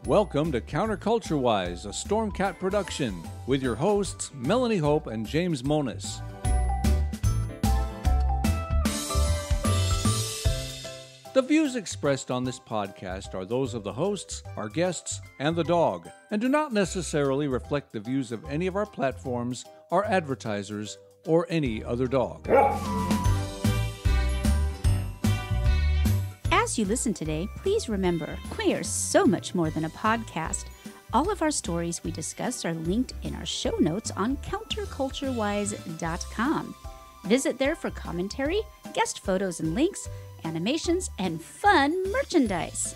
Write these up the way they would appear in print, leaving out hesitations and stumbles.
Welcome to Counterculture Wise, a Stormcat production, with your hosts, Melanie Hope and James Monis. The views expressed on this podcast are those of the hosts, our guests, and the dog, and do not necessarily reflect the views of any of our platforms, our advertisers, or any other dog. As you listen today, please remember, we are so much more than a podcast. All of our stories we discuss are linked in our show notes on counterculturewise.com. Visit there for commentary, guest photos and links, animations, and fun merchandise.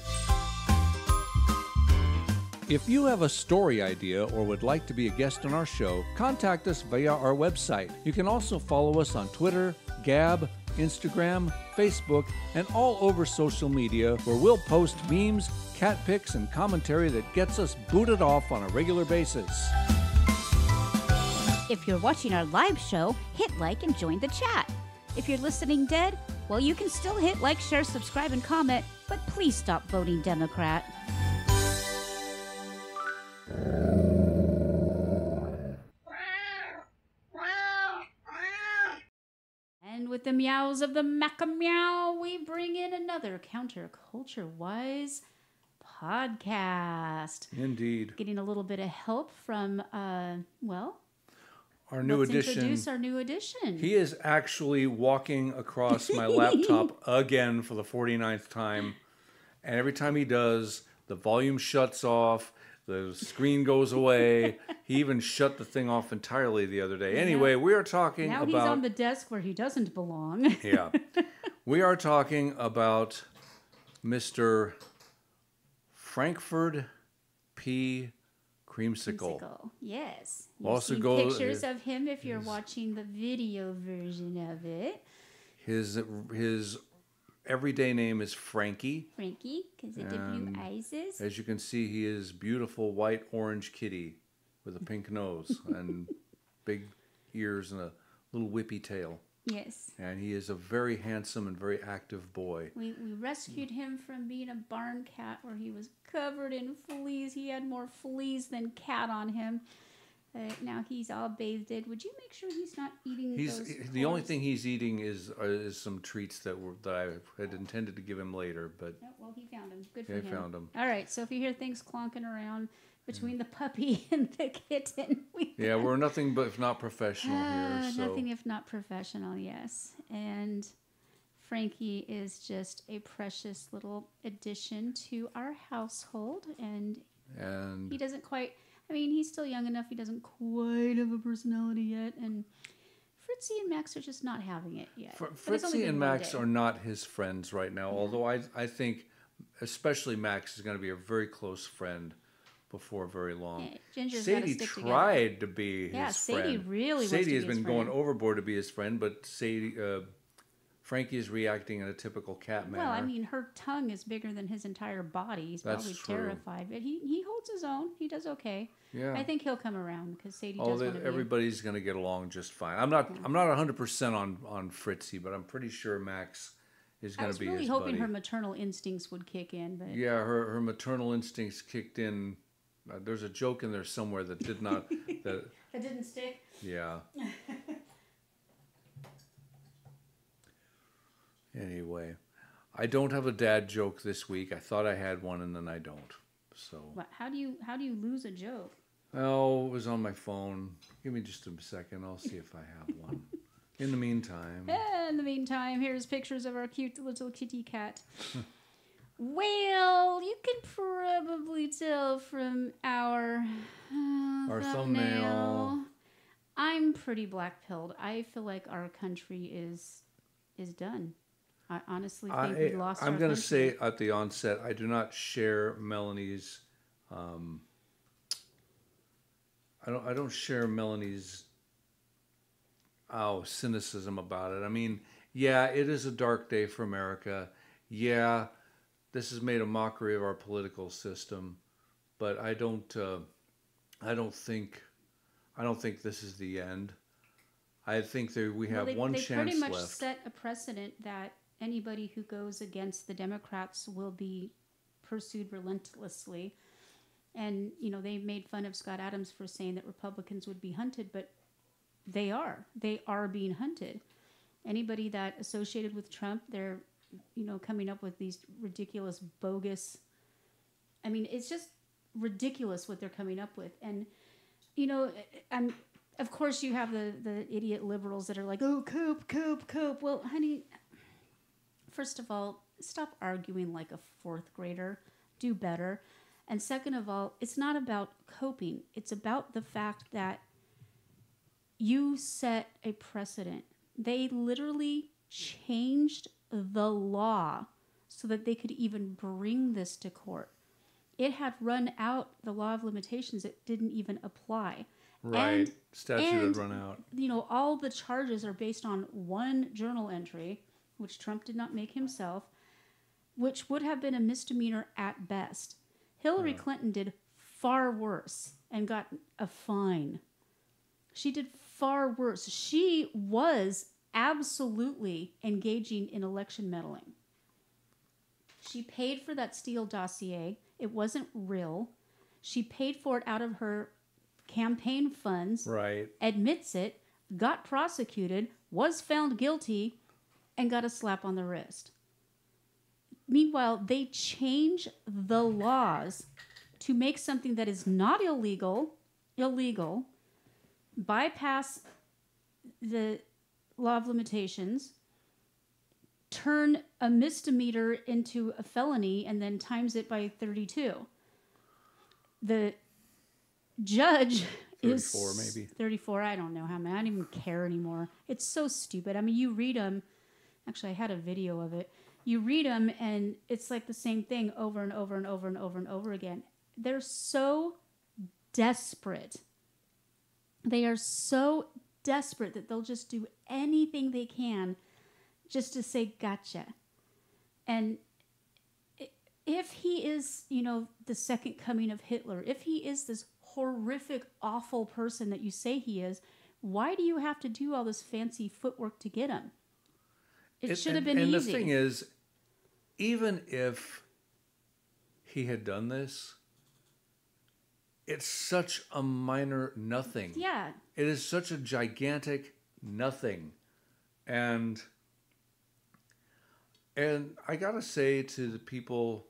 If you have a story idea or would like to be a guest on our show, contact us via our website. You can also follow us on Twitter, Gab, Instagram, Facebook, and all over social media where we'll post memes, cat pics, and commentary that gets us booted off on a regular basis. If you're watching our live show, hit like and join the chat. If you're listening dead, well, you can still hit like, share, subscribe, and comment, but please stop voting Democrat. And with the meows of the Macameow, we bring in another Counterculture-Wise podcast. Indeed. Getting a little bit of help from, our new let's edition. Introduce our new edition. He is actually walking across my laptop again for the 49th time. And every time he does, the volume shuts off, the screen goes away. He even shut the thing off entirely the other day. Anyway, we are talking now about... Now he's on the desk where he doesn't belong. Yeah. We are talking about Mr. Frankfurt P. Creamsicle. Yes. You'll also see go pictures of him if you're watching the video version of it. His everyday name is Frankie. Frankie, because of the blue eyes. As you can see, he is beautiful white orange kitty with a pink nose and big ears and a little whippy tail. Yes. And he is a very handsome and very active boy. We rescued him from being a barn cat where he was covered in fleas. He had more fleas than cat on him. Now he's all bathed in. Would you make sure he's not eating those the only thing he's eating is some treats that I had intended to give him later, but... Oh, well, he found them. Good for him. him. He found them. All right, so if you hear things clonking around between the puppy and the kitten... we're nothing but if not professional here. So. Nothing if not professional, yes. And Frankie is just a precious little addition to our household, and he doesn't quite... I mean, he's still young enough. He doesn't quite have a personality yet. And Fritzy and Max are just not having it yet. Fritzy and Max are not his friends right now. Yeah. Although I think especially Max is going to be a very close friend before very long. Yeah, Sadie tried to be his friend. Sadie really was Sadie has been going overboard to be his friend, but Frankie is reacting in a typical cat manner. Well, I mean, her tongue is bigger than his entire body. He's probably terrified. But he holds his own. He does okay. Yeah. I think he'll come around because Sadie does want to be... Everybody's going to get along just fine. I'm not 100% on Fritzy, but I'm pretty sure Max is going to be his buddy. I was really hoping her maternal instincts would kick in. But yeah, her maternal instincts kicked in. There's a joke in there somewhere that did not... that didn't stick? Yeah. Anyway, I don't have a dad joke this week. I thought I had one, and then I don't. So. What? How do you lose a joke? Oh, it was on my phone. Give me just a second. I'll see if I have one. In the meantime. In the meantime, here's pictures of our cute little kitty cat. Well, you can probably tell from our thumbnail. I'm pretty black-pilled. I feel like our country is done. I honestly think we lost our country. I'm going to say at the onset, I do not share Melanie's... I don't share Melanie's cynicism about it. I mean, yeah, it is a dark day for America. Yeah, this has made a mockery of our political system, but I don't think this is the end. I think we have one chance left. They pretty much set a precedent that anybody who goes against the Democrats will be pursued relentlessly. And, you know, they made fun of Scott Adams for saying that Republicans would be hunted, but they are. They are being hunted. Anybody that associated with Trump, they're, you know, coming up with these ridiculous, bogus. I mean, it's just ridiculous what they're coming up with. And, you know, of course you have the idiot liberals that are like, oh, cope. Well, honey, first of all, stop arguing like a fourth grader. Do better. And second of all, it's not about coping. It's about the fact that you set a precedent. They literally changed the law so that they could even bring this to court. It had run out, the law of limitations. It didn't even apply. Right. Statute had run out. You know, all the charges are based on one journal entry, which Trump did not make himself, which would have been a misdemeanor at best. Hillary Clinton did far worse and got a fine. She did far worse. She was absolutely engaging in election meddling. She paid for that Steele dossier. It wasn't real. She paid for it out of her campaign funds. Right. Admits it, got prosecuted, was found guilty, and got a slap on the wrist. Meanwhile, they change the laws to make something that is not illegal, bypass the law of limitations, turn a misdemeanor into a felony, and then times it by 32. The judge 34, is maybe 34. I don't know how many. I don't even care anymore. It's so stupid. I mean, you read them. Actually, I had a video of it. You read them, and it's like the same thing over and over and over and over and over again. They're so desperate. They are so desperate that they'll just do anything they can just to say, gotcha. And if he is, you know, the second coming of Hitler, if he is this horrific, awful person that you say he is, why do you have to do all this fancy footwork to get him? It should have been easy. And the thing is, even if he had done this, it's such a minor nothing. Yeah. It is such a gigantic nothing. And I gotta say to the people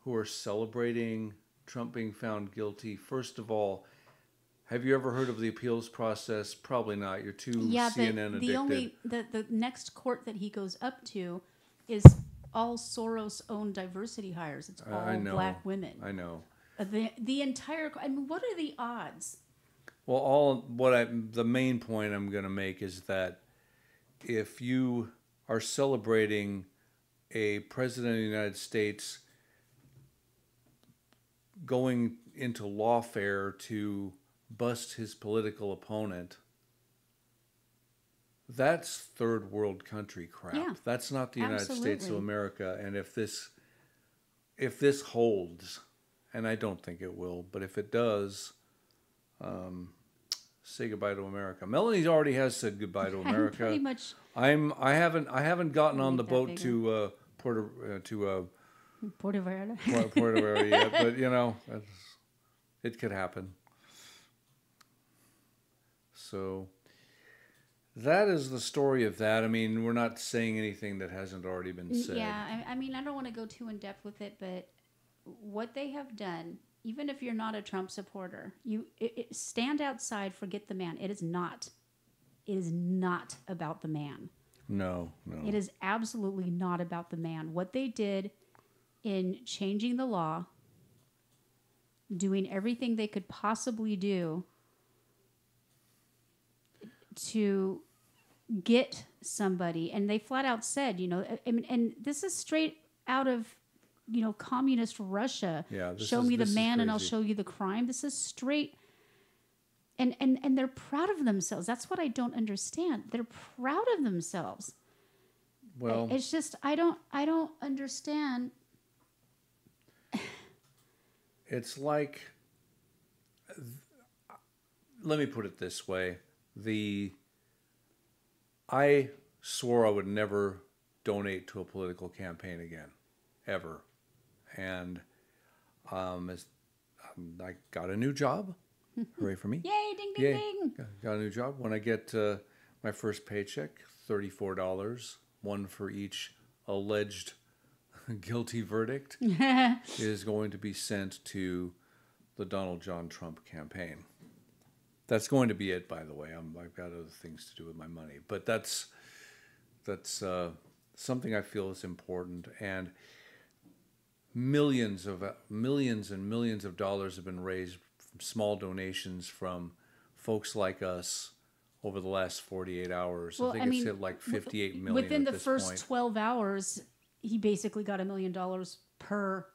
who are celebrating Trump being found guilty, first of all, have you ever heard of the appeals process? Probably not. You're too CNN addicted. The next court that he goes up to is all Soros-owned diversity hires. It's all black women. I know. The entire. I mean, what are the odds? Well, the main point I'm going to make is that if you are celebrating a president of the United States going into lawfare to bust his political opponent, that's third world country crap. Yeah, that's not the United States of America. And if this holds, and I don't think it will, but if it does, say goodbye to America. Melanie already has said goodbye to America. Pretty much. I haven't gotten on the boat to Puerto Vallarta yet, but you know, it could happen. So that is the story of that. I mean, we're not saying anything that hasn't already been said. Yeah, I mean, I don't want to go too in depth with it, but what they have done, even if you're not a Trump supporter, stand outside, forget the man. It is not about the man. No. It is absolutely not about the man. What they did in changing the law, doing everything they could possibly do to get somebody, and they flat out said, you know, and this is straight out of, you know, communist Russia. Yeah, show me the man and I'll show you the crime. This is straight, and they're proud of themselves. That's what I don't understand. They're proud of themselves. Well, it's just I don't understand. It's like, let me put it this way. I swore I would never donate to a political campaign again, ever. And I got a new job. Hooray for me. Yay, ding, ding, ding. Got a new job. When I get my first paycheck, $34, one for each alleged guilty verdict, is going to be sent to the Donald John Trump campaign. That's going to be it, by the way. I've got other things to do with my money. But that's something I feel is important. And millions and millions of dollars have been raised from small donations from folks like us over the last 48 hours. Well, I think it's hit like 58 million within at the this first point. 12 hours, he basically got $1 million per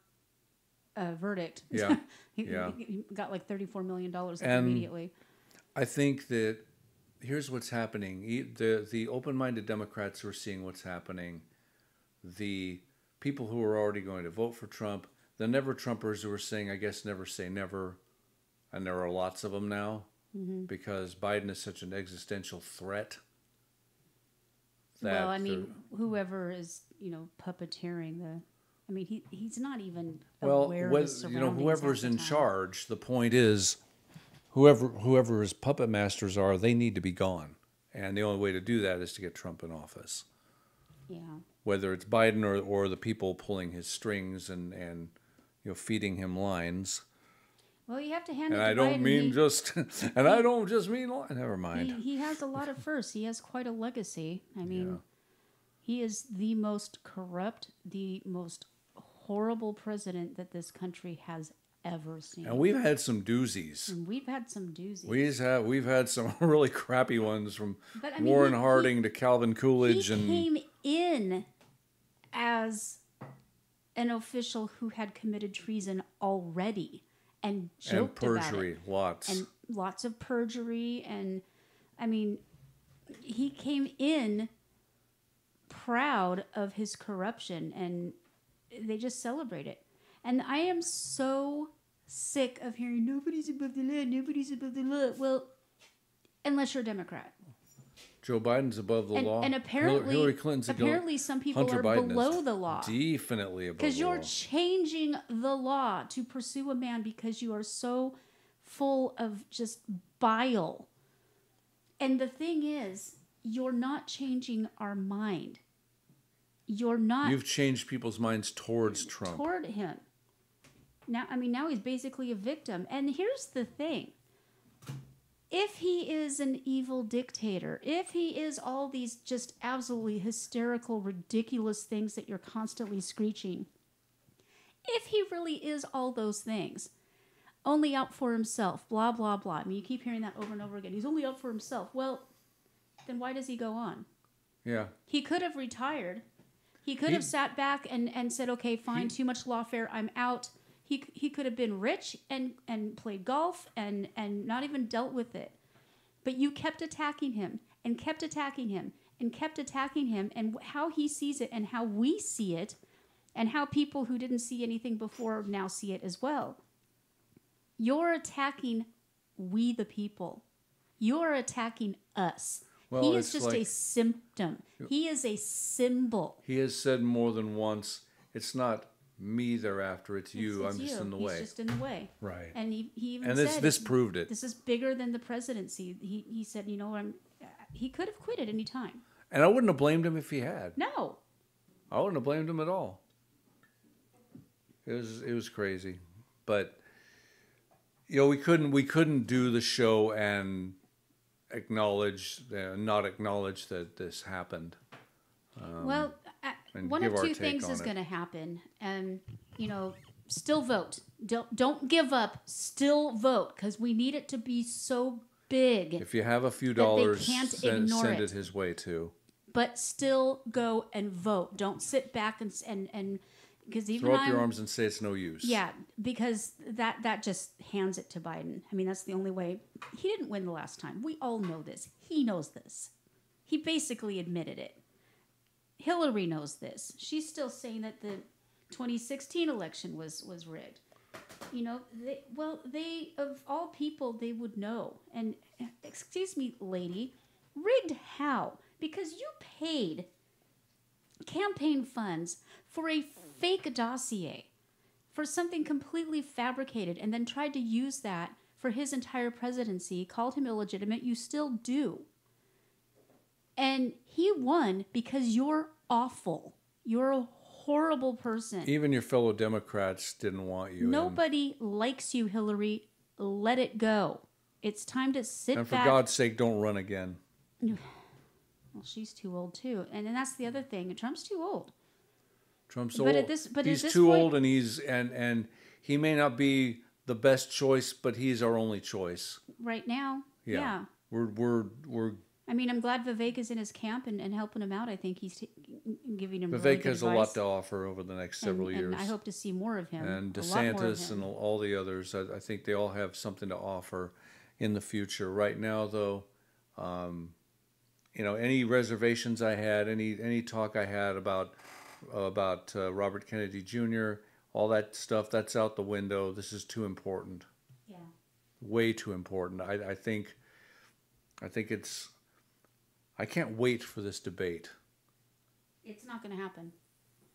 verdict. Yeah. he got like $34 million immediately. I think that here's what's happening. The open-minded Democrats who are seeing what's happening, the people who are already going to vote for Trump, the never-Trumpers who are saying, I guess, never say never, and there are lots of them now, because Biden is such an existential threat. Well, I mean, whoever is, puppeteering he's not even aware of his surroundings. Whoever's in charge, the point is, whoever his puppet masters are, they need to be gone. And the only way to do that is to get Trump in office. Yeah. Whether it's Biden or the people pulling his strings and feeding him lines. Well, you have to hand it And to I don't Biden. mean just, and I don't just mean, never mind. He has a lot of firsts. He has quite a legacy. I mean, he is the most corrupt, the most horrible president that this country has ever seen. And we've had some doozies. And we've had some doozies. We've had some really crappy ones, from Warren Harding to Calvin Coolidge. He came in as an official who had committed treason already and joked about it. And perjury, lots of perjury. And I mean, he came in proud of his corruption, and they just celebrate it. And I am so sick of hearing nobody's above the law, nobody's above the law. Well, unless you're a Democrat. Joe Biden's above the law. And apparently, Hillary Clinton's some people Hunter are Biden below the law. Definitely above the law. Because you're changing the law to pursue a man because you are so full of just bile. And the thing is, you're not changing our mind. You're not. You've changed people's minds towards Trump. Toward him. Now he's basically a victim. And here's the thing. If he is an evil dictator, if he is all these just absolutely hysterical, ridiculous things that you're constantly screeching, if he really is all those things, only out for himself, blah, blah, blah. I mean, you keep hearing that over and over again. He's only out for himself. Well, then why does he go on? Yeah. He could have retired. He could have sat back and said, okay, fine, too much lawfare, I'm out. He could have been rich and played golf and not even dealt with it. But you kept attacking him and kept attacking him and kept attacking him, and how he sees it and how we see it and how people who didn't see anything before now see it as well. You're attacking we the people. You're attacking us. Well, he is just a symptom. He is a symbol. He has said more than once, it's not me thereafter, it's you. I'm just in the way. He's just in the way. Right. And he even and said... this proved it. This is bigger than the presidency. He said, he could have quit at any time. And I wouldn't have blamed him if he had. No. I wouldn't have blamed him at all. It was crazy. But, we couldn't do the show and not acknowledge that this happened. Well, one of two things is going to happen. Still vote. Don't give up. Still vote, because we need it to be so big. If you have a few dollars, send it his way too. But still go and vote. Don't sit back and because even throw up your arms and say it's no use. Yeah, because that just hands it to Biden. I mean, that's the only way. He didn't win the last time. We all know this. He knows this. He basically admitted it. Hillary knows this. She's still saying that the 2016 election was rigged. They of all people, they would know. And excuse me, lady, rigged how? Because you paid campaign funds for a fake dossier for something completely fabricated and then tried to use that for his entire presidency, called him illegitimate. You still do. And he won because you're awful. You're a horrible person. Even your fellow Democrats didn't want you. Nobody likes you, Hillary. Let it go. It's time to sit back. And for God's sake, don't run again. Well, she's too old too. And then that's the other thing. Trump's too old. Trump's old. He's too old, and and he may not be the best choice, but he's our only choice right now. Yeah. We're I mean, I'm glad Vivek is in his camp and helping him out. I think he's giving him Vivek really good has advice. a lot to offer over the next several years. And I hope to see more of him. And DeSantis and all the others, I think they all have something to offer in the future. Right now, though, any reservations I had, any talk I had about Robert Kennedy Jr., all that stuff, that's out the window. This is too important. Yeah. Way too important. I think it's. I can't wait for this debate. It's not going to happen.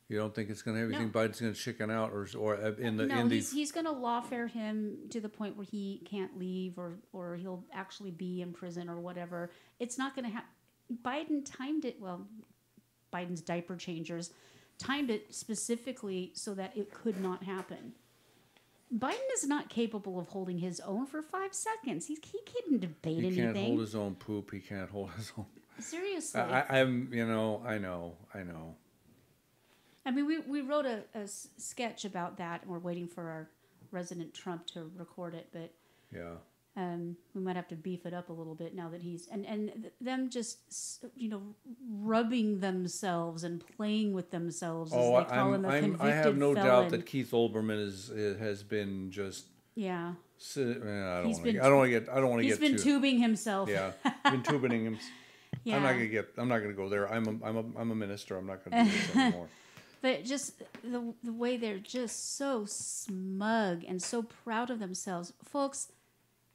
You don't think it's going to happen? You think Biden's going to chicken out, or he's going to lawfare him to the point where he can't leave, or he'll actually be in prison or whatever. It's not going to happen. Biden timed it. Well, Biden's diaper changers timed it specifically so that it could not happen. Biden is not capable of holding his own for 5 seconds. He can't debate anything. He can't hold his own poop. He can't hold his own. Seriously. I know. I mean, we wrote a sketch about that, and we're waiting for our resident Trump to record it, but yeah, we might have to beef it up a little bit now that he's and them just rubbing themselves and playing with themselves. As they call him a convicted I have no felon. doubt that Keith Olbermann has been just. Yeah. I don't want to get. He's been tubing himself. Yeah, been tubing him. Yeah. I'm not gonna go there. I'm a minister. I'm not gonna do this anymore. But just the way they're just so smug and so proud of themselves, folks.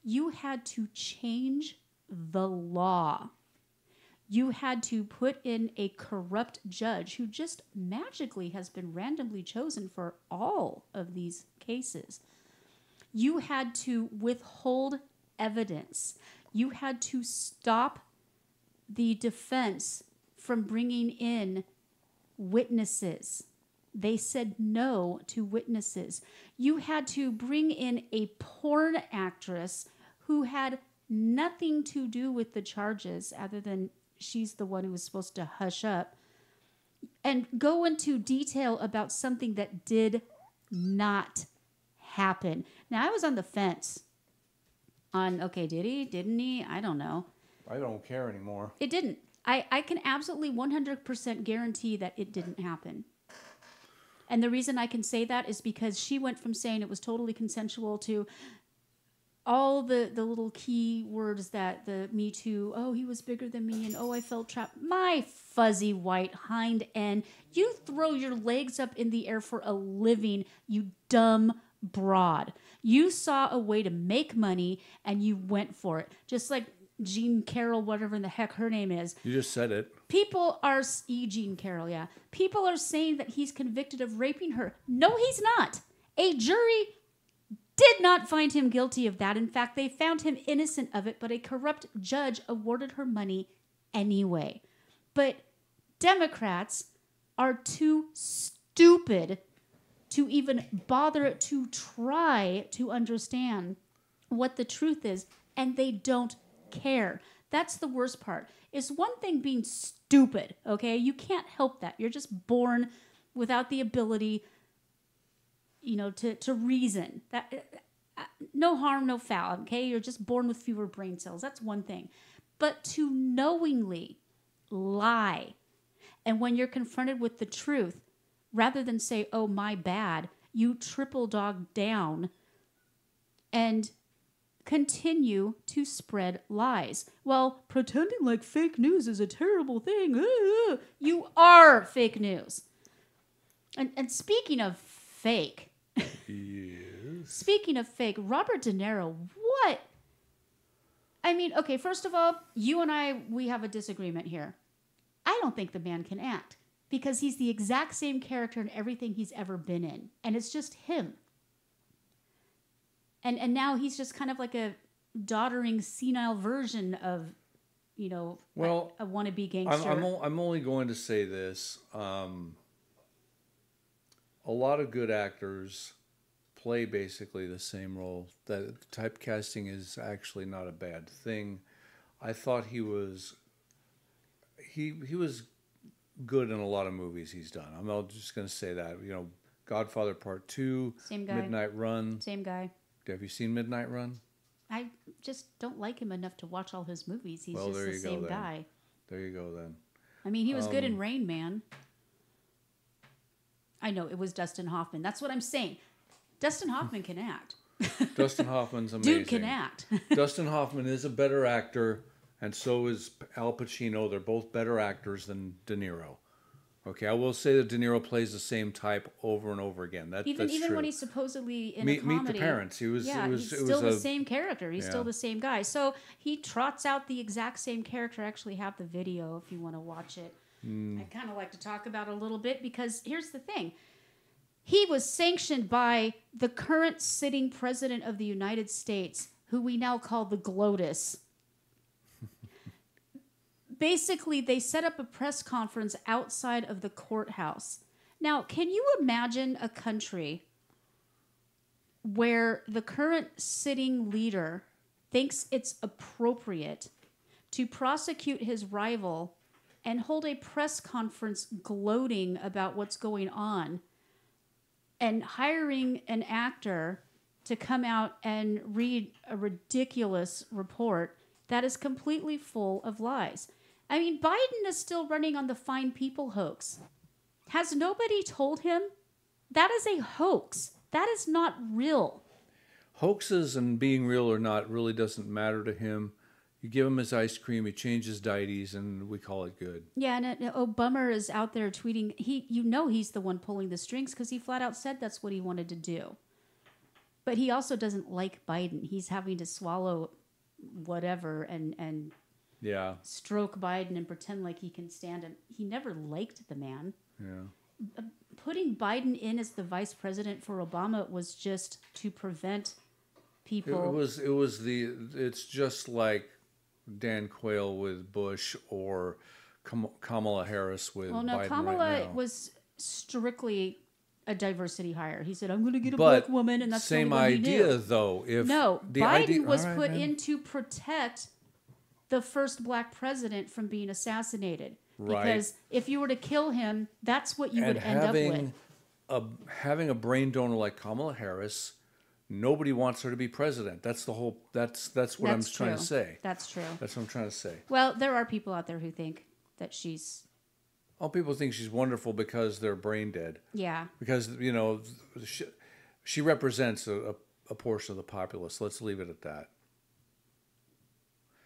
You had to change the law. You had to put in a corrupt judge who just magically has been randomly chosen for all of these cases. You had to withhold evidence. You had to stop the defense from bringing in witnesses. They said no to witnesses. You had to bring in a porn actress who had nothing to do with the charges other than she's the one who was supposed to hush up and go into detail about something that did not happen. Now, I was on the fence on, okay, did he? Didn't he? I don't know. I don't care anymore. It didn't. I can absolutely 100% guarantee that it didn't happen. And the reason I can say that is because she went from saying it was totally consensual to all the little key words that the Me Too, oh, he was bigger than me, and oh, I felt trapped. My fuzzy white hind end. You throw your legs up in the air for a living, you dumb broad. You saw a way to make money, and you went for it. Just like Jean Carroll, whatever in the heck her name is. You just said it. People are... Jean Carroll, yeah. People are saying that he's convicted of raping her. No, he's not. A jury did not find him guilty of that. In fact, they found him innocent of it, but a corrupt judge awarded her money anyway. But Democrats are too stupid to even bother to try to understand what the truth is, and they don't care. That's the worst part. It's one thing being stupid, okay? You can't help that. You're just born without the ability, to reason. That no harm, no foul, okay? You're just born with fewer brain cells. That's one thing. But to knowingly lie, and when you're confronted with the truth, rather than say, oh, my bad, you triple dog down and continue to spread lies. Well, pretending like fake news is a terrible thing. You are fake news. And speaking of fake... Yes. Speaking of fake, Robert De Niro, what? I mean, okay, first of all, you and I, we have a disagreement here. I don't think the man can act. because he's the exact same character in everything he's ever been in. And it's just him. And now he's just kind of like a doddering, senile version of, you know, well, a wannabe gangster. I'm only going to say this. A lot of good actors play basically the same role. That typecasting is actually not a bad thing. I thought he was good in a lot of movies he's done. I'm just going to say that. You know, Godfather Part 2, Same guy. Midnight Run. Same guy. Have you seen Midnight Run? I just don't like him enough to watch all his movies. He's well, just the same guy. There you go then. I mean, he was good in Rain Man. I know, it was Dustin Hoffman. That's what I'm saying. Dustin Hoffman can act. Dustin Hoffman's amazing. Dude can act. Dustin Hoffman is a better actor, and so is Al Pacino. They're both better actors than De Niro. Okay, I will say that De Niro plays the same type over and over again. That's even true. when he's supposedly in a comedy. Meet the Parents. He's still the same character. He's still the same guy. So he trots out the exact same character. I actually have the video if you want to watch it. I kind of like to talk about it a little bit because here's the thing. He was sanctioned by the current sitting president of the United States, who we now call the GLOTUS. Basically, they set up a press conference outside of the courthouse. Now, can you imagine a country where the current sitting leader thinks it's appropriate to prosecute his rival and hold a press conference gloating about what's going on and hiring an actor to come out and read a ridiculous report that is completely full of lies? I mean, Biden is still running on the fine people hoax. Has nobody told him? That is a hoax. That is not real. Hoaxes and being real or not really doesn't matter to him. You give him his ice cream, he changes dieties, and we call it good. Yeah, and Obama is out there tweeting. He's the one pulling the strings because he flat out said that's what he wanted to do. But he also doesn't like Biden. He's having to swallow whatever and stroke Biden and pretend like he can stand him. He never liked the man. Yeah. Putting Biden in as the vice president for Obama was just to prevent people. It's just like Dan Quayle with Bush or Kamala Harris with Biden. Well, no, Kamala was strictly a diversity hire. He said, "I'm going to get a black woman," and that's the only one he knew. Same idea, though. Biden was put in to protect the first black president from being assassinated. Right. Because if you were to kill him, that's what you would end up with. Having a brain donor like Kamala Harris, nobody wants her to be president. That's the whole. That's what I'm trying to say. That's true. That's what I'm trying to say. Well, there are people out there who think that she's. All people think she's wonderful because they're brain dead. Yeah. Because she represents a portion of the populace. Let's leave it at that.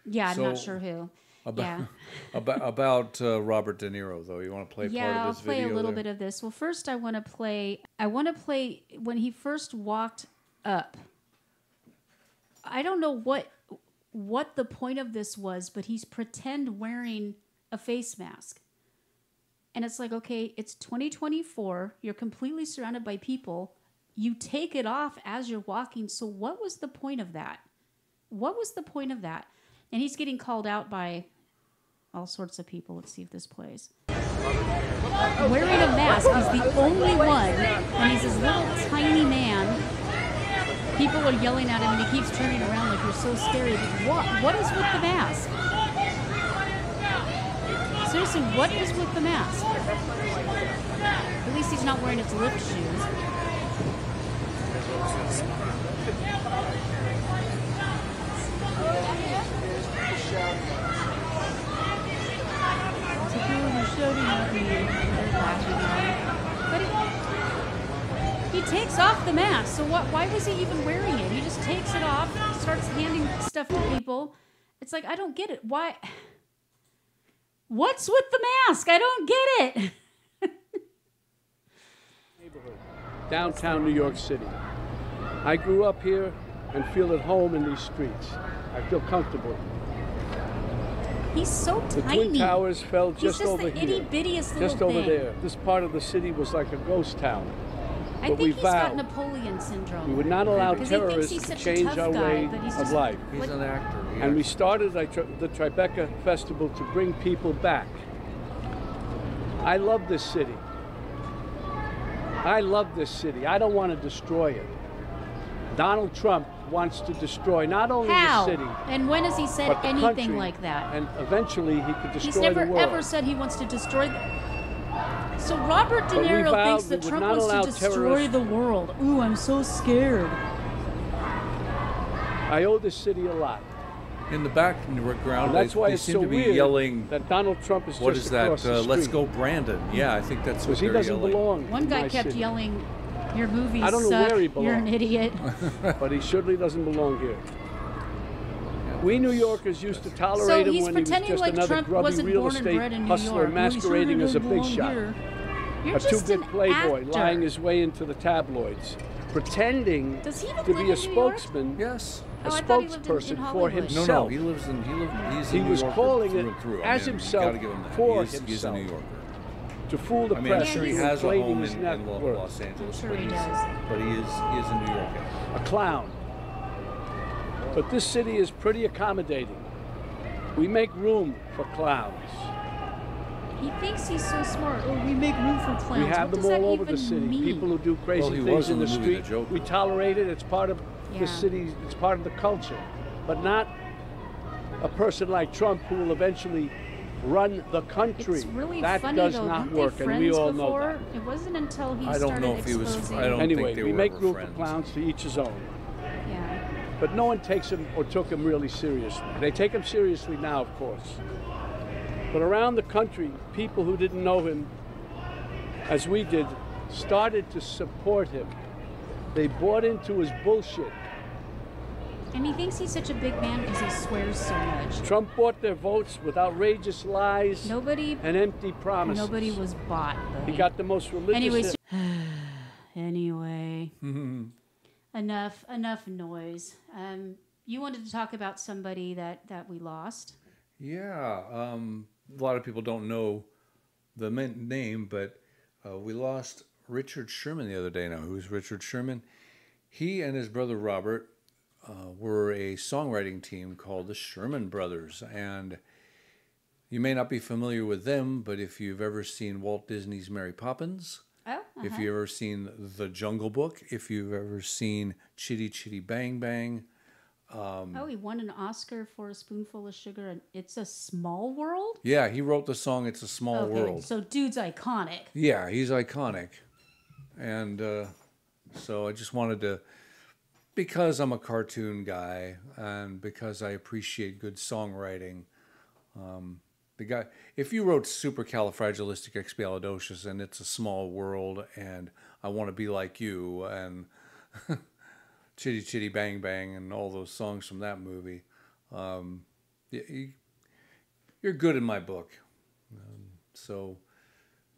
Yeah, I'm not sure who. About Robert De Niro, though. You want to play part of this video? Yeah, I'll play a little bit of this. Well, first I want to play when he first walked up. I don't know what the point of this was, but he's pretend wearing a face mask. And it's like, okay, it's 2024. You're completely surrounded by people. You take it off as you're walking. So what was the point of that? What was the point of that? And he's getting called out by all sorts of people. Let's see if this plays. Wearing a mask. He's the only one. And he's this little tiny man. People are yelling at him and he keeps turning around like, "You're so scary." But what is with the mask? Seriously, what is with the mask? At least he's not wearing its lift shoes. But he takes off the mask, so why was he even wearing it? He just takes it off, starts handing stuff to people. It's like, I don't get it. Why? What's with the mask? I don't get it. Downtown New York City. I grew up here and feel at home in these streets. I feel comfortable. He's so The tiny. Twin Towers fell He's just just over the here. itty-bittiest little Just over thing. there. This part of the city was like a ghost town. I But we think he's got vowed Napoleon syndrome. we would not allow Because he thinks terrorists he's to such a change tough our guy, way but he's of just life. He's like- an actor. And we started the Tribeca Festival to bring people back. I love this city. I love this city. I don't want to destroy it. Donald Trump wants to destroy not only How? the city, And when has he said but the anything country, like that? and eventually he could destroy He's never the world. ever said he wants to destroy. So Robert De But we Niro vowed thinks we that would Trump not wants to allow destroy terrorists- the world. Ooh, I'm so scared. I owe this city a lot. In the background, And that's why they it's seem so to be weird yelling, that Donald Trump is what just is that? across the street. Let's go, Brandon. Yeah, I think that's what Because he they're doesn't yelling. belong. One in guy my kept city. yelling, "Your movies I don't know suck. where he You're an belongs. idiot." But he surely doesn't belong here. We New Yorkers used to So tolerate him he's when he was pretending just like another Trump grubby wasn't real born and estate bred in New hustler York. masquerading as a big shot. You're A just two-bit an playboy actor. lying his way into the tabloids, pretending Does he even to live be a in New York? spokesman, Yes. a Oh, I thought he lived in spokesperson for Hollywood. No, himself. no, he's He a New was Yorker calling through it and through. as you himself gotta give him that. for He's a himself. New Yorker. To fool the I mean, I'm press, sure he he's has a inflating home his in net worth. Los Angeles, sure but he he's does. he is a New Yorker. A clown. But this city is pretty accommodating. We make room for clowns. He thinks he's so smart. Oh, we make room for clowns. We have what them does that all over even the city. mean? People who do crazy Well, he things was in in the the movie The street. Joker. We tolerate it. It's part of Yeah. the city. It's part of the culture. But not a person like Trump who will eventually run the country. It's really that funny does though. not Weren't work, they and friends we all before? know that. It wasn't until he I don't started know if he was- exposing. I don't Anyway, think they we were make ever room friends. for clowns to each his own. Yeah. But no one takes him or took him really seriously. They take him seriously now, of course. But around the country, people who didn't know him, as we did, started to support him. They bought into his bullshit. And he thinks he's such a big man because he swears so much. Trump bought their votes with outrageous lies Nobody and empty promises. Nobody was bought. He Buddy. got the most religious... Anyways, anyway, enough noise. You wanted to talk about somebody that we lost. Yeah, a lot of people don't know the name, but we lost Richard Sherman the other day. Now, who's Richard Sherman? He and his brother Robert were a songwriting team called the Sherman Brothers, and you may not be familiar with them, but if you've ever seen Walt Disney's Mary Poppins, if you've ever seen The Jungle Book, if you've ever seen Chitty Chitty Bang Bang. He won an Oscar for A Spoonful of Sugar and It's a Small World? Yeah, he wrote the song It's a Small World. So dude's iconic. Yeah, he's iconic. And so I just wanted to, because I'm a cartoon guy and because I appreciate good songwriting, the guy, if you wrote Supercalifragilisticexpialidocious and It's a Small World and I Want to Be Like You and Chitty Chitty Bang Bang and all those songs from that movie, you're good in my book.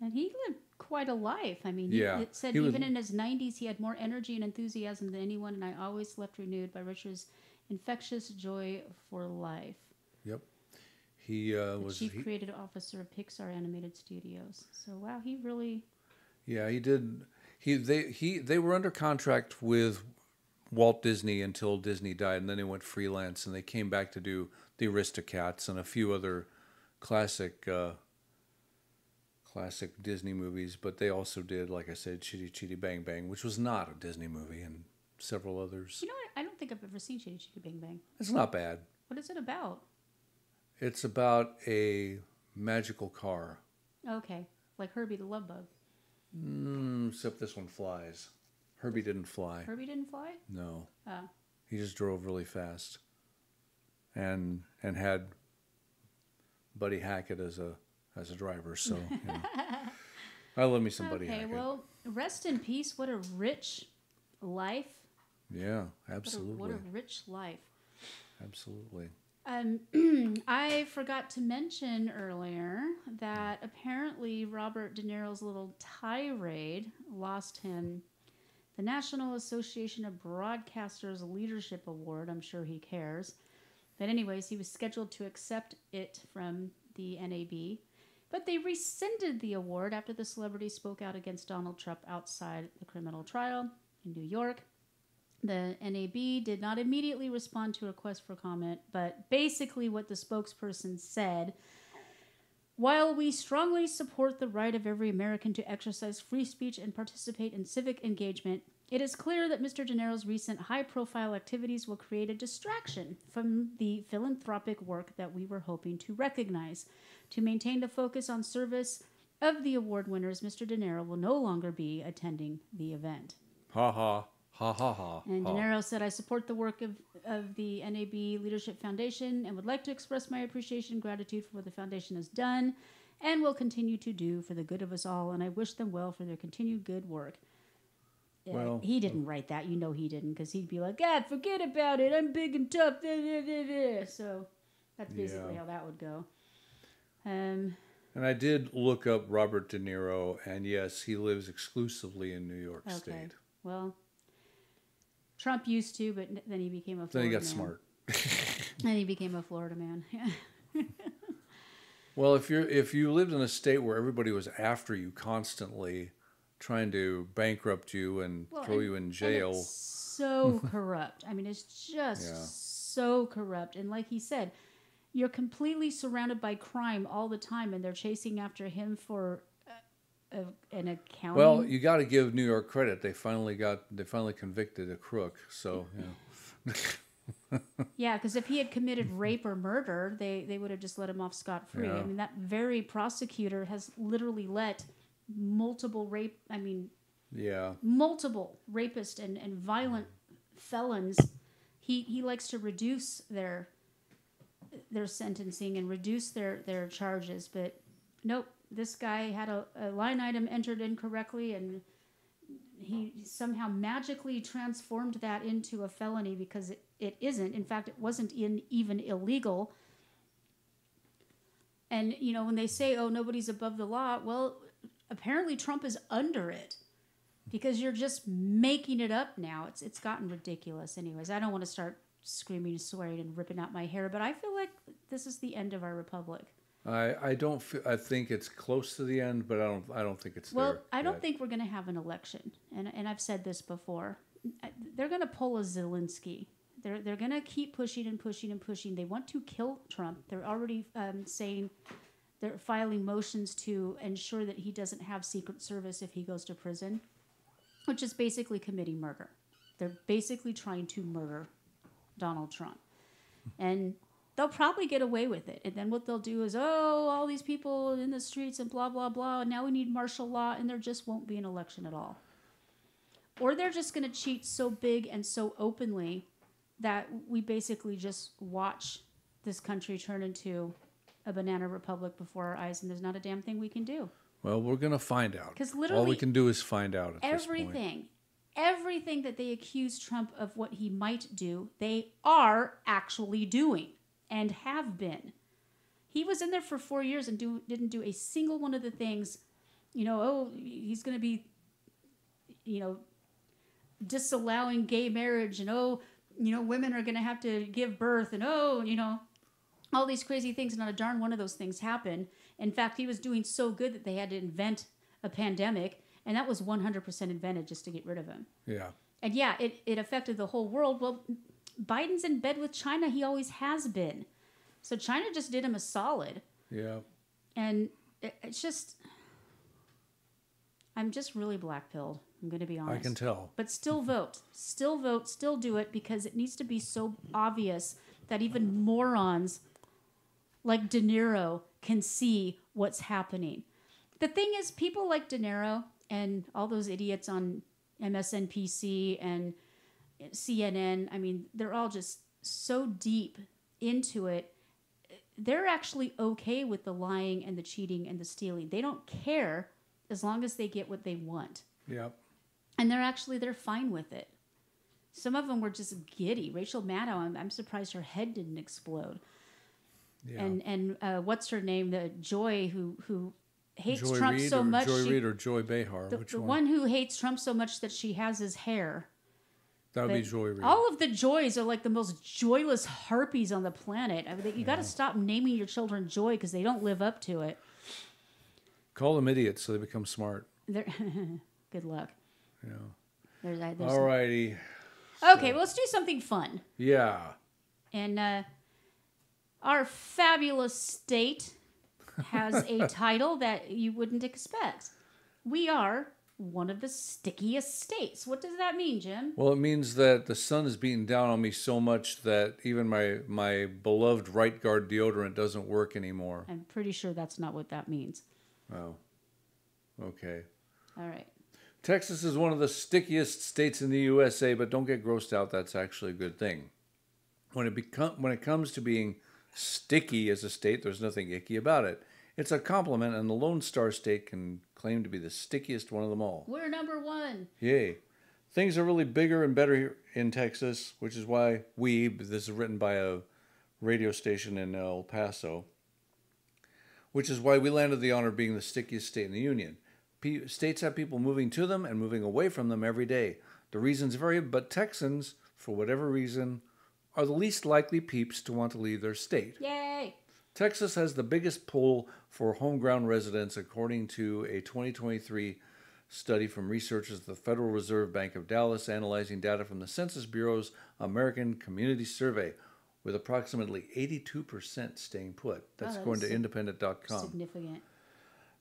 And he lived quite a life. I mean, Yeah, it said he was- even in his 90s, he had more energy and enthusiasm than anyone, and I always left renewed by Richard's infectious joy for life. Yep. He was Chief Creative Officer of Pixar Animated Studios. So wow, he really. Yeah, he did. They were under contract with Walt Disney until Disney died, and then they went freelance, and they came back to do the Aristocats and a few other classic Disney movies. But they also did, like I said, Chitty Chitty Bang Bang, which was not a Disney movie, and several others. You know what? I don't think I've ever seen Chitty Chitty Bang Bang. It's not bad. What is it about? It's about a magical car. Okay, like Herbie the Love Bug. Except this one flies. Herbie didn't fly. Herbie didn't fly? No. Oh. He just drove really fast, and had Buddy Hackett as a driver. So you know. I love me some Buddy Okay, Hackett. well, rest in peace. What a rich life. Yeah, absolutely. What a rich life. Absolutely. I forgot to mention earlier that apparently Robert De Niro's little tirade lost him the National Association of Broadcasters Leadership Award. I'm sure he cares. But anyways, he was scheduled to accept it from the NAB, but they rescinded the award after the celebrity spoke out against Donald Trump outside the criminal trial in New York. The NAB did not immediately respond to a request for comment, but basically what the spokesperson said, while we strongly support the right of every American to exercise free speech and participate in civic engagement, it is clear that Mr. De Niro's recent high-profile activities will create a distraction from the philanthropic work that we were hoping to recognize. To maintain the focus on service of the award winners, Mr. De Niro will no longer be attending the event. Ha ha. Ha ha ha. And De Niro said, I support the work of the NAB Leadership Foundation and would like to express my appreciation and gratitude for what the foundation has done and will continue to do for the good of us all, and I wish them well for their continued good work. Well, he didn't write that. You know he didn't, because he'd be like, God, forget about it. I'm big and tough. So that's basically how that would go. And I did look up Robert De Niro, and yes, he lives exclusively in New York State. Well, Trump used to, but then he became a Florida man. Then he got smart. Then he became a Florida man. Well, if you lived in a state where everybody was after you constantly, trying to bankrupt you and throw you in jail. And it's so corrupt. I mean, it's just so corrupt. And like he said, you're completely surrounded by crime all the time, and they're chasing after him for an accounting. Well, you got to give New York credit. They finally convicted a crook. So, yeah, because if he had committed rape or murder, they would have just let him off scot-free. Yeah. I mean, that very prosecutor has literally let multiple multiple rapists and violent felons. He likes to reduce their sentencing and reduce their charges, but nope. This guy had a line item entered incorrectly, and he somehow magically transformed that into a felony because it isn't. In fact, it wasn't even illegal. And, you know, when they say, oh, nobody's above the law, well, apparently Trump is under it because you're just making it up now. It's gotten ridiculous. Anyways, I don't want to start screaming, swearing, and ripping out my hair, but I feel like this is the end of our republic. I think it's close to the end, but I don't think it's there. Well, I don't think we're going to have an election, and I've said this before. They're going to pull a Zelensky. They're going to keep pushing and pushing and pushing. They want to kill Trump. They're already saying they're filing motions to ensure that he doesn't have Secret Service if he goes to prison, which is basically committing murder. They're basically trying to murder Donald Trump, and they'll probably get away with it. And then what they'll do is, oh, all these people in the streets and blah, blah, blah. And now we need martial law, and there just won't be an election at all. Or they're just going to cheat so big and so openly that we basically just watch this country turn into a banana republic before our eyes, and there's not a damn thing we can do. Well, we're going to find out. Because literally all we can do is find out at this point. Everything that they accuse Trump of what he might do, they are actually doing. And have been. He was in there for 4 years and didn't do a single one of the things, he's going to be, disallowing gay marriage, and, women are going to have to give birth, and, all these crazy things. Not a darn one of those things happened. In fact, he was doing so good that they had to invent a pandemic, and that was 100% invented just to get rid of him. Yeah. And yeah, it affected the whole world. Well, Biden's in bed with China. He always has been. So China just did him a solid. Yeah. And it's just, I'm just really black-pilled. I'm going to be honest. I can tell. But still vote. Still vote. Still do it, because it needs to be so obvious that even morons like De Niro can see what's happening. The thing is, people like De Niro and all those idiots on MSNBC and CNN, I mean, they're all just so deep into it. They're actually okay with the lying and the cheating and the stealing. They don't care as long as they get what they want. Yep. And they're fine with it. Some of them were just giddy. Rachel Maddow, I'm surprised her head didn't explode. Yeah. And what's her name? The Joy who hates Joy Trump Reid so much. Joy Reid or Joy Behar? The one who hates Trump so much that she has his hair. That would be Joy Reid. All of the Joys are like the most joyless harpies on the planet. I mean, you got to stop naming your children Joy because they don't live up to it. Call them idiots so they become smart. Good luck. Yeah. There's all righty. Okay, well, let's do something fun. Yeah. And our fabulous state has a title that you wouldn't expect. We are one of the stickiest states. What does that mean, Jim? Well, it means that the sun is beating down on me so much that even my beloved right guard deodorant doesn't work anymore. I'm pretty sure that's not what that means. Oh. Okay. All right. Texas is one of the stickiest states in the USA, but don't get grossed out. That's actually a good thing. When it comes to being sticky as a state, there's nothing icky about it. It's a compliment, and the Lone Star State can claim to be the stickiest one of them all. We're number one. Yay. Things are really bigger and better here in Texas, which is why this is written by a radio station in El Paso, which is why we landed the honor of being the stickiest state in the Union. States have people moving to them and moving away from them every day. The reasons vary, but Texans, for whatever reason, are the least likely peeps to want to leave their state. Yay! Texas has the biggest pull for homegrown residents, according to a 2023 study from researchers at the Federal Reserve Bank of Dallas, analyzing data from the Census Bureau's American Community Survey, with approximately 82% staying put. That's according to independent.com. Significant.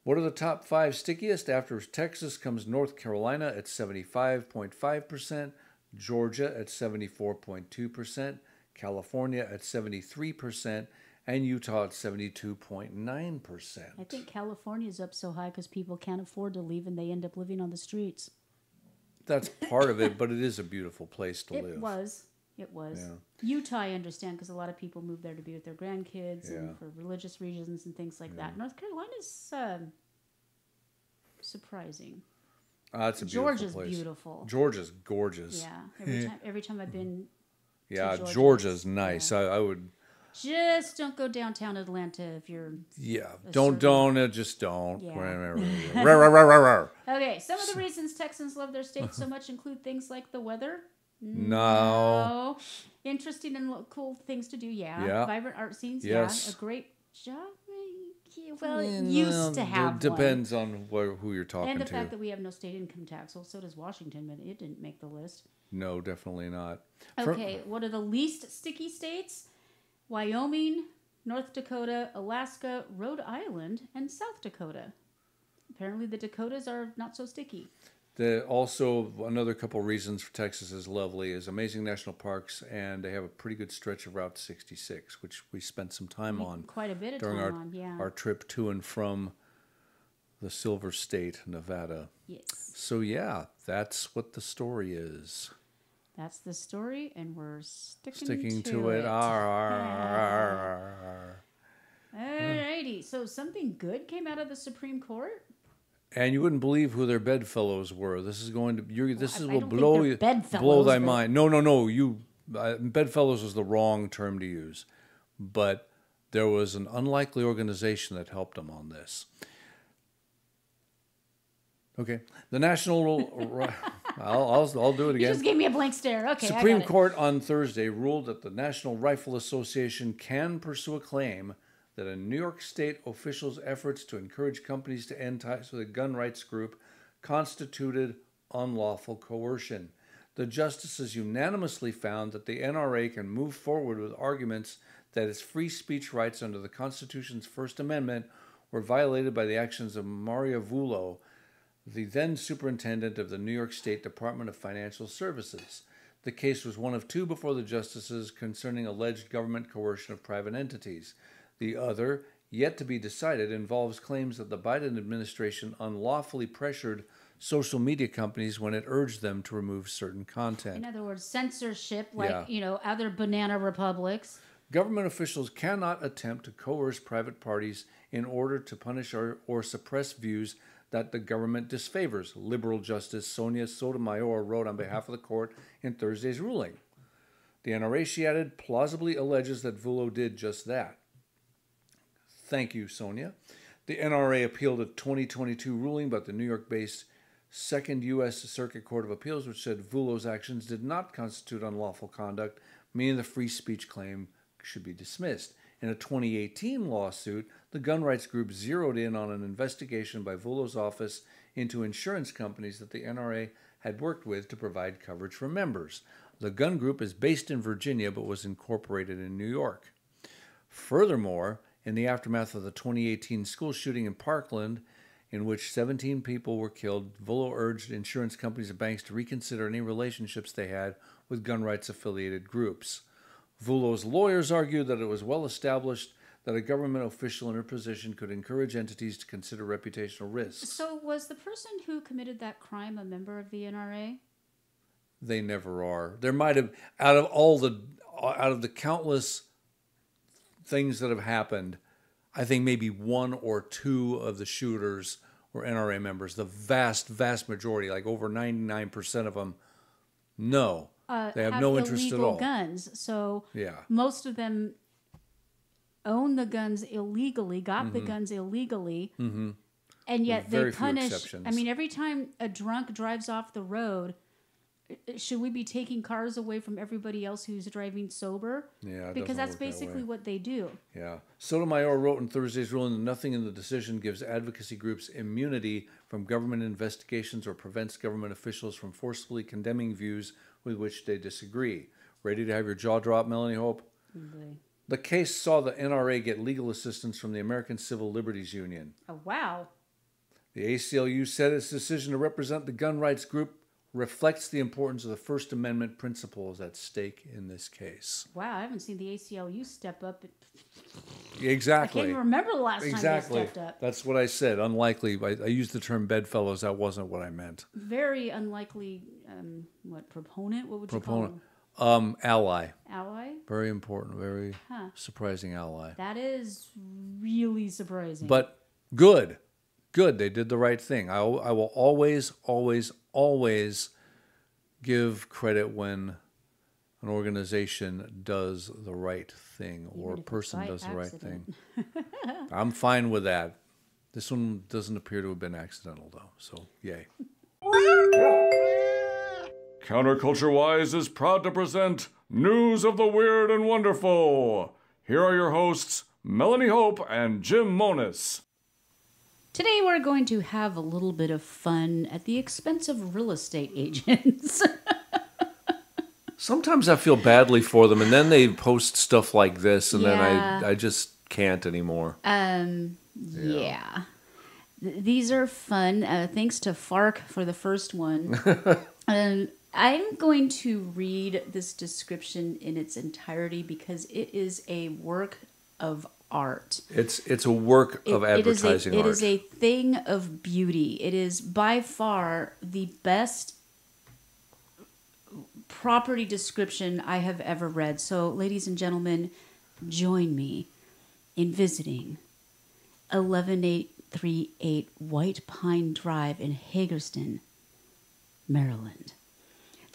What are the top 5 stickiest? After Texas comes North Carolina at 75.5%, Georgia at 74.2%, California at 73%, and Utah at 72.9%. I think California's up so high because people can't afford to leave and they end up living on the streets. That's part of it, but it is a beautiful place to live. It was. Yeah. Utah, I understand, because a lot of people move there to be with their grandkids and for religious reasons and things like that. North Carolina's surprising. It's a beautiful Georgia's place. Beautiful. Georgia's gorgeous. Yeah. Every time I've been to to Georgia's nice. Yeah. I would... Just don't go downtown Atlanta if you're... Yeah, just don't. Yeah. Okay, some of the reasons Texans love their state so much include things like the weather. No. Interesting and cool things to do, yeah. Vibrant art scenes, yes. A great job. Well, it used to have it depends on who you're talking to. And the fact that we have no state income tax. Well, so does Washington, but it didn't make the list. No, definitely not. Okay, what are the least sticky states? Wyoming, North Dakota, Alaska, Rhode Island, and South Dakota. Apparently the Dakotas are not so sticky. Also, another couple reasons for Texas is lovely is amazing national parks, and they have a pretty good stretch of Route 66, which we spent some time on. Quite a bit of during time on. our trip to and from the Silver State, Nevada. Yes. So, yeah, that's what the story is. That's the story, and we're sticking to it. Arr. Alrighty, so something good came out of the Supreme Court? And you wouldn't believe who their bedfellows were. This is going to will blow thy mind. No. Bedfellows was the wrong term to use, but there was an unlikely organization that helped them on this. Okay, the National. I'll do it again. You just gave me a blank stare. Okay. Supreme Court on Thursday ruled that the National Rifle Association can pursue a claim that a New York State official's efforts to encourage companies to end ties with a gun rights group constituted unlawful coercion. The justices unanimously found that the NRA can move forward with arguments that its free speech rights under the Constitution's First Amendment were violated by the actions of Maria Vullo, the then superintendent of the New York State Department of Financial Services. The case was one of 2 before the justices concerning alleged government coercion of private entities. The other, yet to be decided, involves claims that the Biden administration unlawfully pressured social media companies when it urged them to remove certain content. In other words, censorship, like, other banana republics. Government officials cannot attempt to coerce private parties in order to punish or suppress views that the government disfavors, liberal Justice Sonia Sotomayor wrote on behalf of the court in Thursday's ruling. The NRA, she added, plausibly alleges that Vullo did just that. Thank you, Sonia. The NRA appealed a 2022 ruling, but the New York-based Second U.S. Circuit Court of Appeals, which said Vullo's actions did not constitute unlawful conduct, meaning the free speech claim should be dismissed. In a 2018 lawsuit, the gun rights group zeroed in on an investigation by Vullo's office into insurance companies that the NRA had worked with to provide coverage for members. The gun group is based in Virginia but was incorporated in New York. Furthermore, in the aftermath of the 2018 school shooting in Parkland, in which 17 people were killed, Vullo urged insurance companies and banks to reconsider any relationships they had with gun rights-affiliated groups. Vullo's lawyers argued that it was well established that a government official in her position could encourage entities to consider reputational risks. So was the person who committed that crime a member of the NRA? They never are. There might have, out of the countless things that have happened, I think maybe one or two of the shooters were NRA members. The vast, vast majority, like over 99% of them, no. They have no interest at all. Guns. So yeah. Most of them own the guns illegally, got the guns illegally, and yet they punish. I mean, every time a drunk drives off the road, should we be taking cars away from everybody else who's driving sober? Yeah, because that's basically what they do. Yeah. Sotomayor wrote in Thursday's ruling that nothing in the decision gives advocacy groups immunity from government investigations or prevents government officials from forcefully condemning views with which they disagree. Ready to have your jaw drop, Melanie Hope? Okay. The case saw the NRA get legal assistance from the American Civil Liberties Union. Oh, wow. The ACLU said its decision to represent the gun rights group reflects the importance of the First Amendment principles at stake in this case. Wow, I haven't seen the ACLU step up. Exactly. I can't even remember the last time they stepped up. That's what I said. Unlikely. I used the term bedfellows. That wasn't what I meant. Very unlikely, proponent? What would you call them? Ally. Ally? Very important. Very surprising ally. That is really surprising. But good. Good. They did the right thing. I will always, always, always give credit when an organization does the right thing or a person does the right thing. I'm fine with that. This one doesn't appear to have been accidental, though, so yay. Counterculture Wise is proud to present News of the Weird and Wonderful. Here are your hosts, Melanie Hope and Jim Monis. Today we're going to have a little bit of fun at the expense of real estate agents. Sometimes I feel badly for them, and then they post stuff like this, and then I just can't anymore. Yeah. These are fun. Thanks to Fark for the first one. I'm going to read this description in its entirety because it is a work of art. It's a work of advertising art. It is a thing of beauty. It is by far the best property description I have ever read. So, ladies and gentlemen, join me in visiting 11838 White Pine Drive in Hagerstown, Maryland.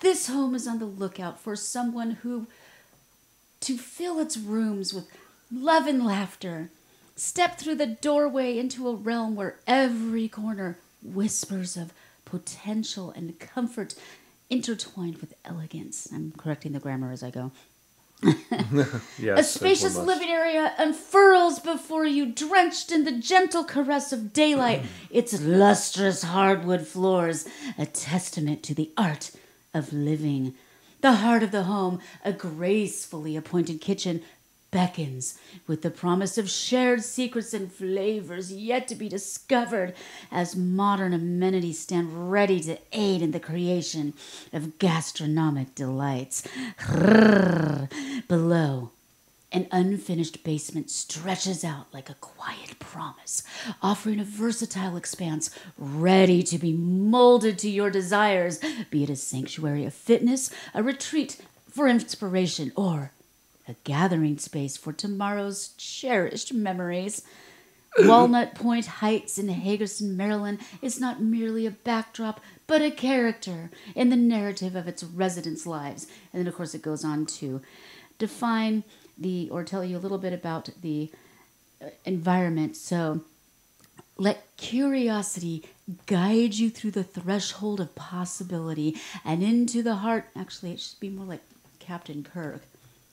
This home is on the lookout for someone to fill its rooms with love and laughter. Step through the doorway into a realm where every corner whispers of potential and comfort intertwined with elegance. I'm correcting the grammar as I go. Yes, a spacious living area unfurls before you, drenched in the gentle caress of daylight. Its lustrous hardwood floors, a testament to the art of living. The heart of the home, a gracefully appointed kitchen, beckons with the promise of shared secrets and flavors yet to be discovered as modern amenities stand ready to aid in the creation of gastronomic delights. Below, an unfinished basement stretches out like a quiet promise, offering a versatile expanse ready to be molded to your desires, be it a sanctuary of fitness, a retreat for inspiration, or a gathering space for tomorrow's cherished memories. Walnut Point Heights in Hagerstown, Maryland is not merely a backdrop, but a character in the narrative of its residents' lives. And then, of course, it goes on to define or tell you a little bit about the environment. So, Let curiosity guide you through the threshold of possibility and into the heart. Actually, it should be more like Captain Kirk.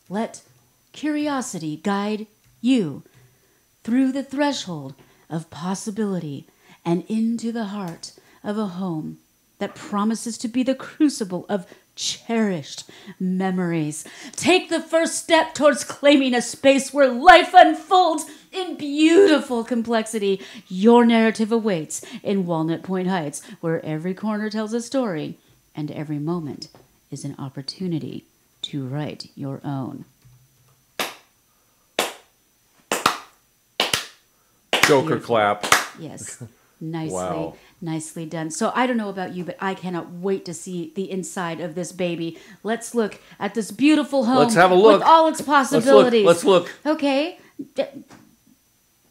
Let curiosity guide you through the threshold of possibility and into the heart of a home that promises to be the crucible of cherished memories. Take the first step towards claiming a space where life unfolds in beautiful complexity. Your narrative awaits in Walnut Point Heights, where every corner tells a story and every moment is an opportunity to write your own. Joker Beautiful. clap. Yes. Nicely, Wow. nicely done. So I don't know about you, but I cannot wait to see the inside of this baby. Let's look at this beautiful home. Let's have a look. With all its possibilities. Let's look. Okay.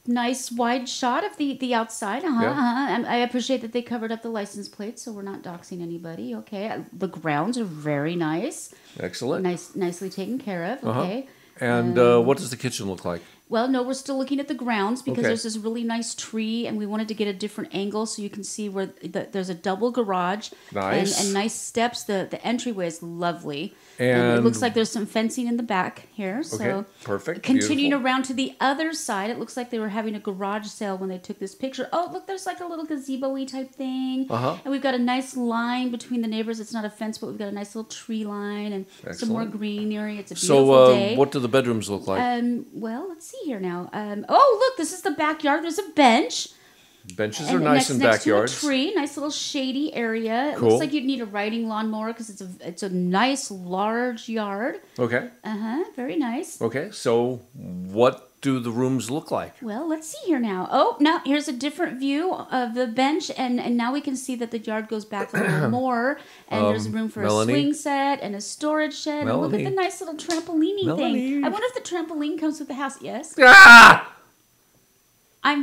Nice wide shot of the outside. Yeah. I appreciate that they covered up the license plate, so we're not doxing anybody. Okay. The grounds are very nice. Excellent. Nicely taken care of. Okay. And what does the kitchen look like? Well, no, we're still looking at the grounds because Okay. there's this really nice tree, and we wanted to get a different angle so you can see where there's a double garage. Nice. And nice steps. The entryway is lovely. And it looks like there's some fencing in the back here. So Okay, perfect. Continuing Beautiful. around to the other side, it looks like they were having a garage sale when they took this picture. Oh, look, there's like a little gazebo-y type thing. Uh-huh. And we've got a nice line between the neighbors. It's not a fence, but we've got a nice little tree line and some more Excellent. greenery. It's a beautiful So, day. what do the bedrooms look like? Well, let's see here now. Oh, look, this is the backyard. There's a bench. Benches are nice in backyards. Next to a tree, nice little shady area. It Cool. looks like you'd need a riding lawnmower because it's a nice large yard. Okay. Very nice. Okay. So, what do the rooms look like? Well, let's see here now. Oh, now here's a different view of the bench, and now we can see that the yard goes back a little more, and there's room for Melanie? a swing set and a storage shed. And look at the Melanie? nice little trampoline Melanie? thing. I wonder if the trampoline comes with the house. Yes. Ah!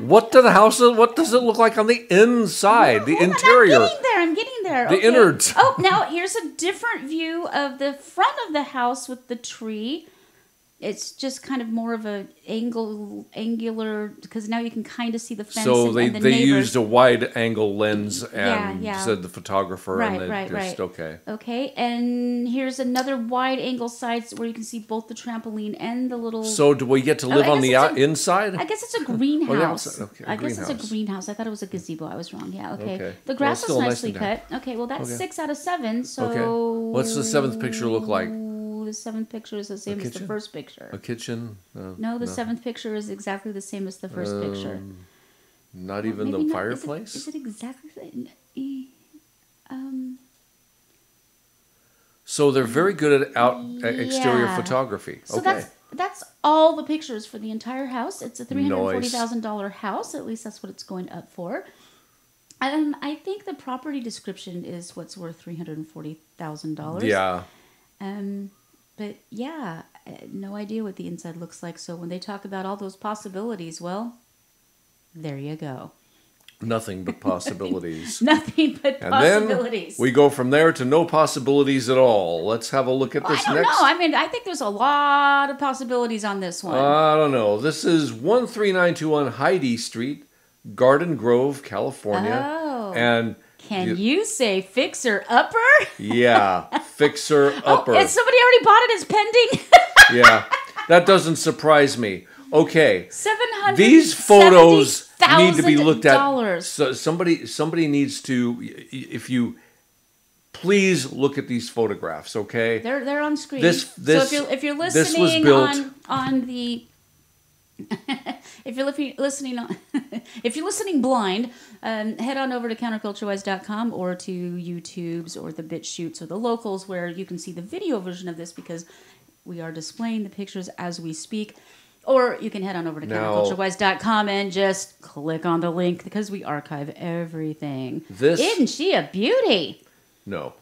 What What does it look like on the inside, the Hold on, interior? I'm getting there. The Okay. innards. Oh, now here's a different view of the front of the house with the tree. It's just kind of more of a angular, because now you can kind of see the fence So and they the neighbors. used a wide angle lens and Yeah. said the photographer Right, and right, right. okay. Okay, and here's another wide angle side where you can see both the trampoline and the little... So do we get to live I on guess the it's a- inside? I guess it's a greenhouse. outside, okay, I guess it's greenhouse. a greenhouse. I thought it was a gazebo. I was wrong. Yeah, okay. Okay. The grass Well, is still nicely nicely done. cut. Okay, well, that's Okay. 6 out of 7, so... Okay. What's the seventh picture look like? The 7th picture is the same as the kitchen? first picture. A kitchen? No, the 7th picture is exactly the same as the first picture. Not even Maybe the not- fireplace? Is it exactly the... So they're very good at exterior Yeah. photography. So Okay. that's all the pictures for the entire house. It's a $340,000 house. At least that's what it's going up for. I think the property description is what's worth $340,000. Yeah. But yeah, no idea what the inside looks like. So when they talk about all those possibilities, well, there you go. Nothing but possibilities. Nothing but And possibilities. then we go from there to no possibilities at all. Let's have a look at I this don't next. know. I mean, I think there's a lot of possibilities on this one. I don't know. This is 13921 Heidi Street, Garden Grove, California. Oh. And Can you say fixer upper? yeah, fixer upper. Oh, and somebody already bought it as pending. Yeah, that doesn't surprise me. Okay, $770,000. these photos need to be looked at. So somebody needs to, if you please look at these photographs. Okay, They're on screen. This so if you're this was listening built on the if you're listening on if you're listening blind, head on over to counterculturewise.com or to YouTube's or the Bitchutes or the locals where you can see the video version of this because we are displaying the pictures as we speak. Or you can head on over to counterculturewise.com and just click on the link because we archive everything. Isn't she a beauty? No.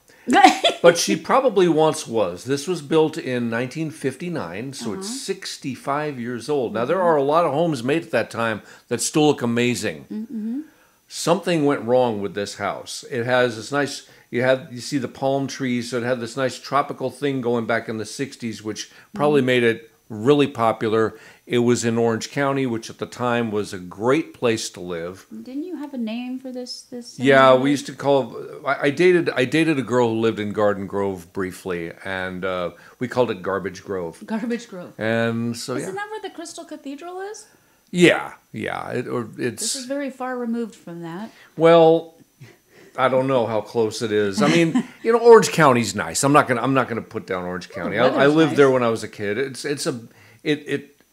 But she probably once was. This was built in 1959, so it's 65 years old. Now, there are a lot of homes made at that time that still look amazing. Mm-hmm. Something went wrong with this house. It has this nice, you see the palm trees, so it had this nice tropical thing going back in the 60s, which probably made it really popular. It was in Orange County, which at the time was a great place to live. Didn't you have a name for this? Yeah, we used to call. I dated a girl who lived in Garden Grove briefly, and we called it Garbage Grove. Garbage Grove. And so Isn't that where the Crystal Cathedral is? Yeah. This is very far removed from that. Well, I don't know how close it is. I mean, Orange County's nice. I'm not gonna put down Orange County. I lived there when I was a kid.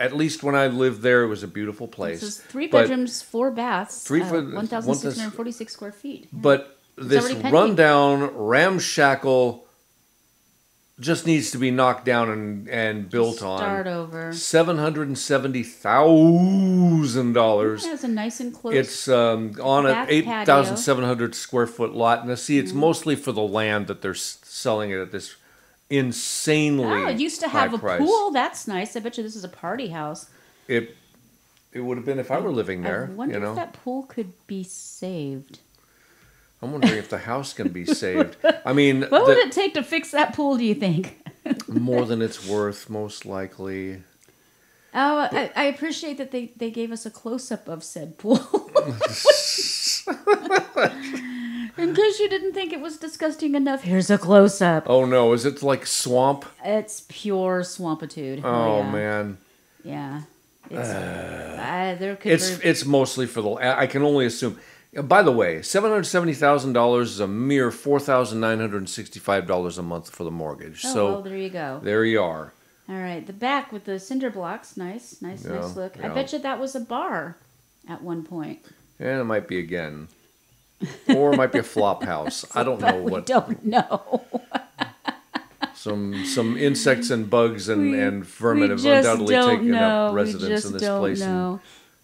At least when I lived there, it was a beautiful place. This is 3 bedrooms, 4 baths, 1,646 square feet. Yeah. But this rundown, ramshackle, just needs to be knocked down and built on. Start over. $770,000. It has a nice enclosed. It's on an 8,700 square foot lot. And see, it's mostly for the land that they're selling it at this insanely it used to have a price. Pool. That's nice. I bet you this is a party house. It would have been if I were living there. I wonder if that pool could be saved. I'm wondering if the house can be saved. I mean, what would it take to fix that pool, do you think? More than it's worth, most likely. Oh, I appreciate that they gave us a close-up of said pool. In case you didn't think it was disgusting enough, here's a close-up. Oh, no. Is it like swamp? It's pure swampitude. Oh, man. Yeah. It's mostly for the... I can only assume... By the way, $770,000 is a mere $4,965 a month for the mortgage. Oh, so well, there you go. There you are. All right, the back with the cinder blocks, nice look. Yeah. I bet you that was a bar at one point. Yeah, it might be again. Or it might be a flop house. I don't know what. We don't know. Some insects and bugs and vermin have undoubtedly taken up residence in this place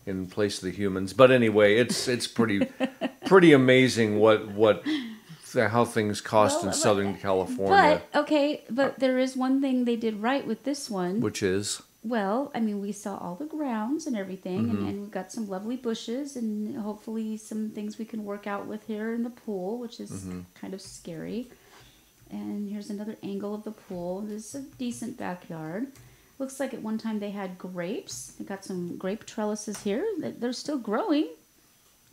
in place of the humans. But anyway, it's pretty amazing how things cost in Southern California. But there is one thing they did right with this one. Which is? Well, I mean, we saw all the grounds and everything, and we've got some lovely bushes and hopefully some things we can work out with here in the pool, which is kind of scary. And here's another angle of the pool. This is a decent backyard. Looks like at one time they had grapes. They got some grape trellises here. They're still growing.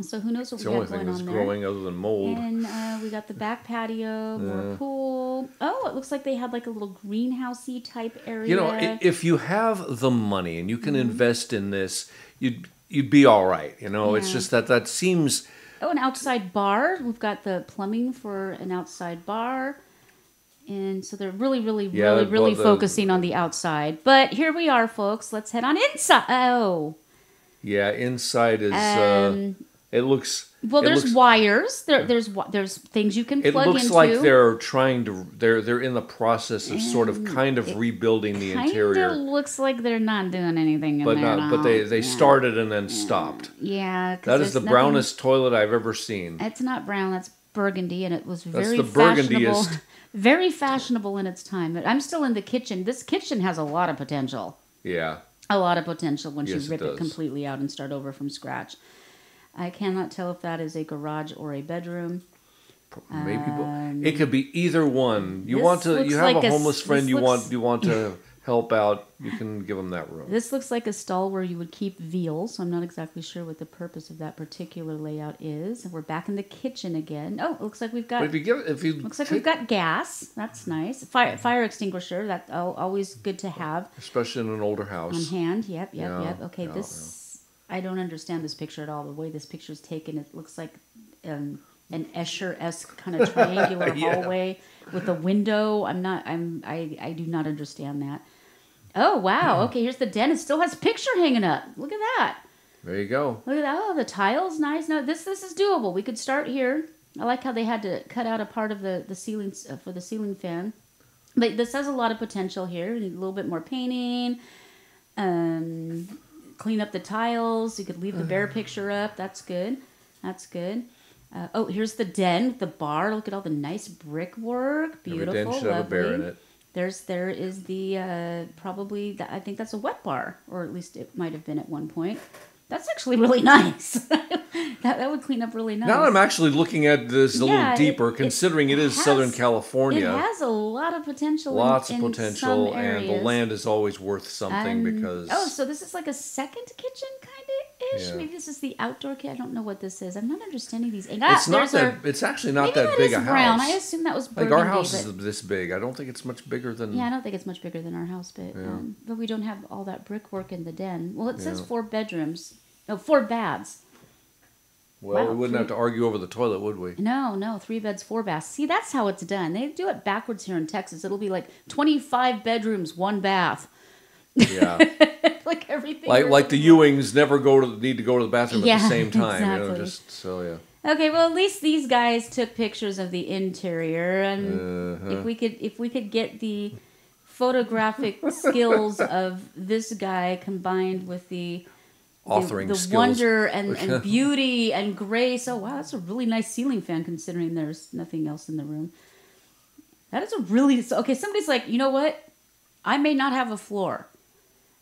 So who knows what we got going on there. It's the only thing that's growing other than mold. And we got the back patio, more pool. Oh, it looks like they had like a little greenhousey type area. If you have the money and you can invest in this, you'd be all right. It's just that seems... Oh, an outside bar. We've got the plumbing for an outside bar. And so they're really focusing on the outside. But here we are, folks. Let's head on inside. Oh. Yeah, inside is... it looks... Well, there's wires. There's things you can plug into. It looks like they're trying to... They're in the process of sort of kind of rebuilding the interior. Kind of looks like they're not doing anything in there. But they started and then stopped. Yeah. That is the brownest toilet I've ever seen. It's not brown. That's burgundy, and it was very fashionable. Very fashionable in its time. But I'm still in the kitchen. This kitchen has a lot of potential. Yeah. A lot of potential once you rip it completely out and start over from scratch. I cannot tell if that is a garage or a bedroom. Maybe it could be either one. You have a homeless friend you want to help out, you can give them that room. This looks like a stall where you would keep veal, so I'm not exactly sure what the purpose of that particular layout is. We're back in the kitchen again. Oh, it looks like we've got... we've got gas. That's nice. Fire extinguisher. That's always good to have. Especially in an older house. On hand. Yep. Okay, I don't understand this picture at all. The way this picture is taken, it looks like an Escher-esque kind of triangular hallway with a window. I do not understand that. Oh, wow. Okay, here's the den. It still has a picture hanging up. Look at that. There you go. Look at that. Oh, the tiles. Nice. No, this is doable. We could start here. I like how they had to cut out a part of the ceiling for the ceiling fan. But this has a lot of potential here. You need a little bit more painting. Clean up the tiles. You could leave the bear picture up. That's good. Oh, here's the den with the bar. Look at all the nice brickwork. Beautiful. Every den should have a bear in it. There is the I think that's a wet bar, or at least it might have been at one point. That's actually really nice. that would clean up really nice. Now I'm actually looking at this a little deeper, considering it is Southern California. It has a lot of potential. Lots in of potential, some and the areas. land is always worth something because. Oh, so this is like a second kitchen, kind of ish. Yeah. Maybe this is the outdoor kitchen. I don't know what this is. I'm not understanding these. It's not that. It's actually not that big a house. Brown. I assume that was burgundy. Like our house is this big. I don't think it's much bigger than. Yeah, I don't think it's much bigger than our house, but we don't have all that brickwork in the den. Well, it says 4 bedrooms. No, 4 baths. Well, we wouldn't have to argue over the toilet, would we? No, 3 beds, 4 baths. See, that's how it's done. They do it backwards here in Texas. It'll be like 25 bedrooms, 1 bath. Yeah. Like everything. Like the Ewings never need to go to the bathroom at the same time. Exactly. Okay, well, at least these guys took pictures of the interior, and if we could get the photographic skills of this guy combined with the authoring the skills. Wonder and beauty and grace. Oh, wow, that's a really nice ceiling fan considering there's nothing else in the room. That is a really... Okay, somebody's like, you know what? I may not have a floor,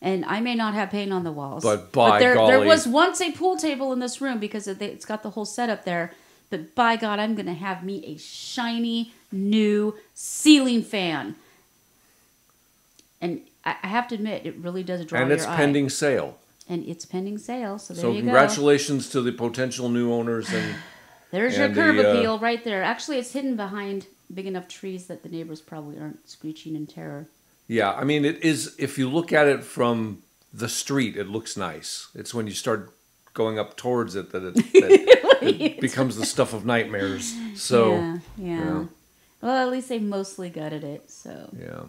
and I may not have paint on the walls. But by golly... There was once a pool table in this room because it's got the whole setup there. But by God, I'm going to have me a shiny, new ceiling fan. And I have to admit, it really does draw your eye. And it's pending sale. And it's pending sale, so there you go. So congratulations to the potential new owners. And there's your curb appeal right there. Actually, it's hidden behind big enough trees that the neighbors probably aren't screeching in terror. Yeah, I mean, it is. If you look at it from the street, it looks nice. It's when you start going up towards it that it becomes the stuff of nightmares. So yeah. Well, at least they mostly gutted it. So yeah.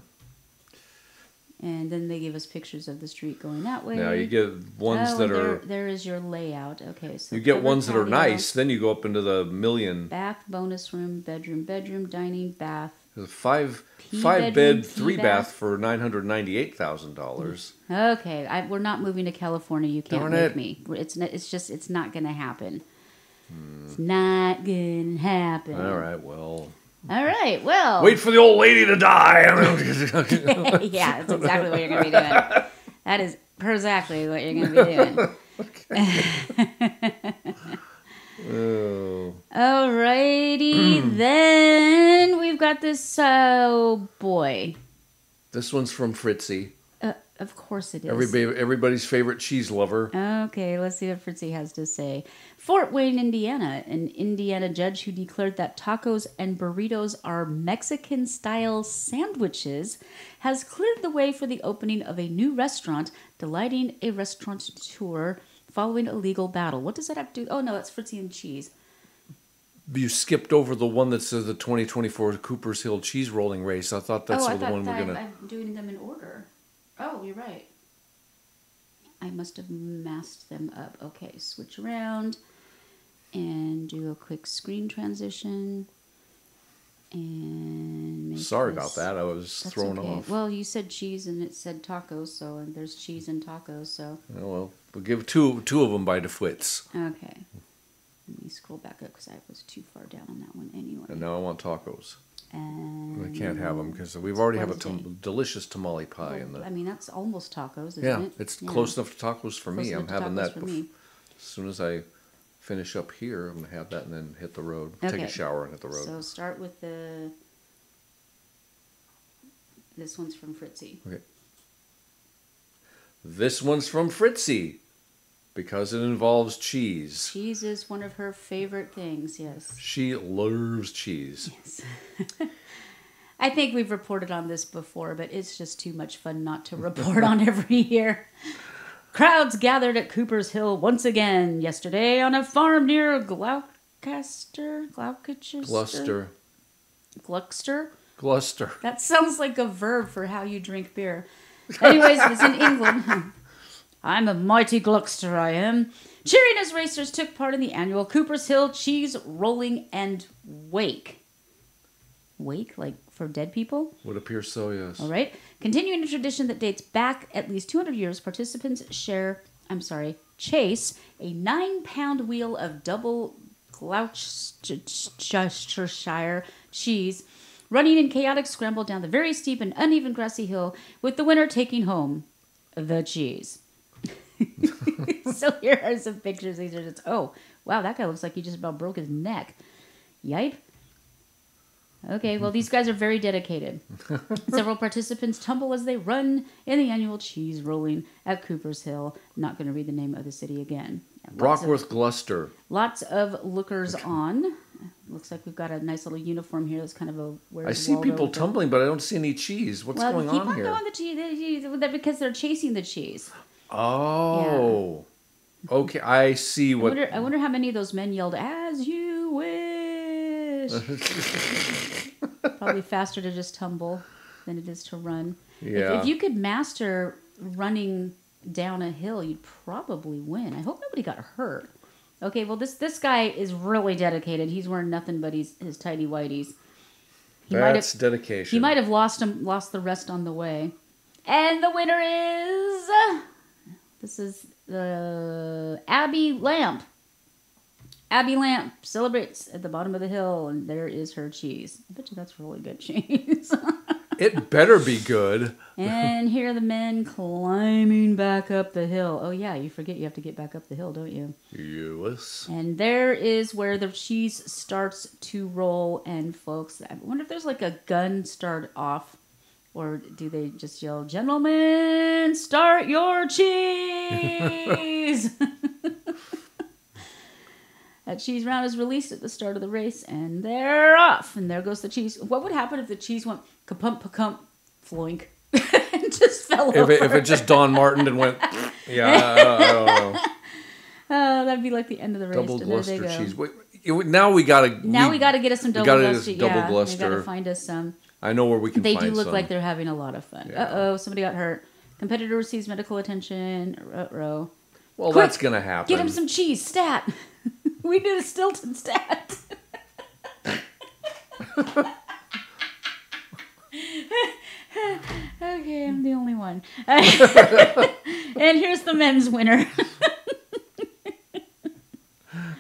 And then they give us pictures of the street going that way. Now you get ones that are... There is your layout. Okay, so... You get ones that are nice, then you go up into the million. Bath, bonus room, bedroom, dining, bath. Five bed, 3 bath for $998,000. Okay, we're not moving to California. You can't make me. It's not going to happen. It's not going to happen. All right, well... All right, well... Wait for the old lady to die! Yeah, that's exactly what you're going to be doing. That is exactly what you're going to be doing. Alrighty, then we've got this, oh boy. This one's from Fritzy. Of course it is. Everybody's favorite cheese lover. Okay, let's see what Fritzy has to say. Fort Wayne, Indiana. An Indiana judge who declared that tacos and burritos are Mexican-style sandwiches has cleared the way for the opening of a new restaurant, delighting a restaurateur following a legal battle. What does that have to do? Oh, no, that's Fritzy and cheese. You skipped over the one that says the 2024 Coopers Hill cheese rolling race. I thought that's the one we're going to... I'm doing them in order. Oh, you're right. I must have masked them up. Okay, switch around and do a quick screen transition. And make Sorry about that. I was thrown off. Well, you said cheese and it said tacos, and there's cheese and tacos, so... Oh, well, we'll give two of them by DeFwitz. Okay. Let me scroll back up because I was too far down on that one anyway. And now I want tacos. And I can't have them because we've already have a delicious tamale pie in there. I mean, that's almost tacos, isn't it? It's close enough to tacos for me. I'm having that as soon as I finish up here. I'm going to have that and then hit the road. Okay. Take a shower and hit the road. So start with this one's from Fritzy. Okay. This one's from Fritzy. Because it involves cheese. Cheese is one of her favorite things, yes. She loves cheese. Yes. I think we've reported on this before, but it's just too much fun not to report on every year. Crowds gathered at Coopers Hill once again yesterday on a farm near Gloucester? Gloucester. That sounds like a verb for how you drink beer. Anyways, it's in England. I'm a mighty Gloucester, I am. Cheering as racers took part in the annual Coopers Hill Cheese Rolling and Wake. Wake? Like for dead people? Would appear so, yes. All right. Continuing a tradition that dates back at least 200 years, participants chase a 9-pound wheel of double Gloucestershire cheese, running in chaotic scramble down the very steep and uneven grassy hill, with the winner taking home the cheese. So here are some pictures. These are just, oh, wow, that guy looks like he just about broke his neck. Yipe. Okay, well, these guys are very dedicated. Several participants tumble as they run in the annual cheese rolling at Cooper's Hill. Not going to read the name of the city again. Brockworth, Gloucester. Lots of lookers on. Looks like we've got a nice little uniform here. That's kind of a. I see people tumbling, but I don't see any cheese. What's going on here? Keep on going the cheese because they're chasing the cheese. Oh, yeah. Okay. I see what. I wonder how many of those men yelled "As you wish." Probably faster to just tumble than it is to run. Yeah. If you could master running down a hill, you'd probably win. I hope nobody got hurt. Okay, well, this guy is really dedicated. He's wearing nothing but his tidy whities. That's dedication. He might have lost the rest on the way. And the winner is... this is Abby Lamp. Abby Lamp celebrates at the bottom of the hill, and there is her cheese. I bet you that's really good cheese. It better be good. And here are the men climbing back up the hill. Oh, yeah, you forget you have to get back up the hill, don't you? Yes. And there is where the cheese starts to roll. And, folks, I wonder if there's like a gun start off. Or do they just yell, "Gentlemen, start your cheese!" That cheese round is released at the start of the race, and they're off. And there goes the cheese. What would happen if the cheese went ka-pump, floink, and just fell over? If it just Don Martin and went, yeah, I don't know. That'd be like the end of the race. Double Gloucester cheese. Now we gotta get us some double Gloucester. Double Gloucester. We gotta find us some. I know where we can find some. They do look like they're having a lot of fun. Yeah. Uh-oh, somebody got hurt. Competitor receives medical attention. Well, quick, that's gonna happen. Get him some cheese. Stat. We did a Stilton stat. Okay, I'm the only one. And here's the men's winner.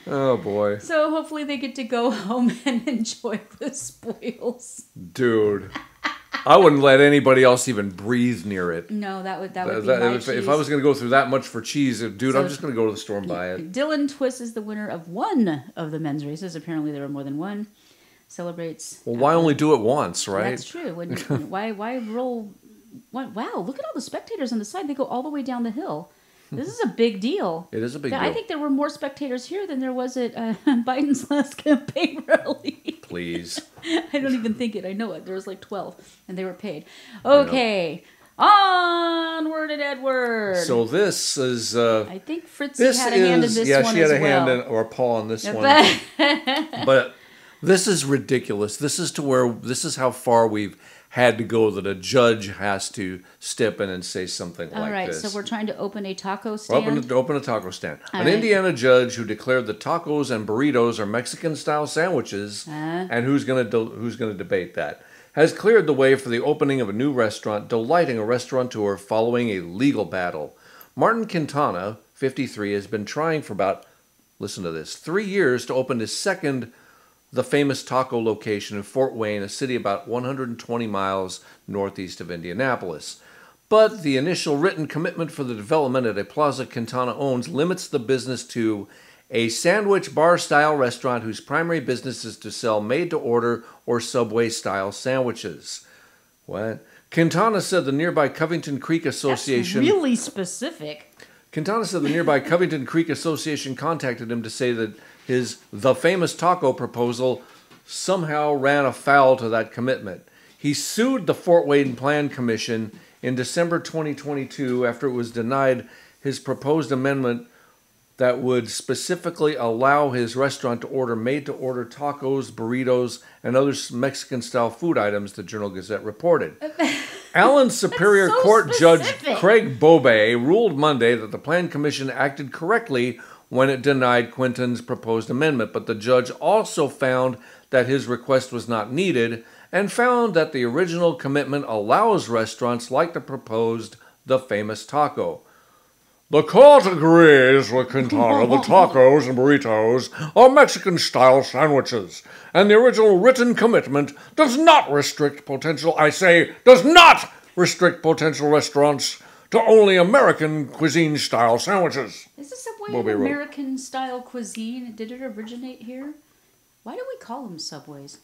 Oh, boy. So hopefully they get to go home and enjoy the spoils. Dude. I wouldn't let anybody else even breathe near it. No, that would be my cheese. If I was going to go through that much for cheese, dude, I'm just going to go to the store and buy it. Dylan Twist is the winner of one of the men's races. Apparently there were more than one. Celebrates. Well, why only do it once, right? That's true. Why roll... Wow, look at all the spectators on the side. They go all the way down the hill. This is a big deal. It is a big deal. I think there were more spectators here than there was at Biden's last campaign rally. Please. I don't even think it. I know it. There was like 12, and they were paid. Okay. Onward and Edward. So this is... I think Fritzy had a hand in this one as well. Yeah, she had a hand or a paw on this one. But this is ridiculous. This is how far we've had to go that a judge has to step in and say something like this. All right, so we're trying to open a taco stand? Open a taco stand. All right. Indiana judge who declared that tacos and burritos are Mexican-style sandwiches, and who's going to debate that, has cleared the way for the opening of a new restaurant, delighting a restaurateur following a legal battle. Martin Quintana, 53, has been trying for about, listen to this, 3 years to open his second The Famous Taco location in Fort Wayne, a city about 120 miles northeast of Indianapolis. But the initial written commitment for the development at a plaza Quintana owns limits the business to a sandwich bar-style restaurant whose primary business is to sell made-to-order or Subway-style sandwiches. What? Quintana said the nearby Covington Creek Association... That's really specific. Quintana said the nearby Covington Creek Association contacted him to say that his The Famous Taco proposal somehow ran afoul to that commitment. He sued the Fort Wayne Plan Commission in December 2022 after it was denied his proposed amendment that would specifically allow his restaurant to order made-to-order tacos, burritos, and other Mexican-style food items, the Journal-Gazette reported. Allen Superior Court Judge Craig Bobay ruled Monday that the Plan Commission acted correctly when it denied Quinton's proposed amendment, but the judge also found that his request was not needed and found that the original commitment allows restaurants like the proposed The Famous Taco. The court agrees with Quintana the tacos and burritos are Mexican-style sandwiches, and the original written commitment does not restrict potential restaurants to only American cuisine style sandwiches. Is the Subway Bobby an wrote. American style cuisine? Did it originate here? Why do we call them Subways?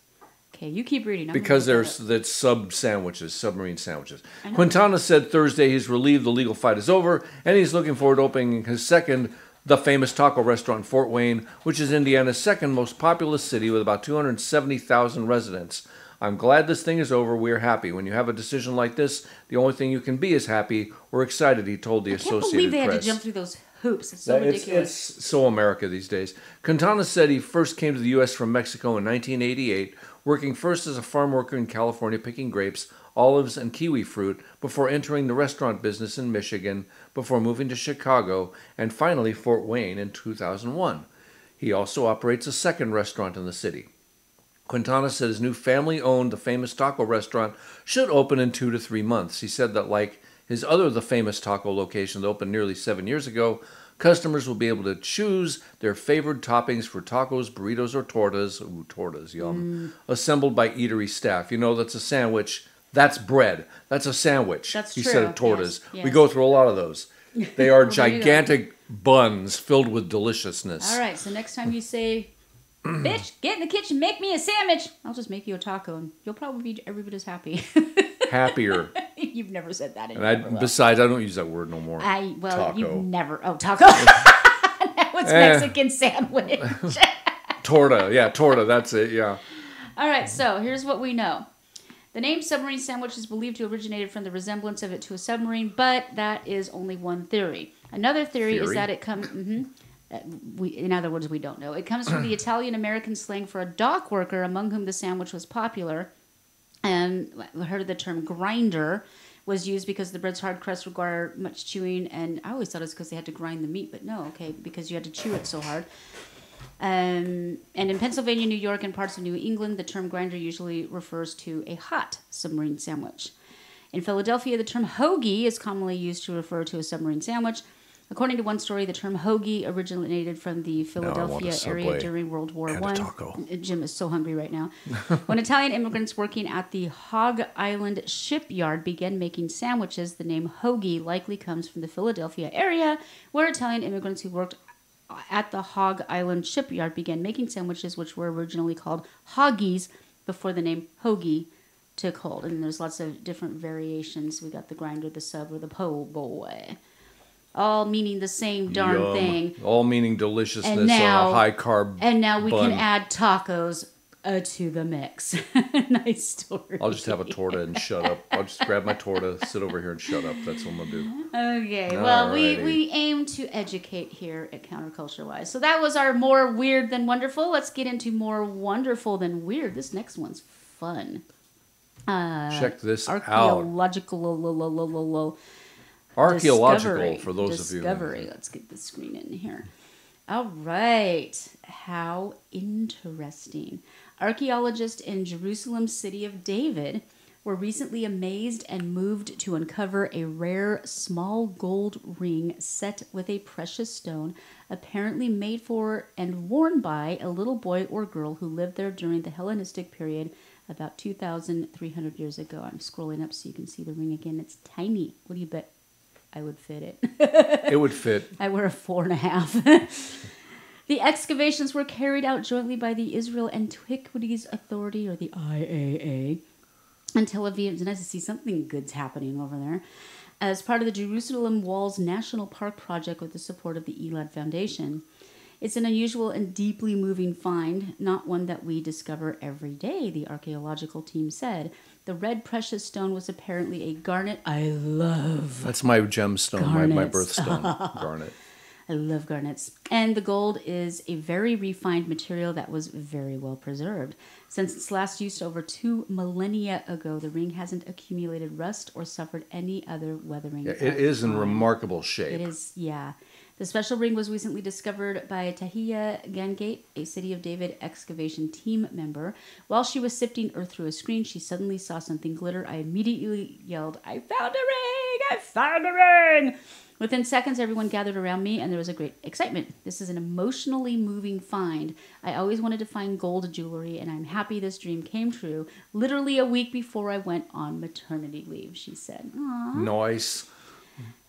Okay, you keep reading. Because that's submarine sandwiches. Quintana said Thursday he's relieved the legal fight is over, and he's looking forward to opening his second, the famous taco restaurant in Fort Wayne, which is Indiana's second most populous city with about 270,000 residents. I'm glad this thing is over. We're happy. When you have a decision like this, the only thing you can be is happy or excited, he told the Associated Press. I can't believe they had to jump through those hoops. It's so ridiculous. It's so America these days. Quintana said he first came to the U.S. from Mexico in 1988, working first as a farm worker in California picking grapes, olives, and kiwi fruit before entering the restaurant business in Michigan, before moving to Chicago, and finally Fort Wayne in 2001. He also operates a second restaurant in the city. Quintana said his new family-owned The Famous Taco restaurant should open in 2 to 3 months. He said that like his other The Famous Taco location that opened nearly 7 years ago, customers will be able to choose their favored toppings for tacos, burritos, or tortas. Ooh, tortas, yum. Assembled by eatery staff. You know, that's a sandwich. That's bread. That's a sandwich. That's he true. said of tortas. Yes. We go through a lot of those. They are gigantic buns filled with deliciousness. All right, so next time you say, bitch, get in the kitchen, make me a sandwich, I'll just make you a taco, and you'll probably be every bit as happy. Happier. You've never said that. Besides, I don't use that word no more. Taco. You've never. Oh, taco. That was Mexican sandwich. Torta. Yeah, torta. That's it. Yeah. All right. So here's what we know. The name submarine sandwich is believed to have originated from the resemblance of it to a submarine, but that is only one theory. Another theory is that it comes... in other words, we don't know. It comes from the Italian-American slang for a dock worker, among whom the sandwich was popular. And I heard of the term grinder was used because the bread's hard crust required much chewing, and I always thought it was because they had to grind the meat, but no, okay, because you had to chew it so hard. And in Pennsylvania, New York, and parts of New England, the term grinder usually refers to a hot submarine sandwich. In Philadelphia, the term hoagie is commonly used to refer to a submarine sandwich. According to one story, the term hoagie originated from the Philadelphia area during World War I. Jim is so hungry right now. When Italian immigrants working at the Hog Island shipyard began making sandwiches, the name hoagie likely comes from the Philadelphia area, where Italian immigrants who worked at the Hog Island shipyard began making sandwiches, which were originally called hoggies before the name hoagie took hold. And there's lots of different variations. We got the grinder, the sub, or the po' boy. All meaning the same darn thing. All meaning deliciousness on a high-carb And now we bun. can add tacos to the mix. Nice story. I'll just have a torta and shut up. I'll just grab my torta, sit over here and shut up. That's what I'm going to do. Okay. Well, we aim to educate here at Counterculture Wise. So that was our more weird than wonderful. Let's get into more wonderful than weird. This next one's fun. Check this out. Archaeological, for those of you. Discovery. Let's get the screen in here. All right. How interesting. Archaeologists in Jerusalem's city of David were recently amazed and moved to uncover a rare small gold ring set with a precious stone, apparently made for and worn by a little boy or girl who lived there during the Hellenistic period about 2,300 years ago. I'm scrolling up so you can see the ring again. It's tiny. What do you bet? I would fit it. It would fit. I wear a 4.5. The excavations were carried out jointly by the Israel Antiquities Authority, or the IAA, in Tel Aviv. It's nice to see something good's happening over there. As part of the Jerusalem Walls National Park project with the support of the Elad Foundation. It's an unusual and deeply moving find, not one that we discover every day, the archaeological team said. The red precious stone was apparently a garnet. I love That's my gemstone, my birthstone, garnet. I love garnets. And the gold is a very refined material that was very well preserved. Since its last use over 2 millennia ago, the ring hasn't accumulated rust or suffered any other weathering. Yeah, it is in remarkable shape. It is, yeah. The special ring was recently discovered by Tahia Gangate, a City of David excavation team member. While she was sifting earth through a screen, she suddenly saw something glitter. I immediately yelled, "I found a ring! I found a ring!" Within seconds, everyone gathered around me, and there was a great excitement. This is an emotionally moving find. I always wanted to find gold jewelry, and I'm happy this dream came true. Literally a week before I went on maternity leave, she said. Aww. Nice.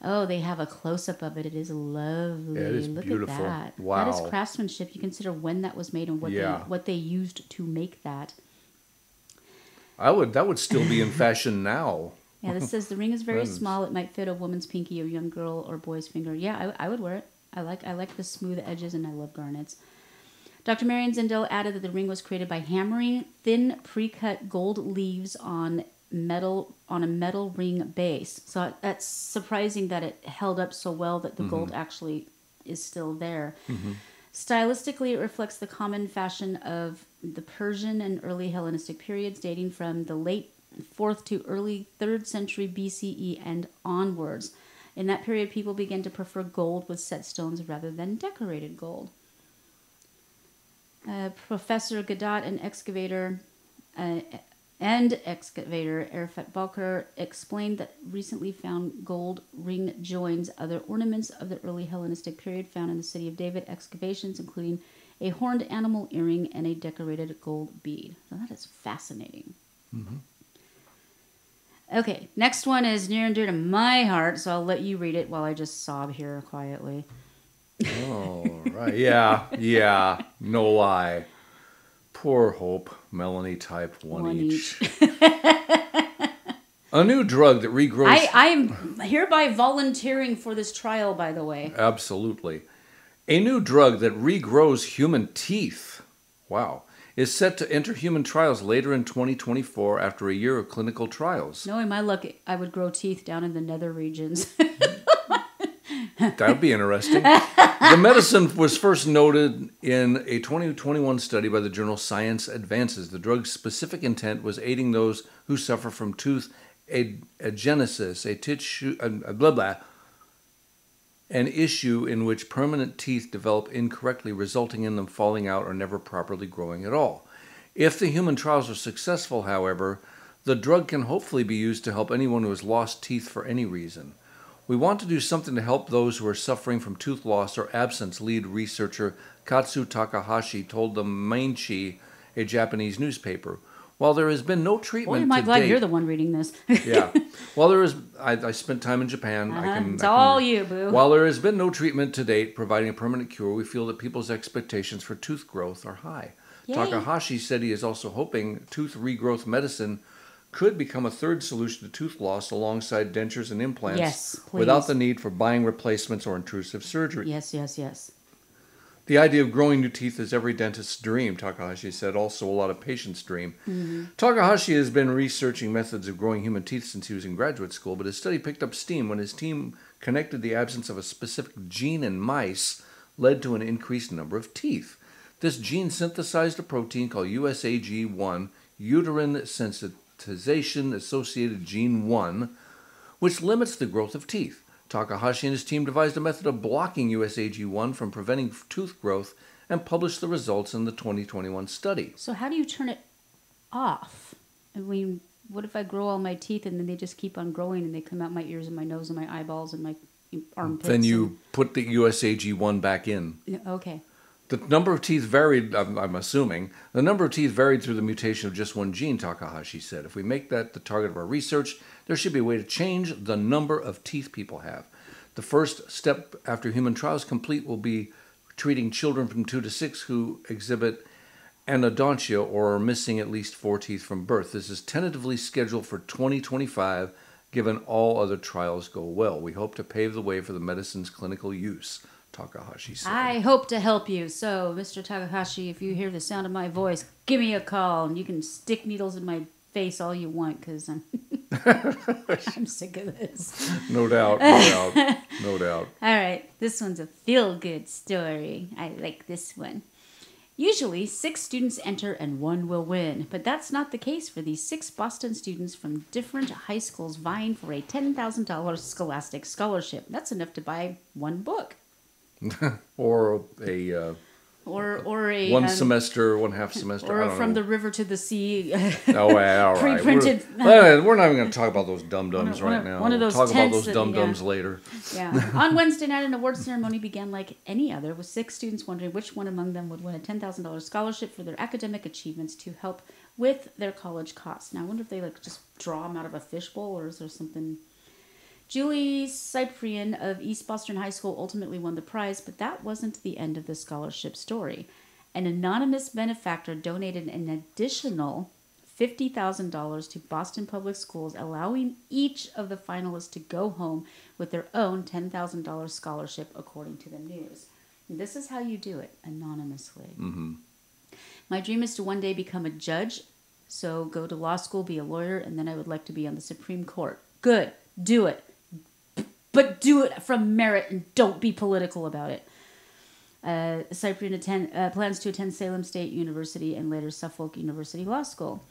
Oh, they have a close-up of it. It is lovely. It is Look beautiful. at that. Wow. That is craftsmanship. You consider when that was made and what they used to make that. That would still be in fashion now. Yeah, this says the ring is very small. It might fit a woman's pinky or young girl or boy's finger. Yeah, I would wear it. I like the smooth edges, and I love garnets. Dr. Marion Zindel added that the ring was created by hammering thin pre-cut gold leaves on a metal ring base. So that's surprising that it held up so well that the gold actually is still there. Mm-hmm. Stylistically, it reflects the common fashion of the Persian and early Hellenistic periods, dating from the late 4th to early 3rd century BCE and onwards. In that period, people began to prefer gold with set stones rather than decorated gold. Professor Gadat and excavator Arafat Balker explained that recently found gold ring joins other ornaments of the early Hellenistic period found in the city of David excavations, including a horned animal earring and a decorated gold bead. So that is fascinating. Mm-hmm. Okay, next one is near and dear to my heart, so I'll let you read it while I just sob here quietly. Oh, right. Yeah. No lie. Poor Hope. Melanie type one each. A new drug that regrows... I am hereby volunteering for this trial, by the way. Absolutely. A new drug that regrows human teeth. Wow. Is set to enter human trials later in 2024 after a year of clinical trials. Knowing my luck, I would grow teeth down in the nether regions. That would be interesting. The medicine was first noted in a 2021 study by the journal Science Advances. The drug's specific intent was aiding those who suffer from tooth agenesis, an issue in which permanent teeth develop incorrectly, resulting in them falling out or never properly growing at all. If the human trials are successful, however, the drug can hopefully be used to help anyone who has lost teeth for any reason. We want to do something to help those who are suffering from tooth loss or absence, lead researcher Katsu Takahashi told the Mainichi, a Japanese newspaper. While there has been no treatment to date... Boy, am I glad you're the one reading this. Yeah. While there is... I spent time in Japan. It's all you, boo. While there has been no treatment to date providing a permanent cure, we feel that people's expectations for tooth growth are high. Yay. Takahashi said he is also hoping tooth regrowth medicine could become a third solution to tooth loss alongside dentures and implants. Yes, please. Without the need for buying replacements or intrusive surgery. Yes. The idea of growing new teeth is every dentist's dream, Takahashi said, also a lot of patients' dream. Mm-hmm. Takahashi has been researching methods of growing human teeth since he was in graduate school, but his study picked up steam when his team connected the absence of a specific gene in mice led to an increased number of teeth. This gene synthesized a protein called USAG1, uterine sensitization associated gene 1, which limits the growth of teeth. Takahashi and his team devised a method of blocking USAG1 from preventing tooth growth and published the results in the 2021 study. So how do you turn it off? I mean, what if I grow all my teeth and then they just keep on growing and they come out my ears and my nose and my eyeballs and my armpits? Then you put the USAG1 back in. Okay. The number of teeth varied, I'm assuming, the number of teeth varied through the mutation of just one gene, Takahashi said. If we make that the target of our research, there should be a way to change the number of teeth people have. The first step after human trials complete will be treating children from 2 to 6 who exhibit anodontia or are missing at least 4 teeth from birth. This is tentatively scheduled for 2025, given all other trials go well. We hope to pave the way for the medicine's clinical use, Takahashi said. I hope to help you. So, Mr. Takahashi, if you hear the sound of my voice, give me a call and you can stick needles in my face all you want because I'm I'm sick of this. No doubt. All right, this one's a feel-good story. I like this one. Usually, 6 students enter and 1 will win, but that's not the case for these 6 Boston students from different high schools vying for a $10,000 scholastic scholarship. That's enough to buy 1 book. Or a one semester, 1/2 semester, or from the river to the sea. All right. Pre-printed. We're not even going to talk about those dum-dums right now. One of those we'll talk about those that, dum-dums later. Yeah. On Wednesday night, an award ceremony began like any other, with 6 students wondering which one among them would win a $10,000 scholarship for their academic achievements to help with their college costs. Now, I wonder if they just draw them out of a fishbowl, or is there something Julie Cyprian of East Boston High School ultimately won the prize, but that wasn't the end of the scholarship story. An anonymous benefactor donated an additional $50,000 to Boston Public Schools, allowing each of the finalists to go home with their own $10,000 scholarship, according to the news. And this is how you do it, anonymously. Mm-hmm. My dream is to one day become a judge, so go to law school, be a lawyer, and then I would like to be on the Supreme Court. Good. Do it. But do it from merit and don't be political about it. Cyprian plans to attend Salem State University and later Suffolk University Law School.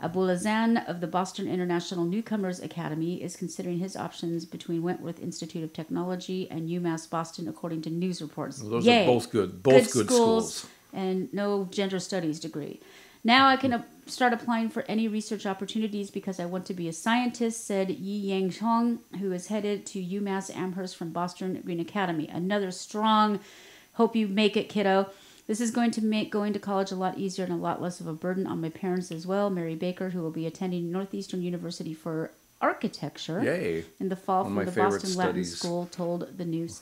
Abulazan of the Boston International Newcomers Academy is considering his options between Wentworth Institute of Technology and UMass Boston, according to news reports. Well, those are both good. Both good schools. And no gender studies degree. Now I can start applying for any research opportunities because I want to be a scientist, said Yi Yang Chong, who is headed to UMass Amherst from Boston Green Academy. Another strong, hope you make it, kiddo. This is going to make going to college a lot easier and a lot less of a burden on my parents as well. Mary Baker, who will be attending Northeastern University for architecture in the fall from the Boston Latin School, told the news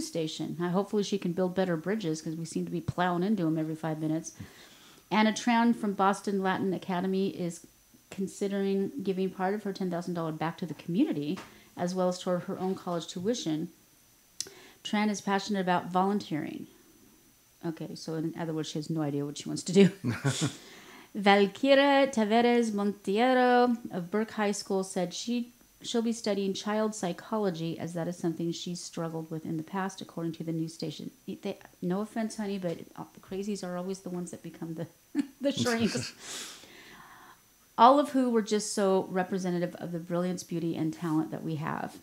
station. Hopefully she can build better bridges because we seem to be plowing into them every 5 minutes. Anna Tran from Boston Latin Academy is considering giving part of her $10,000 back to the community as well as toward her own college tuition. Tran is passionate about volunteering. Okay, so in other words, she has no idea what she wants to do. Valkyra Taveras Montiero of Burke High School said she'll be studying child psychology, as that is something she's struggled with in the past, according to the news station. No offense, honey, but the crazies are always the ones that become the shrinks. All of who were just so representative of the brilliance, beauty, and talent that we have.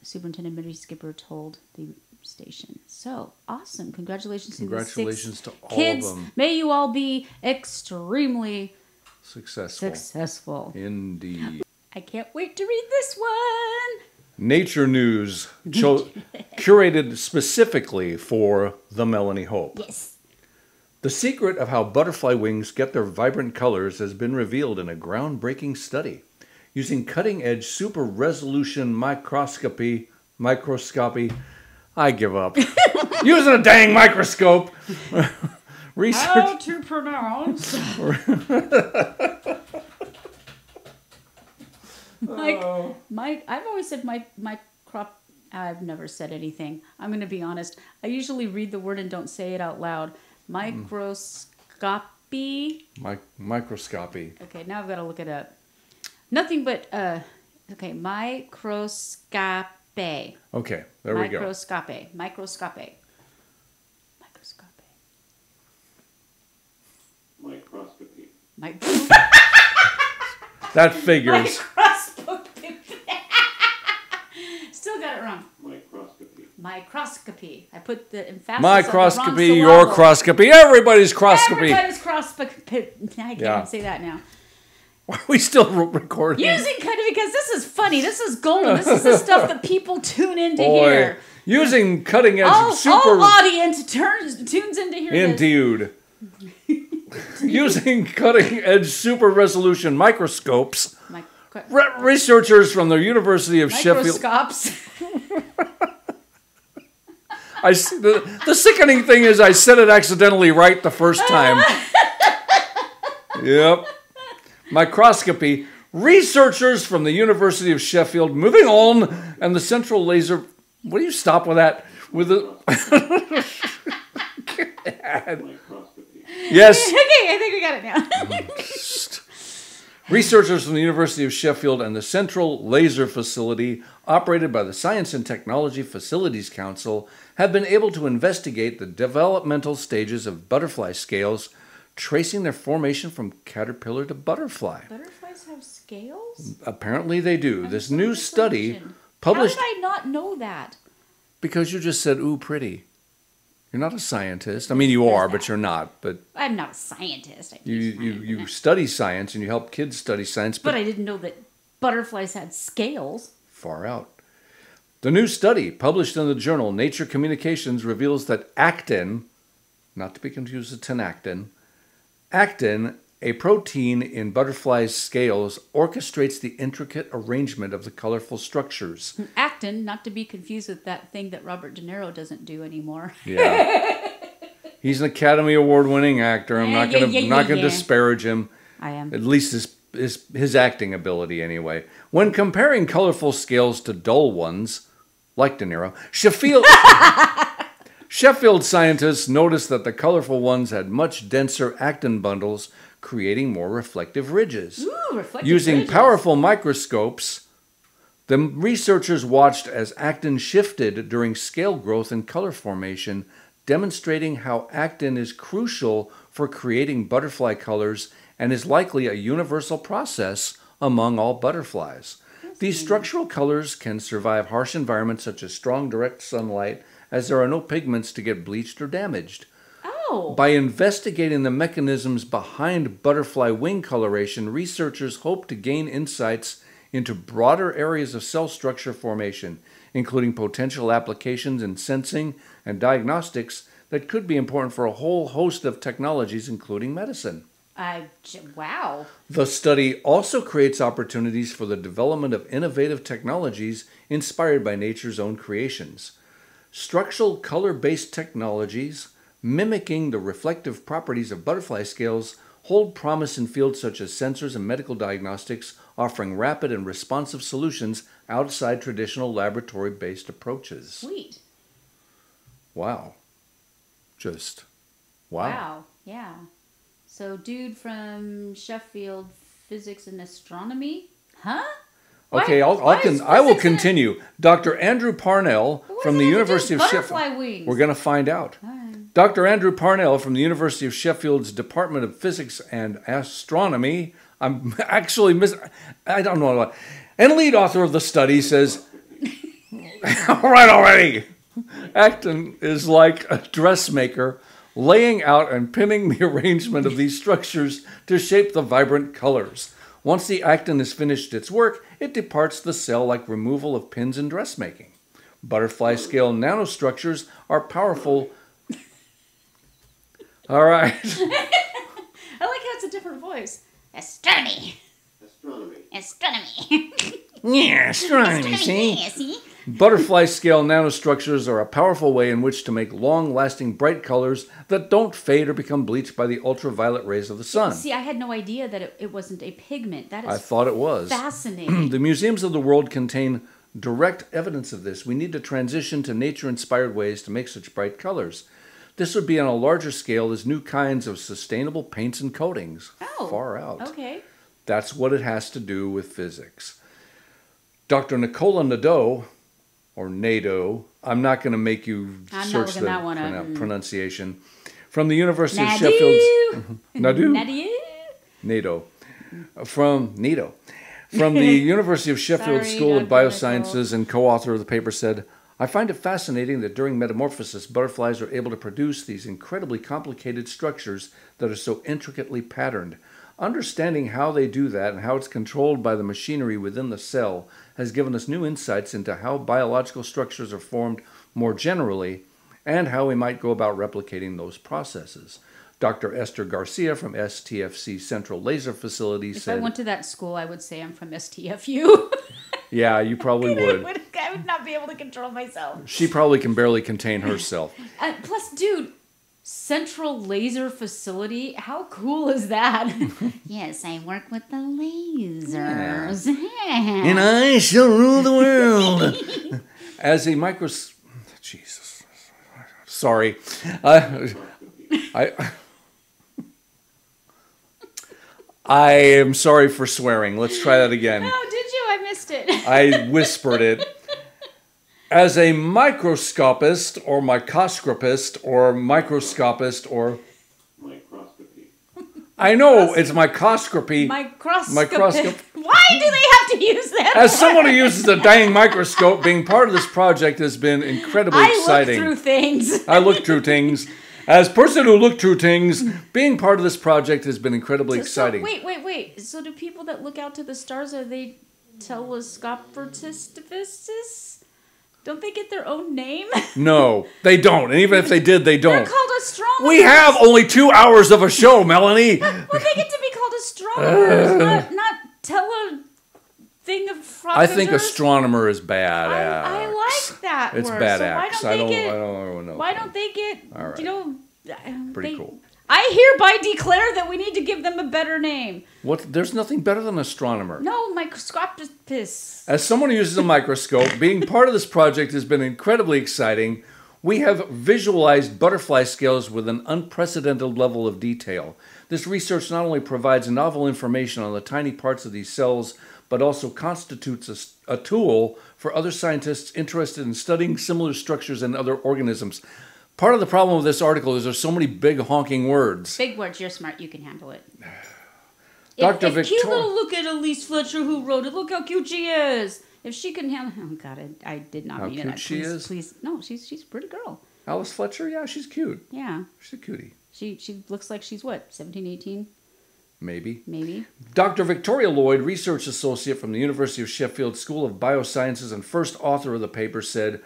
Superintendent Mary Skipper told the station. So awesome. Congratulations to the 6 to all kids. of them. May you all be extremely successful. Indeed. I can't wait to read this one. Nature News, curated specifically for the Melanie Hope. Yes. The secret of how butterfly wings get their vibrant colors has been revealed in a groundbreaking study. Using cutting-edge super-resolution microscopy, I give up. Using a dang microscope. Research. How to pronounce? I've always said my crop. I've never said anything. I'm going to be honest. I usually read the word and don't say it out loud. Microscopy. Microscopy. Okay, now I've got to look it up. Nothing but microscope. Okay, there we go. Microscope. Microscopy. That figures. Still got it wrong. Microscopy. I put the emphasis Microscopy, on the your wrong croscopy, everybody's croscopy. Everybody's croscopy. I can't even say that now. Why are we still recording? Using cutting because this is funny. This is golden. This is the stuff that people tune in to hear. Using cutting edge all audience tunes in to hear Indeed. Using cutting edge super resolution microscopes, researchers from the University of Sheffield. Microscopes. The sickening thing is I said it accidentally right the first time. Yep. Microscopy. Researchers from the University of Sheffield. Moving on. And the central laser. What do you stop with that? With the. Yes. Okay, I think we got it now. Researchers from the University of Sheffield and the Central Laser Facility, operated by the Science and Technology Facilities Council, have been able to investigate the developmental stages of butterfly scales, tracing their formation from caterpillar to butterfly. Butterflies have scales? Apparently they do. This new study published... How did I not know that? Because you just said, ooh, pretty. You're not a scientist. I mean, you are, but you're not. But I'm not a scientist. You study science and you help kids study science. But I didn't know that butterflies had scales. Far out. The new study, published in the journal Nature Communications, reveals that actin, not to be confused with tenactin, actin A protein in butterflies' scales orchestrates the intricate arrangement of the colorful structures. Actin, not to be confused with that thing that Robert De Niro doesn't do anymore. Yeah. He's an Academy Award-winning actor. I'm not going to disparage him. I am. At least his acting ability, anyway. When comparing colorful scales to dull ones, like De Niro, Sheffield scientists noticed that the colorful ones had much denser actin bundles, creating more reflective ridges. Ooh, reflective Using ridges. powerful microscopes, the researchers watched as actin shifted during scale growth and color formation, demonstrating how actin is crucial for creating butterfly colors and is likely a universal process among all butterflies. These structural colors can survive harsh environments such as strong direct sunlight, as there are no pigments to get bleached or damaged. Oh. By investigating the mechanisms behind butterfly wing coloration, researchers hope to gain insights into broader areas of cell structure formation, including potential applications in sensing and diagnostics that could be important for a whole host of technologies, including medicine. Wow. The study also creates opportunities for the development of innovative technologies inspired by nature's own creations. Structural color-based technologies mimicking the reflective properties of butterfly scales hold promise in fields such as sensors and medical diagnostics, offering rapid and responsive solutions outside traditional laboratory-based approaches. Sweet. Wow. Just wow. Wow. Yeah. So, dude from Sheffield, physics and astronomy? Huh? Okay, I will continue. Dr. Andrew Parnell from the University of Sheffield. Wings? We're going to find out. Dr. Andrew Parnell from the University of Sheffield's Department of Physics and Astronomy. I'm actually I don't know what. And lead author of the study says, all right already. Actin is like a dressmaker laying out and pinning the arrangement of these structures to shape the vibrant colors. Once the actin has finished its work, it departs the cell like removal of pins in dressmaking. Butterfly scale nanostructures are powerful. All right. I like how it's a different voice. Astronomy. Yeah, astronomy, see? Butterfly scale nanostructures are a powerful way in which to make long-lasting bright colors that don't fade or become bleached by the ultraviolet rays of the sun. See, I had no idea that it wasn't a pigment. That is I thought it was. Fascinating. The museums of the world contain direct evidence of this. We need to transition to nature-inspired ways to make such bright colors. This would be on a larger scale as new kinds of sustainable paints and coatings. Oh, far out. Okay. That's what it has to do with physics. Dr. Nicola Nadeau, or Nadeau, I'm not going to make you search the pronunciation, from the University of Sheffield's... Nadeau. From the University of Sheffield School of Biosciences and co-author of the paper said, I find it fascinating that during metamorphosis, butterflies are able to produce these incredibly complicated structures that are so intricately patterned. Understanding how they do that and how it's controlled by the machinery within the cell has given us new insights into how biological structures are formed more generally and how we might go about replicating those processes. Dr. Esther Garcia from STFC Central Laser Facility said... If I went to that school, I would say I'm from STFU. Yeah, you probably would. I would not be able to control myself. She probably can barely contain herself. Plus, dude, Central Laser Facility, how cool is that? Yes, I work with the lasers. Yeah. And I shall rule the world. As a Jesus. Sorry. I am sorry for swearing. Let's try that again. Oh, did you? I missed it. I whispered it. As a microscopist or microscopist or microscopist or... Microscopy. I know, it's microscopy. Microscopy. Why do they have to use that As someone who uses a dang microscope, being part of this project has been incredibly exciting. I look through things. I look through things. As a person who looked through things, being part of this project has been incredibly exciting. Wait. So do people that look out to the stars, are they telescopists? Don't they get their own name? No, they don't. And even if they did, they don't. They're called astronomers. We have only 2 hours of a show, Melanie. Well, they get to be astronomers, not thing of frockers. I think astronomer is bad. I like that It's word. bad So axe. I don't know. Why don't they get, All right. you know... Pretty cool. I hereby declare that we need to give them a better name. What? There's nothing better than astronomer. No, microscopist. As someone who uses a microscope, being part of this project has been incredibly exciting. We have visualized butterfly scales with an unprecedented level of detail. This research not only provides novel information on the tiny parts of these cells, but also constitutes a tool for other scientists interested in studying similar structures in other organisms. Part of the problem with this article is there's so many big honking words. Big words. You're smart. You can handle it. Dr. If cute Victoria. little look at Elise Fletcher who wrote it. Look how cute she is. If she can handle... Oh, God, I did not mean it. How cute she is? Please. No, she's a pretty girl. Alice Fletcher? Yeah, she's cute. Yeah. She's a cutie. She looks like she's what, 17, 18? Maybe. Dr. Victoria Lloyd, research associate from the University of Sheffield School of Biosciences and first author of the paper, said,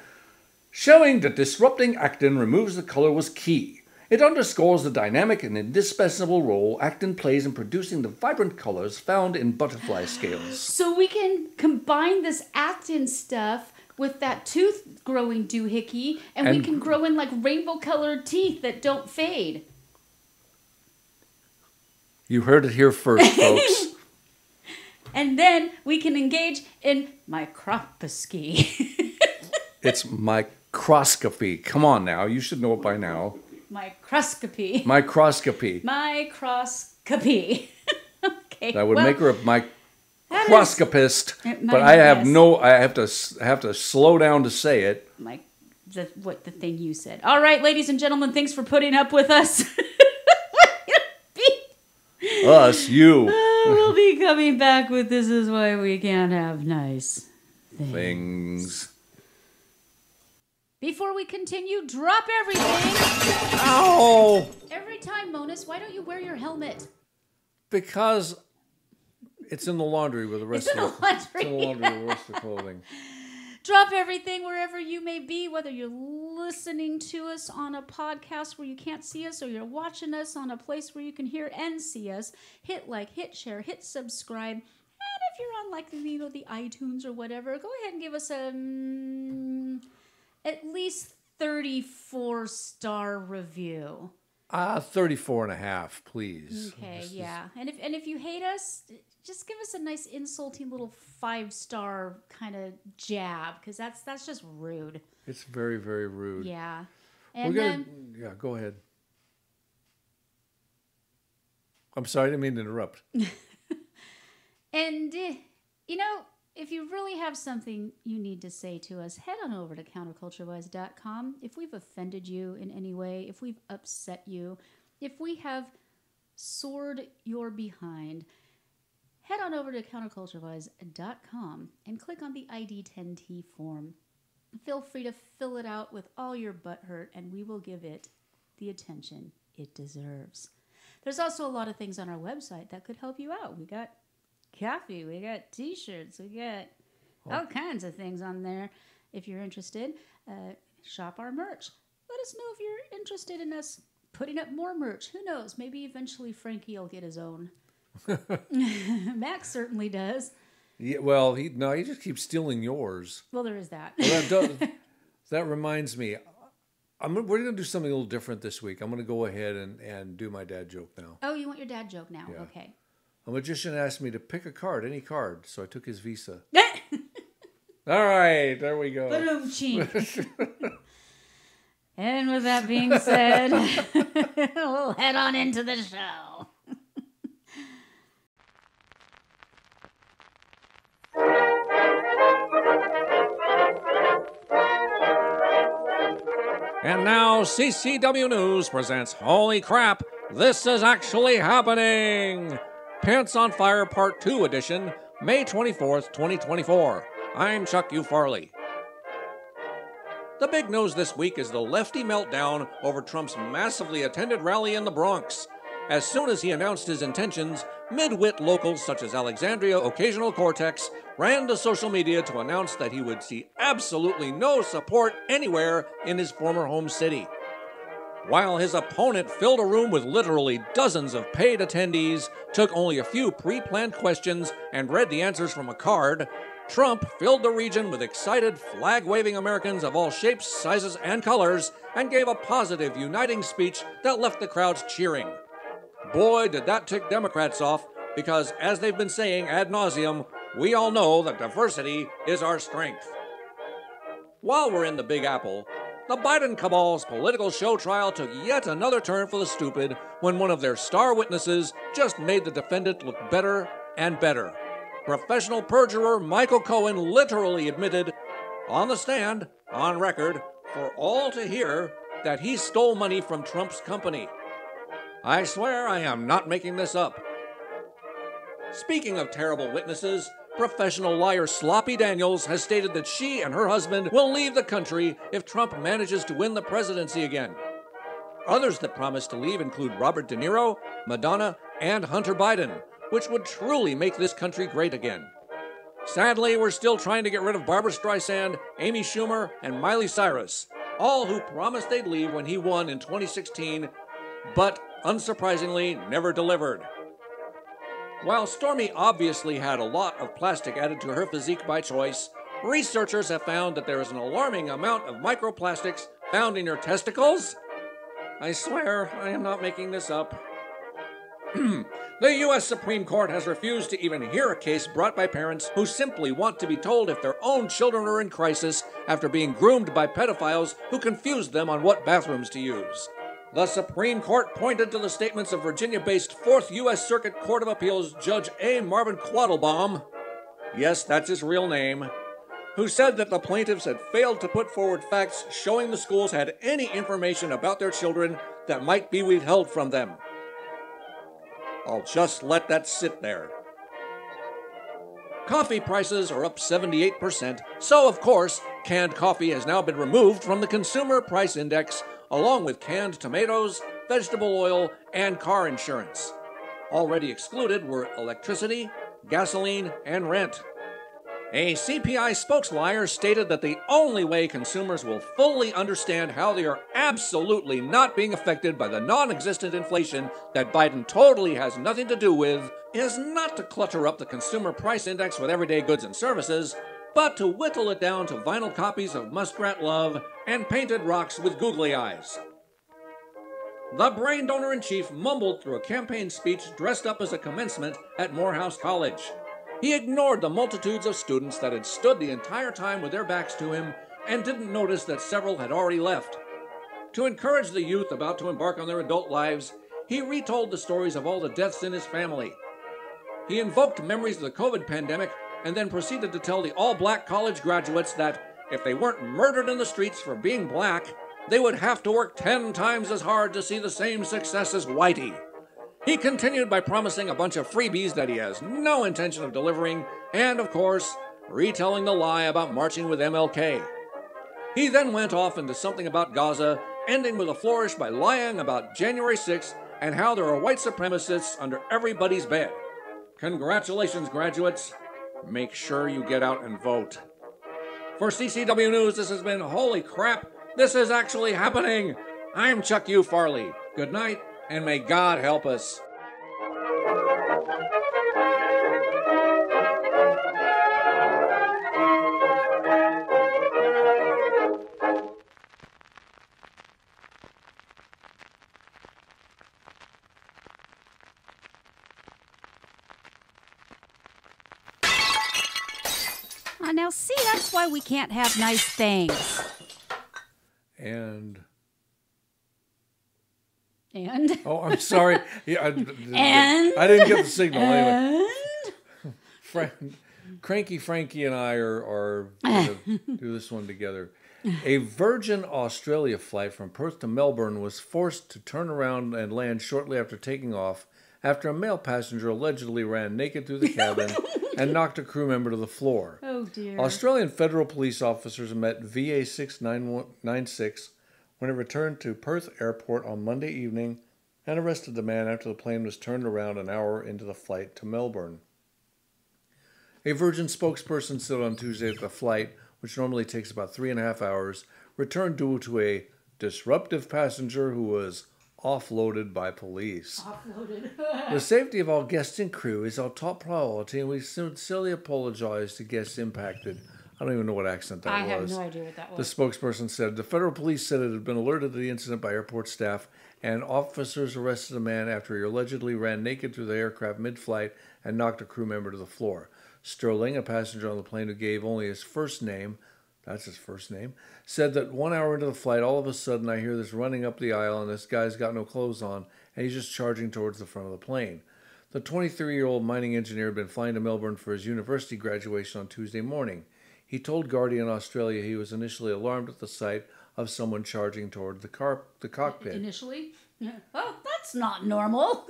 showing that disrupting actin removes the color was key. It underscores the dynamic and indispensable role actin plays in producing the vibrant colors found in butterfly scales. So we can combine this actin stuff with that tooth growing doohickey, and we can grow in like rainbow colored teeth that don't fade. You heard it here first, folks. And then we can engage in microscopy. It's microscopy. Come on now. You should know it by now. Microscopy. Microscopy. Microscopy. Okay. That would make her a microscopist, but I have to slow down to say it. The thing you said. All right, ladies and gentlemen, thanks for putting up with us. Us, you. We'll be coming back with This Is Why We Can't Have Nice Things. Before we continue, drop everything. Ow! Every time, Monis, why don't you wear your helmet? Because it's in the laundry with the rest of the clothing. Drop everything wherever you may be, whether you're listening to us on a podcast where you can't see us or you're watching us on a place where you can hear and see us. Hit like, hit share, hit subscribe. And if you're on like the iTunes or whatever, go ahead and give us a at least 34-star review. 34.5, please. Okay, yeah. And if you hate us, just give us a nice insulting little 5-star kind of jab, because that's just rude. It's very, very rude. Yeah. And go ahead. I'm sorry, I didn't mean to interrupt. And if you really have something you need to say to us, head on over to counterculturewise.com. If we've offended you in any way, if we've upset you, if we have soared your behind, head on over to counterculturewise.com and click on the ID10T form. Feel free to fill it out with all your butt hurt, and we will give it the attention it deserves. There's also a lot of things on our website that could help you out. We got coffee, we got t-shirts, we got all kinds of things on there. If you're interested, shop our merch. Let us know if you're interested in us putting up more merch. Who knows? Maybe eventually Frankie will get his own. Max certainly does. Yeah, well, he just keeps stealing yours. Well, there is that. Well, that reminds me. We're going to do something a little different this week. I'm going to go ahead and do my dad joke now. Oh, you want your dad joke now? Yeah. Okay. A magician asked me to pick a card, any card, so I took his Visa. All right, there we go. And with that being said, we'll head on into the show. And now CCW News presents Holy Crap, This Is Actually Happening! Pants on Fire Part 2 edition, May 24th, 2024. I'm Chuck U. Farley. The big news this week is the lefty meltdown over Trump's massively attended rally in the Bronx. As soon as he announced his intentions, mid-wit locals such as Alexandria Occasional Cortex ran to social media to announce that he would see absolutely no support anywhere in his former home city. While his opponent filled a room with literally dozens of paid attendees, took only a few pre-planned questions, and read the answers from a card, Trump filled the region with excited, flag-waving Americans of all shapes, sizes, and colors, and gave a positive, uniting speech that left the crowds cheering. Boy, did that tick Democrats off, because as they've been saying ad nauseum, we all know that diversity is our strength. While we're in the Big Apple, the Biden cabal's political show trial took yet another turn for the stupid when one of their star witnesses just made the defendant look better and better. Professional perjurer Michael Cohen literally admitted, on the stand, on record, for all to hear, that he stole money from Trump's company. I swear I am not making this up. Speaking of terrible witnesses, professional liar Sloppy Daniels has stated that she and her husband will leave the country if Trump manages to win the presidency again. Others that promise to leave include Robert De Niro, Madonna, and Hunter Biden, which would truly make this country great again. Sadly, we're still trying to get rid of Barbara Streisand, Amy Schumer, and Miley Cyrus, all who promised they'd leave when he won in 2016, but, unsurprisingly, never delivered. While Stormy obviously had a lot of plastic added to her physique by choice, researchers have found that there is an alarming amount of microplastics found in your testicles. I swear I am not making this up. The U.S. Supreme Court has refused to even hear a case brought by parents who simply want to be told if their own children are in crisis after being groomed by pedophiles who confused them on what bathrooms to use. The Supreme Court pointed to the statements of Virginia-based 4th U.S. Circuit Court of Appeals Judge A. Marvin Quattlebaum, yes, that's his real name, who said that the plaintiffs had failed to put forward facts showing the schools had any information about their children that might be withheld from them. I'll just let that sit there. Coffee prices are up 78%, so of course, canned coffee has now been removed from the Consumer Price Index, along with canned tomatoes, vegetable oil, and car insurance. Already excluded were electricity, gasoline, and rent. A CPI spokesliar stated that the only way consumers will fully understand how they are absolutely not being affected by the non-existent inflation that Biden totally has nothing to do with is not to clutter up the Consumer Price Index with everyday goods and services, but to whittle it down to vinyl copies of Muskrat Love and painted rocks with googly eyes. The brain donor-in-chief mumbled through a campaign speech dressed up as a commencement at Morehouse College. He ignored the multitudes of students that had stood the entire time with their backs to him and didn't notice that several had already left. To encourage the youth about to embark on their adult lives, he retold the stories of all the deaths in his family. He invoked memories of the COVID pandemic and then proceeded to tell the all-black college graduates that if they weren't murdered in the streets for being black, they would have to work 10 times as hard to see the same success as Whitey. He continued by promising a bunch of freebies that he has no intention of delivering, and, of course, retelling the lie about marching with MLK. He then went off into something about Gaza, ending with a flourish by lying about January 6th and how there are white supremacists under everybody's bed. Congratulations, graduates. Make sure you get out and vote. For CCW News, this has been Holy Crap, this is actually happening. I'm Chuck U. Farley. Good night, and may God help us. Now, see, that's why we can't have nice things. And? Oh, I'm sorry. Yeah, I didn't get the signal anyway. Cranky Frankie and I are going to do this one together. A Virgin Australia flight from Perth to Melbourne was forced to turn around and land shortly after taking off after a male passenger allegedly ran naked through the cabin and knocked a crew member to the floor. Oh, dear. Australian federal police officers met VA 696 when it returned to Perth Airport on Monday evening and arrested the man after the plane was turned around an hour into the flight to Melbourne. A Virgin spokesperson said on Tuesday that the flight, which normally takes about 3.5 hours, returned due to a disruptive passenger who was offloaded by police. Offloaded. The safety of all guests and crew is our top priority, and we sincerely apologize to guests impacted. I don't even know what accent that was. I have no idea what that was. The spokesperson said the federal police said it had been alerted to the incident by airport staff, and officers arrested a man after he allegedly ran naked through the aircraft mid-flight and knocked a crew member to the floor. Sterling, a passenger on the plane who gave only his first name, that's his first name, said that 1 hour into the flight, all of a sudden I hear this running up the aisle and this guy's got no clothes on and he's just charging towards the front of the plane. The 23-year-old mining engineer had been flying to Melbourne for his university graduation on Tuesday morning. He told Guardian Australia he was initially alarmed at the sight of someone charging toward the cockpit. Initially? Oh, that's not normal.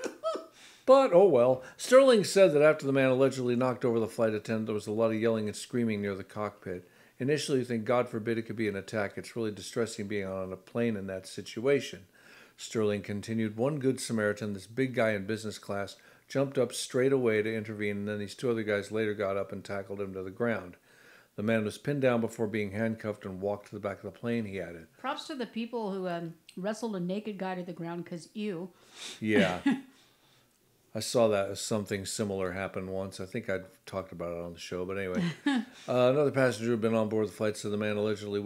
But, oh well. Sterling said that after the man allegedly knocked over the flight attendant, there was a lot of yelling and screaming near the cockpit. Initially, you think, God forbid it could be an attack. It's really distressing being on a plane in that situation. Sterling continued, one good Samaritan, this big guy in business class, jumped up straight away to intervene, and then these two other guys later got up and tackled him to the ground. The man was pinned down before being handcuffed and walked to the back of the plane, he added. Props to the people who wrestled a naked guy to the ground because ew. Yeah. I saw that as something similar happen once. I think I'd talked about it on the show, but anyway. Another passenger who had been on board the flight said the man allegedly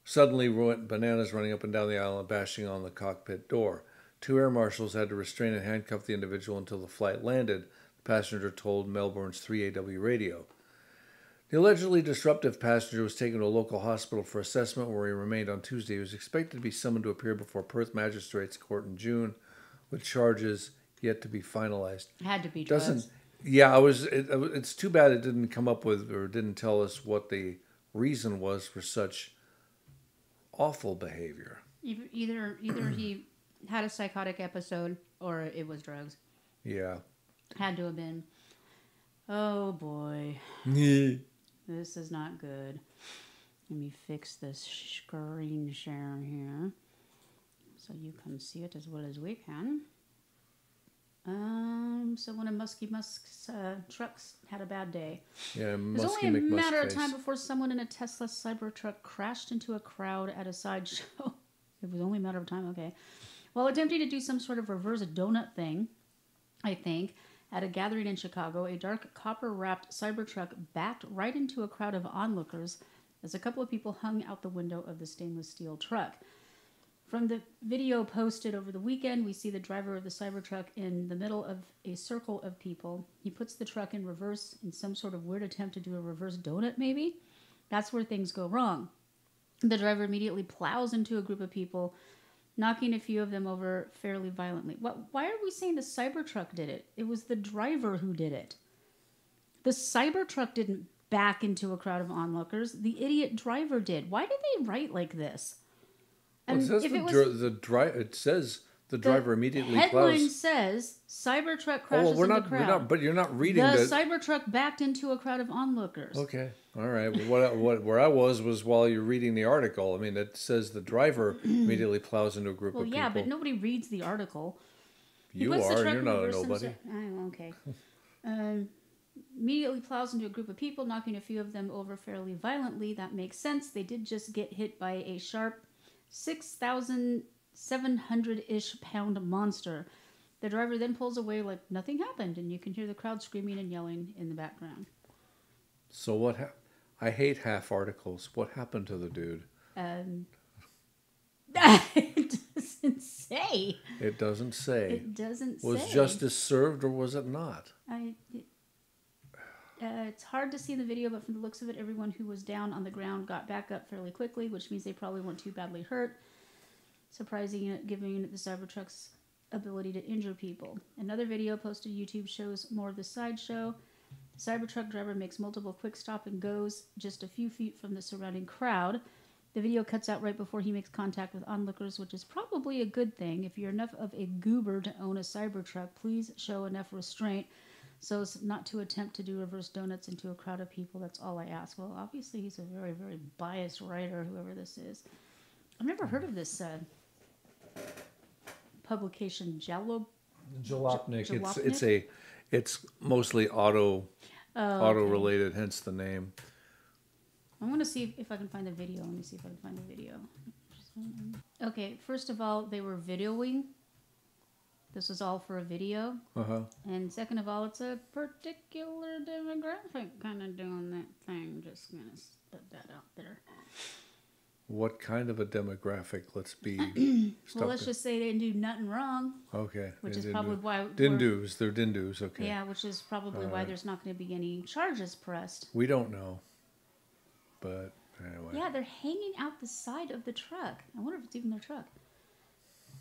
suddenly went bananas running up and down the aisle and bashing on the cockpit door. 2 air marshals had to restrain and handcuff the individual until the flight landed, the passenger told Melbourne's 3AW radio. The allegedly disruptive passenger was taken to a local hospital for assessment where he remained on Tuesday. He was expected to be summoned to appear before Perth Magistrates Court in June with charges yet to be finalized. Had to be drugs. It's too bad it didn't come up with or didn't tell us what the reason was for such awful behavior. Either he had a psychotic episode or it was drugs. Yeah. Had to have been. Oh boy. This is not good. Let me fix this screen share here so you can see it as well as we can. So one of Muskie Musk's trucks had a bad day. Yeah, It was only a matter of time before someone in a Tesla Cybertruck crashed into a crowd at a sideshow. It was only a matter of time, okay. While attempting to do some sort of reverse donut thing, I think, at a gathering in Chicago, a dark copper-wrapped Cybertruck backed right into a crowd of onlookers as a couple of people hung out the window of the stainless steel truck. From the video posted over the weekend, we see the driver of the Cybertruck in the middle of a circle of people. He puts the truck in reverse in some sort of weird attempt to do a reverse donut, maybe? That's where things go wrong. The driver immediately plows into a group of people, knocking a few of them over fairly violently. Why are we saying the Cybertruck did it? It was the driver who did it. The Cybertruck didn't back into a crowd of onlookers. The idiot driver did. Why did they write like this? Well, it says the driver immediately plows. Headline says Cybertruck crashes into the crowd. But you're not reading the Cybertruck backed into a crowd of onlookers. Okay, all right. Where I was while you're reading the article. I mean, it says the driver immediately plows into a group of people. Well, yeah, but nobody reads the article. You are. You're not a nobody. Okay. Immediately plows into a group of people, knocking a few of them over fairly violently. That makes sense. They did just get hit by a sharp 6,700-ish pound monster. The driver then pulls away like nothing happened, and you can hear the crowd screaming and yelling in the background. So what I hate half articles. What happened to the dude? It doesn't say. It doesn't say. It doesn't say. Was justice served or was it not? It's hard to see in the video, but from the looks of it, everyone who was down on the ground got back up fairly quickly, which means they probably weren't too badly hurt. Surprising, given the Cybertruck's ability to injure people. Another video posted to YouTube shows more of the sideshow. The Cybertruck driver makes multiple quick stop and goes just a few feet from the surrounding crowd. The video cuts out right before he makes contact with onlookers, which is probably a good thing. If you're enough of a goober to own a Cybertruck, please show enough restraint so as not to attempt to do reverse donuts into a crowd of people. That's all I ask. Well, obviously he's a very, very biased writer, whoever this is. I've never heard of this publication, Jalopnik. It's mostly auto related, hence the name. I'm going to see if I can find the video. Let me see if I can find the video. Okay, first of all, they were videoing. This was all for a video. Uh-huh. And second of all, it's a particular demographic kind of doing that thing. Just going to put that out there. What kind of a demographic? Let's be... Well, let's just say they didn't do nothing wrong. Okay. Which is probably why... Dindus. They're Dindus, okay. Yeah, which is probably why there's not going to be any charges pressed. We don't know. But anyway. Yeah, they're hanging out the side of the truck. I wonder if it's even their truck.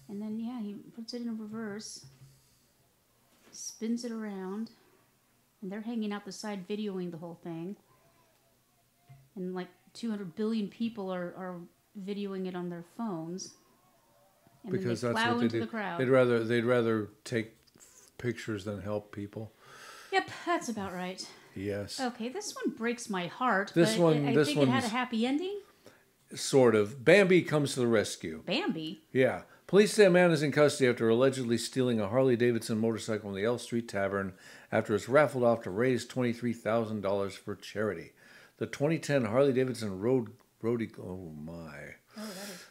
And then, yeah, he puts it in reverse, spins it around, and they're hanging out the side videoing the whole thing. And like 200 billion people are videoing it on their phones. And because then they that's plow what they into do. the crowd. They'd rather take pictures than help people. Yep, that's about right. Yes. Okay, this one breaks my heart. I think it had a happy ending. Sort of. Bambi comes to the rescue. Bambi? Yeah. Police say a man is in custody after allegedly stealing a Harley-Davidson motorcycle from the L Street Tavern after it's raffled off to raise $23,000 for charity. The 2010 Harley-Davidson Roadie... Oh, my.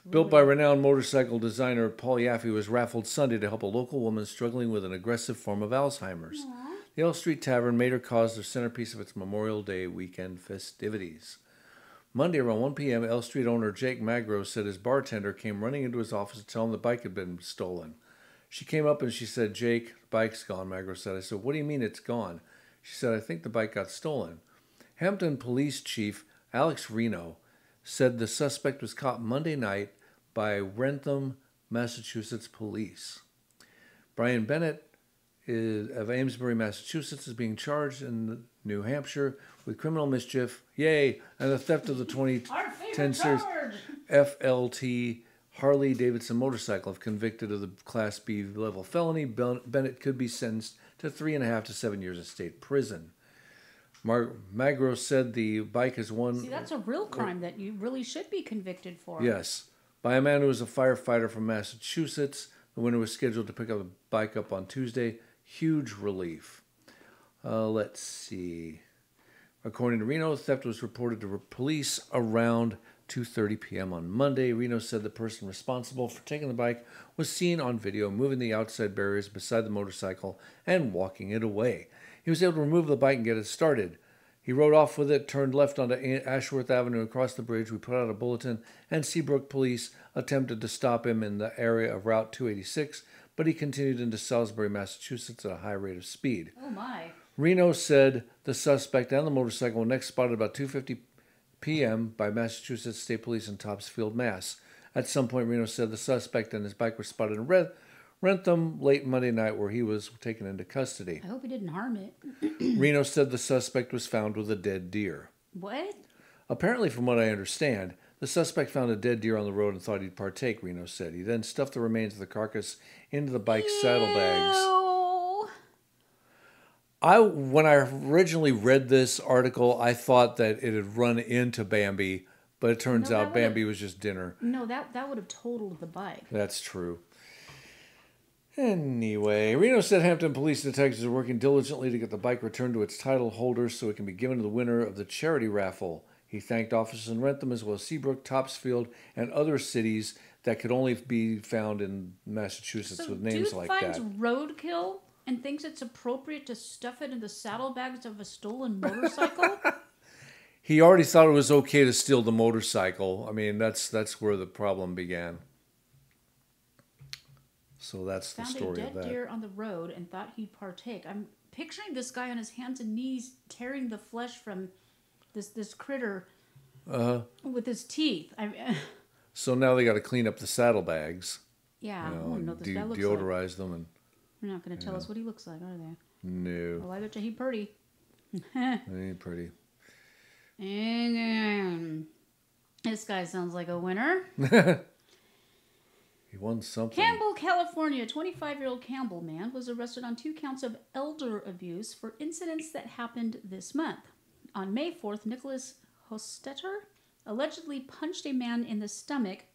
Built by renowned motorcycle designer Paul Yaffe, was raffled Sunday to help a local woman struggling with an aggressive form of Alzheimer's. Aww. The L Street Tavern made her cause the centerpiece of its Memorial Day weekend festivities. Monday around 1 p.m., L Street owner Jake Magro said his bartender came running into his office to tell him the bike had been stolen. She came up and she said, "Jake, the bike's gone," Magro said. I said, "What do you mean it's gone?" She said, "I think the bike got stolen." Hampton Police Chief Alex Reno said the suspect was caught Monday night by Wrentham, Massachusetts police. Brian Bennett of Amesbury, Massachusetts, is being charged in New Hampshire with criminal mischief, yay, and the theft of the 2010 series FLT Harley-Davidson motorcycle. If convicted of the Class B level felony, Bennett could be sentenced to 3.5 to 7 years of state prison. Magro said the bike is one... See, that's a real crime that you really should be convicted for. Yes. By a man who was a firefighter from Massachusetts. The winner was scheduled to pick up the bike up on Tuesday. Huge relief. Let's see. According to Reno, theft was reported to police around 2:30 p.m. on Monday. Reno said the person responsible for taking the bike was seen on video moving the outside barriers beside the motorcycle and walking it away. He was able to remove the bike and get it started. He rode off with it, turned left onto Ashworth Avenue across the bridge. We put out a bulletin, and Seabrook police attempted to stop him in the area of Route 286, but he continued into Salisbury, Massachusetts at a high rate of speed. Oh, my. Reno said the suspect and the motorcycle were next spotted about 2:50 p.m. by Massachusetts State Police in Topsfield, Mass. At some point, Reno said the suspect and his bike were spotted in Wrentham late Monday night, where he was taken into custody. I hope he didn't harm it. Reno said the suspect was found with a dead deer. What? Apparently, from what I understand, the suspect found a dead dear on the road and thought he'd partake, Reno said. He then stuffed the remains of the carcass into the bike's saddlebags. When I originally read this article, I thought that it had run into Bambi, but it turns out Bambi was just dinner. No, that would have totaled the bike. That's true. Anyway, Reno said Hampton police detectives are working diligently to get the bike returned to its title holder so it can be given to the winner of the charity raffle. He thanked officers in Wrentham as well as Seabrook, Topsfield, and other cities that could only be found in Massachusetts with names like that. So dude finds roadkill and thinks it's appropriate to stuff it in the saddlebags of a stolen motorcycle? He already thought it was okay to steal the motorcycle. I mean, that's where the problem began. So that's the story of that. Found a dead deer on the road and thought he'd partake. I'm picturing this guy on his hands and knees tearing the flesh from this critter with his teeth. So now they got to clean up the saddlebags. Yeah, I want to know what this guy looks deodorize them, and they're not going to tell us what he looks like, are they? No. Well, I bet you he's pretty. He ain't pretty. And this guy sounds like a winner. He won something. Campbell, California. 25-year-old Campbell man was arrested on 2 counts of elder abuse for incidents that happened this month. On May 4th, Nicholas Hostetter allegedly punched a man in the stomach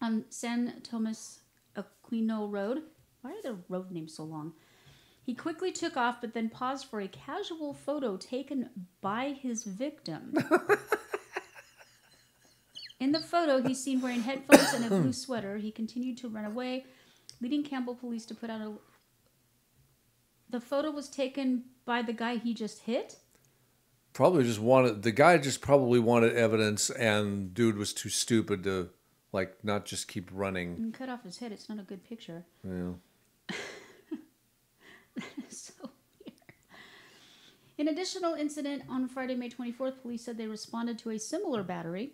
on San Tomas Aquino Road. Why are their road names so long? He quickly took off, but then paused for a casual photo taken by his victim. In the photo, he's seen wearing headphones and a blue sweater. He continued to run away, leading Campbell police to put out a... The photo was taken by the guy he just hit? Probably just wanted... The guy just probably wanted evidence, and dude was too stupid to, like, not just keep running. And cut off his head. It's not a good picture. Yeah. So weird. In an additional incident on Friday, May 24th, police said they responded to a similar battery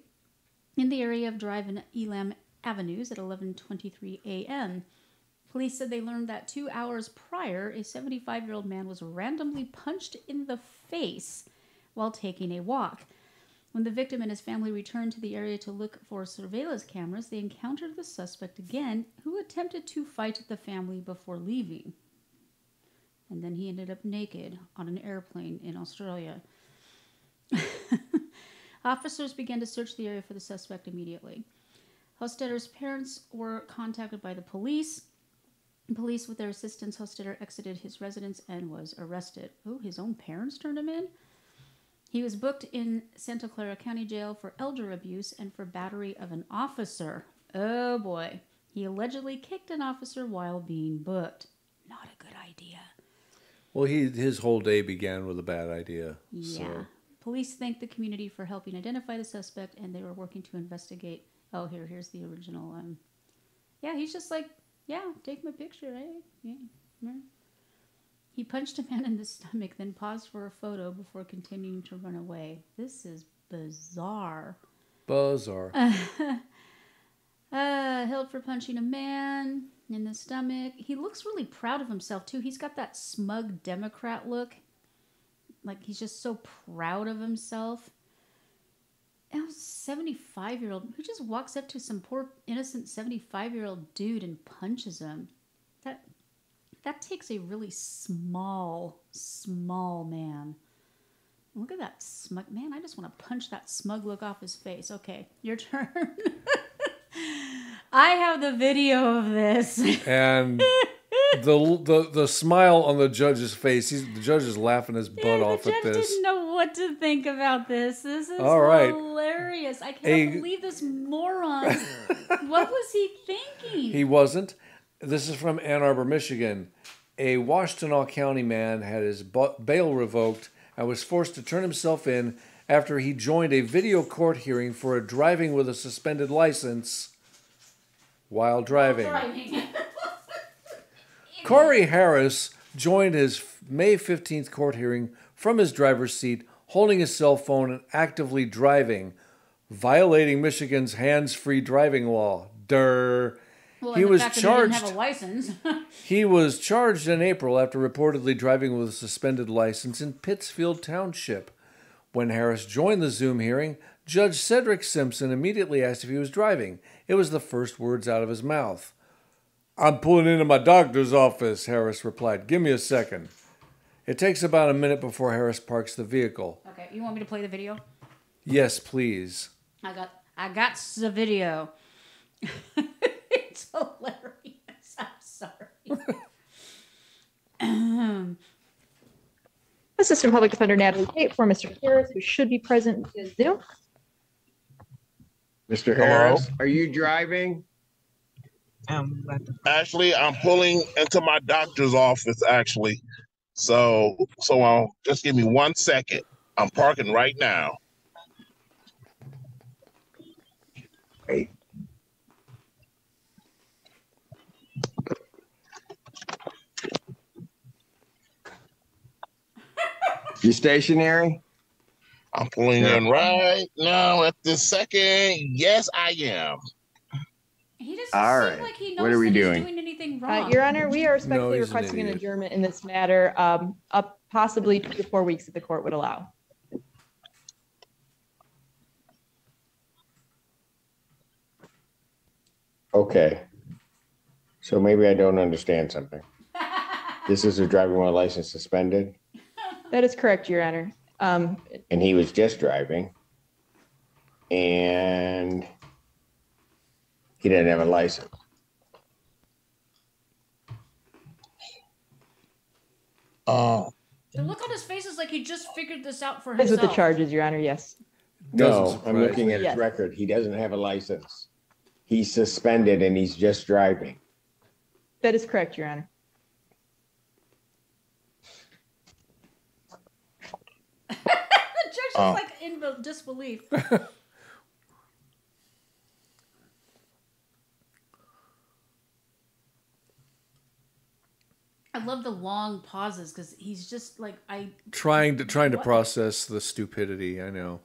in the area of Drive and Elam Avenues at 11:23 a.m. Police said they learned that 2 hours prior, a 75-year-old man was randomly punched in the face while taking a walk. When the victim and his family returned to the area to look for surveillance cameras, they encountered the suspect again, who attempted to fight the family before leaving. And then he ended up naked on an airplane in Australia. Officers began to search the area for the suspect immediately. Hostetter's parents were contacted by the police. Police, with their assistance, Hostetter exited his residence and was arrested. Oh, his own parents turned him in? He was booked in Santa Clara County Jail for elder abuse and for battery of an officer. Oh boy. He allegedly kicked an officer while being booked. Not a good idea. Well, his whole day began with a bad idea. Yeah. So. Police thanked the community for helping identify the suspect, and they were working to investigate. Oh, here's the original. Yeah, he's just like, yeah, take my picture, eh? Yeah. He punched a man in the stomach, then paused for a photo before continuing to run away. This is bizarre. Bizarre. Held for punching a man in the stomach. He looks really proud of himself, too. He's got that smug Democrat look. Like, he's just so proud of himself. And a 75-year-old who just walks up to some poor, innocent 75-year-old dude and punches him. That takes a really small man. Look at that smug... Man, I just want to punch that smug look off his face. Okay, your turn. I have the video of this. And the smile on the judge's face, the judge is laughing his butt off at this. The judge didn't know what to think about this. This is hilarious. I can't believe this moron. What was he thinking? He wasn't. This is from Ann Arbor, Michigan. A Washtenaw County man had his bail revoked and was forced to turn himself in after he joined a video court hearing for a driving with a suspended license while driving. Corey Harris joined his May 15th court hearing from his driver's seat, holding his cell phone and actively driving, violating Michigan's hands-free driving law. Well, he was charged. He didn't have a license. He was charged in April after reportedly driving with a suspended license in Pittsfield Township. When Harris joined the Zoom hearing, Judge Cedric Simpson immediately asked if he was driving. It was the first words out of his mouth. "I'm pulling into my doctor's office," Harris replied. "Give me a second." It takes about a minute before Harris parks the vehicle. Okay, you want me to play the video? Yes, please. I got the video. It's hilarious. I'm sorry. Assistant Public Defender Natalie Tate for Mr. Harris, who should be present in Zoom. Mr. Harris, are you driving? Actually, I'm pulling into my doctor's office, actually. So just give me 1 second. I'm parking right now. Great. You stationary? I'm pulling in right now at this second. Yes, I am. He doesn't seem like he knows what are we that doing? He's doing anything wrong. Your Honor, we are respectfully he's an requesting an idiot. adjournment in this matter, up possibly 2 to 4 weeks if the court would allow. Okay. So maybe I don't understand something. This is a driving while license suspended, That is correct, Your Honor. and he was just driving, and he didn't have a license. The look on his face is like he just figured this out for That's himself. what the charge is, Your Honor, yes. No, I'm looking at his record. He doesn't have a license. He's suspended and he's just driving. That is correct, Your Honor. The judge is like in disbelief. I love the long pauses because he's just like trying to process the stupidity. I know.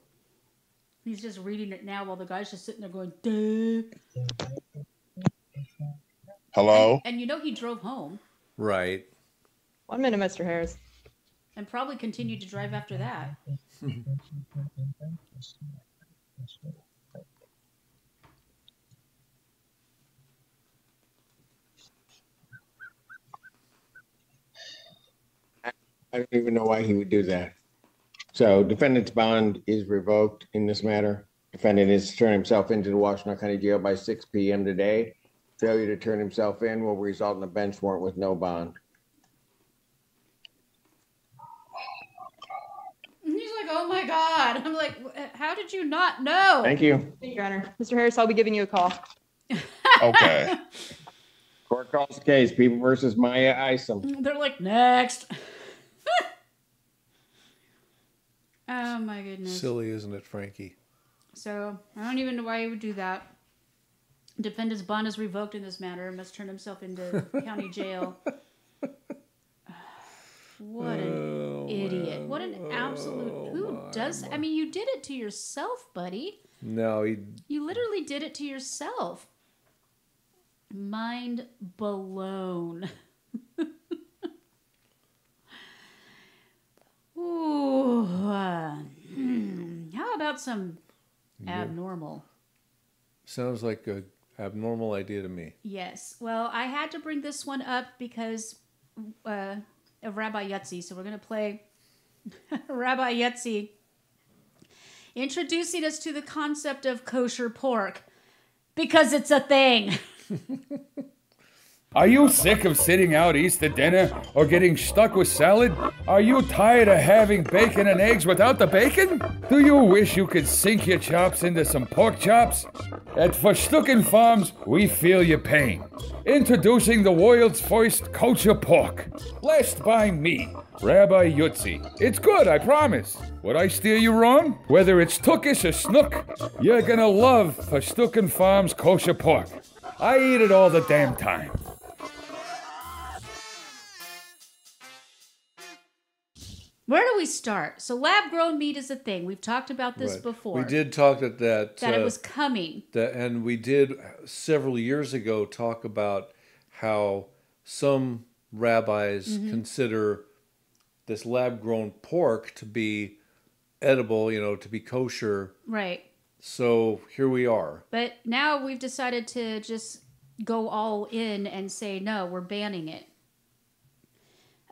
He's just reading it now while the guy's just sitting there going, duh. Hello? And you know he drove home. Right. 1 minute, Mr. Harris. And probably continued to drive after that. I don't even know why he would do that. So defendant's bond is revoked in this matter. Defendant is to turn himself into the Washington County Jail by 6 p.m. today. Failure to turn himself in will result in a bench warrant with no bond. He's like, oh my God. I'm like, how did you not know? Thank you. Thank you, Your Honor. Mr. Harris, I'll be giving you a call. Okay. Court calls the case, People versus Maya Isom. They're like, next. Oh my goodness. Silly, isn't it, Frankie? So, I don't even know why he would do that. Defendant's bond is revoked in this matter. Must turn himself into county jail. What an idiot. What an absolute... Who does... I mean, you did it to yourself, buddy. No, You literally did it to yourself. Mind blown. Ooh. How about some abnormal? Sounds like a abnormal idea to me. Yes. Well, I had to bring this one up because of Rabbi Yutzi. So we're going to play Rabbi Yutzi introducing us to the concept of kosher pork because it's a thing. Are you sick of sitting out Easter dinner or getting stuck with salad? Are you tired of having bacon and eggs without the bacon? Do you wish you could sink your chops into some pork chops? At Verstucken Farms, we feel your pain. Introducing the world's first kosher pork, blessed by me, Rabbi Yutzi. It's good, I promise. Would I steer you wrong? Whether it's Tookish or Snook, you're gonna love Verstucken Farms kosher pork. I eat it all the damn time. Where do we start? So lab-grown meat is a thing. We've talked about this before. We did talk that it was coming. And we did several years ago talk about how some rabbis consider this lab-grown pork to be edible, to be kosher. Right. So here we are. But now we've decided to just go all in and say, no, we're banning it.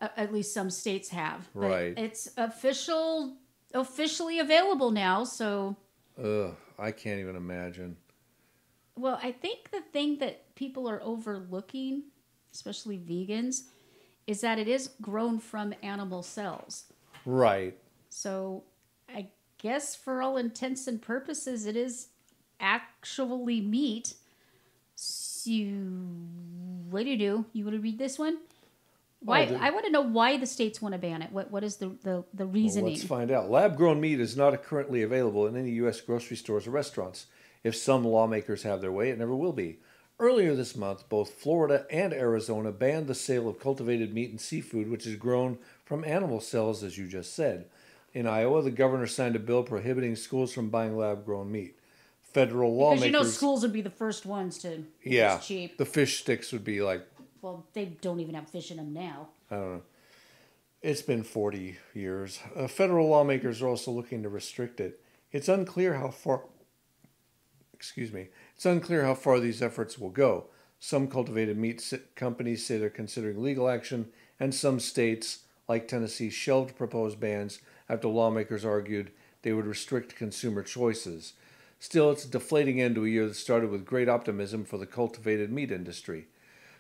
At least some states have. But right. It's officially available now, so... I can't even imagine. Well, I think the thing that people are overlooking, especially vegans, is that it is grown from animal cells. Right. So I guess for all intents and purposes, it is actually meat. So what do? You want to read this one? Why? I want to know why the states want to ban it. What is the reasoning? Well, let's find out. Lab-grown meat is not currently available in any U.S. grocery stores or restaurants. If some lawmakers have their way, it never will be. Earlier this month, both Florida and Arizona banned the sale of cultivated meat and seafood, which is grown from animal cells, as you just said. In Iowa, the governor signed a bill prohibiting schools from buying lab-grown meat. Federal lawmakers... Because schools would be the first ones to... Yeah, it's cheap. The fish sticks would be like... Well, they don't even have fish in them now. I don't know. It's been 40 years. Federal lawmakers are also looking to restrict it. It's unclear how far... It's unclear how far these efforts will go. Some cultivated meat companies say they're considering legal action, and some states, like Tennessee, shelved proposed bans after lawmakers argued they would restrict consumer choices. Still, it's a deflating end to a year that started with great optimism for the cultivated meat industry.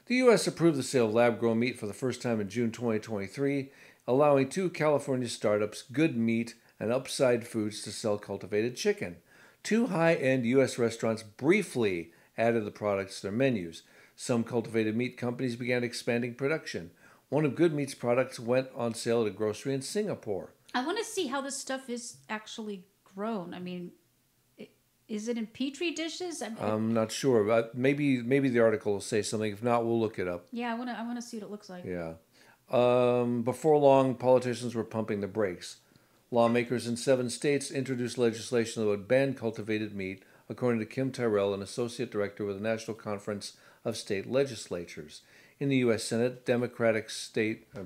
The U.S. approved the sale of lab-grown meat for the first time in June 2023, allowing two California startups, Good Meat and Upside Foods to sell cultivated chicken. Two high-end U.S. restaurants briefly added the products to their menus. Some cultivated meat companies began expanding production. One of Good Meat's products went on sale at a grocery in Singapore. I want to see how this stuff is actually grown. I mean, is it in petri dishes? I'm not sure, but maybe the article will say something. If not, we'll look it up. Yeah, I want to see what it looks like. Yeah. Before long, politicians were pumping the brakes. Lawmakers in 7 states introduced legislation that would ban cultivated meat, according to Kim Tyrrell, an associate director with the National Conference of State Legislatures. In the U.S. Senate, Democratic Senator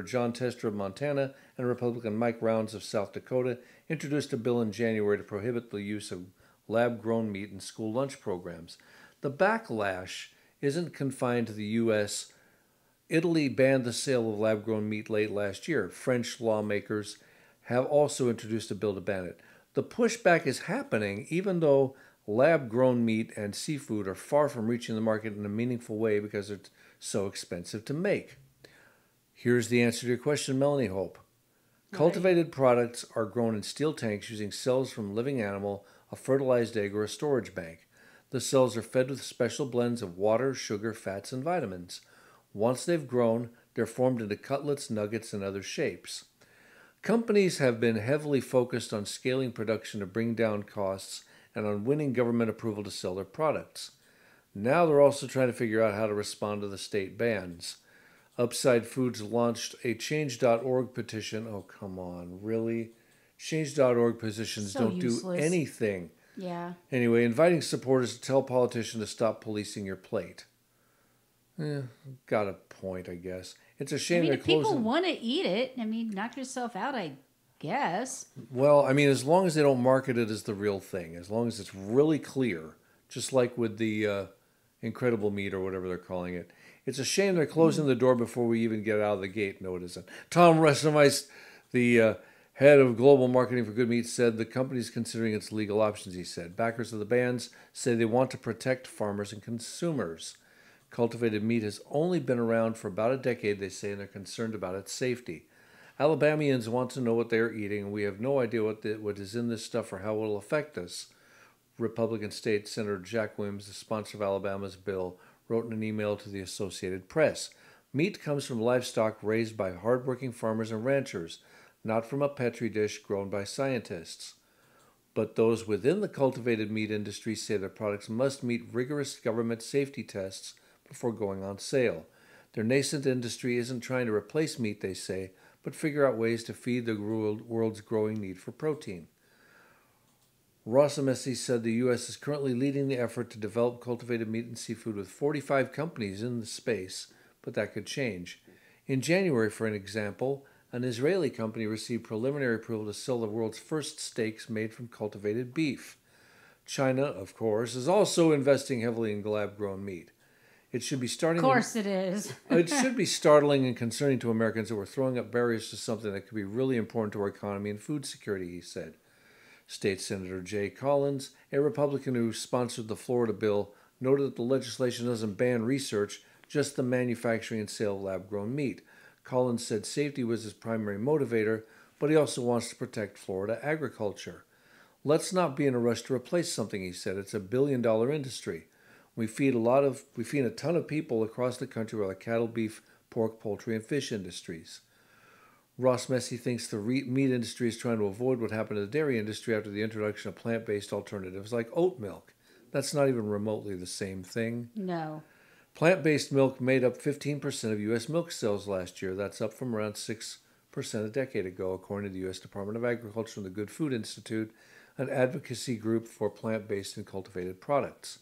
John Tester of Montana and Republican Mike Rounds of South Dakota introduced a bill in January to prohibit the use of lab-grown meat in school lunch programs. The backlash isn't confined to the U.S. Italy banned the sale of lab-grown meat late last year. French lawmakers have also introduced a bill to ban it. The pushback is happening even though lab-grown meat and seafood are far from reaching the market in a meaningful way because it's so expensive to make. Here's the answer to your question, Melanie Hope. Right. Cultivated products are grown in steel tanks using cells from a living animal, a fertilized egg, or a storage bank. The cells are fed with special blends of water, sugar, fats, and vitamins. Once they've grown, they're formed into cutlets, nuggets, and other shapes. Companies have been heavily focused on scaling production to bring down costs and on winning government approval to sell their products. Now they're also trying to figure out how to respond to the state bans. Upside Foods launched a Change.org petition. Oh, come on, really? Change.org petitions don't do anything. Yeah. Anyway, inviting supporters to tell politicians to stop policing your plate. Got a point, I guess. It's a shame they're closing. If people want to eat it, knock yourself out, I guess. Well, as long as they don't market it as the real thing, as long as it's really clear, just like with the Incredible Meat or whatever they're calling it. It's a shame they're closing the door before we even get out of the gate. No, it isn't. Tom Resnick, the head of global marketing for Good Meat, said the company is considering its legal options, he said. Backers of the bans say they want to protect farmers and consumers. Cultivated meat has only been around for about a decade, they say, and they're concerned about its safety. Alabamians want to know what they are eating, and we have no idea what is in this stuff or how it will affect us. Republican State Senator Jack Williams, the sponsor of Alabama's bill, wrote in an email to the Associated Press. Meat comes from livestock raised by hardworking farmers and ranchers, not from a petri dish grown by scientists. But those within the cultivated meat industry say their products must meet rigorous government safety tests before going on sale. Their nascent industry isn't trying to replace meat, they say, but figure out ways to feed the world's growing need for protein. Resnick said the U.S. is currently leading the effort to develop cultivated meat and seafood with 45 companies in the space, but that could change. In January, for an example, an Israeli company received preliminary approval to sell the world's first steaks made from cultivated beef. China, of course, is also investing heavily in lab-grown meat. It should be starting. Of course it is. It should be startling and concerning to Americans that we're throwing up barriers to something that could be really important to our economy and food security, he said. State Senator Jay Collins, a Republican who sponsored the Florida bill, noted that the legislation doesn't ban research, just the manufacturing and sale of lab-grown meat. Collins said safety was his primary motivator, but he also wants to protect Florida agriculture. Let's not be in a rush to replace something, he said. It's a billion-dollar industry. We feed a ton of people across the country with our cattle, beef, pork, poultry, and fish industries. Resnick thinks the meat industry is trying to avoid what happened to the dairy industry after the introduction of plant-based alternatives like oat milk. That's not even remotely the same thing. No. Plant-based milk made up 15% of U.S. milk sales last year. That's up from around 6% a decade ago, according to the U.S. Department of Agriculture and the Good Food Institute, an advocacy group for plant-based and cultivated products.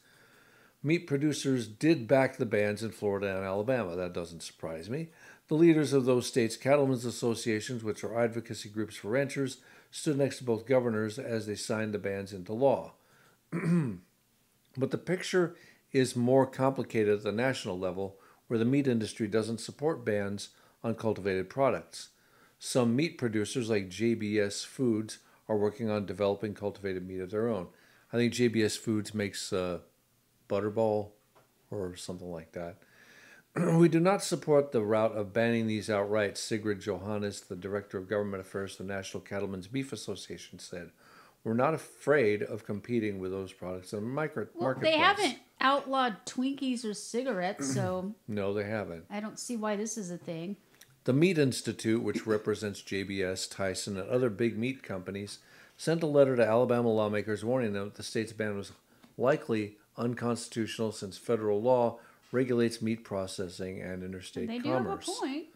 Meat producers did back the bans in Florida and Alabama. That doesn't surprise me. The leaders of those states' cattlemen's associations, which are advocacy groups for ranchers, stood next to both governors as they signed the bans into law. But the picture is more complicated at the national level, where the meat industry doesn't support bans on cultivated products. Some meat producers, like JBS Foods, are working on developing cultivated meat of their own. I think JBS Foods makes Butterball or something like that. We do not support the route of banning these outright, Sigrid Johannes, the Director of Government Affairs for the National Cattlemen's Beef Association, said. We're not afraid of competing with those products in the marketplace. They haven't outlawed Twinkies or cigarettes, so... No, they haven't. I don't see why this is a thing. The Meat Institute, which represents JBS, Tyson, and other big meat companies, sent a letter to Alabama lawmakers warning them that the state's ban was likely unconstitutional since federal law regulates meat processing and interstate commerce. They do have a point.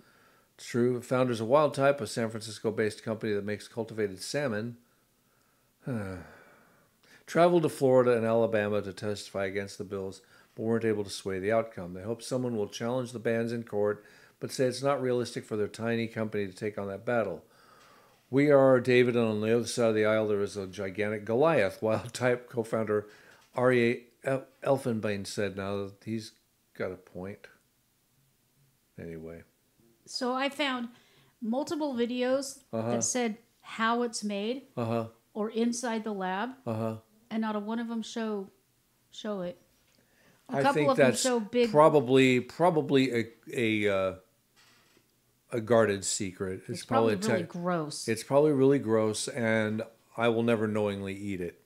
It's true. Founders of Wild Type, a San Francisco-based company that makes cultivated salmon, traveled to Florida and Alabama to testify against the bills, but weren't able to sway the outcome. They hope someone will challenge the bans in court, but say it's not realistic for their tiny company to take on that battle. We are David, and on the other side of the aisle there is a gigantic Goliath, Wild Type co-founder R.A. Elfenbein said. Now, he's got a point. Anyway. So I found multiple videos that said how it's made or inside the lab, and not a one of them show it. A couple think of them that's show big. Probably a guarded secret. It's probably really gross. It's probably really gross, and I will never knowingly eat it.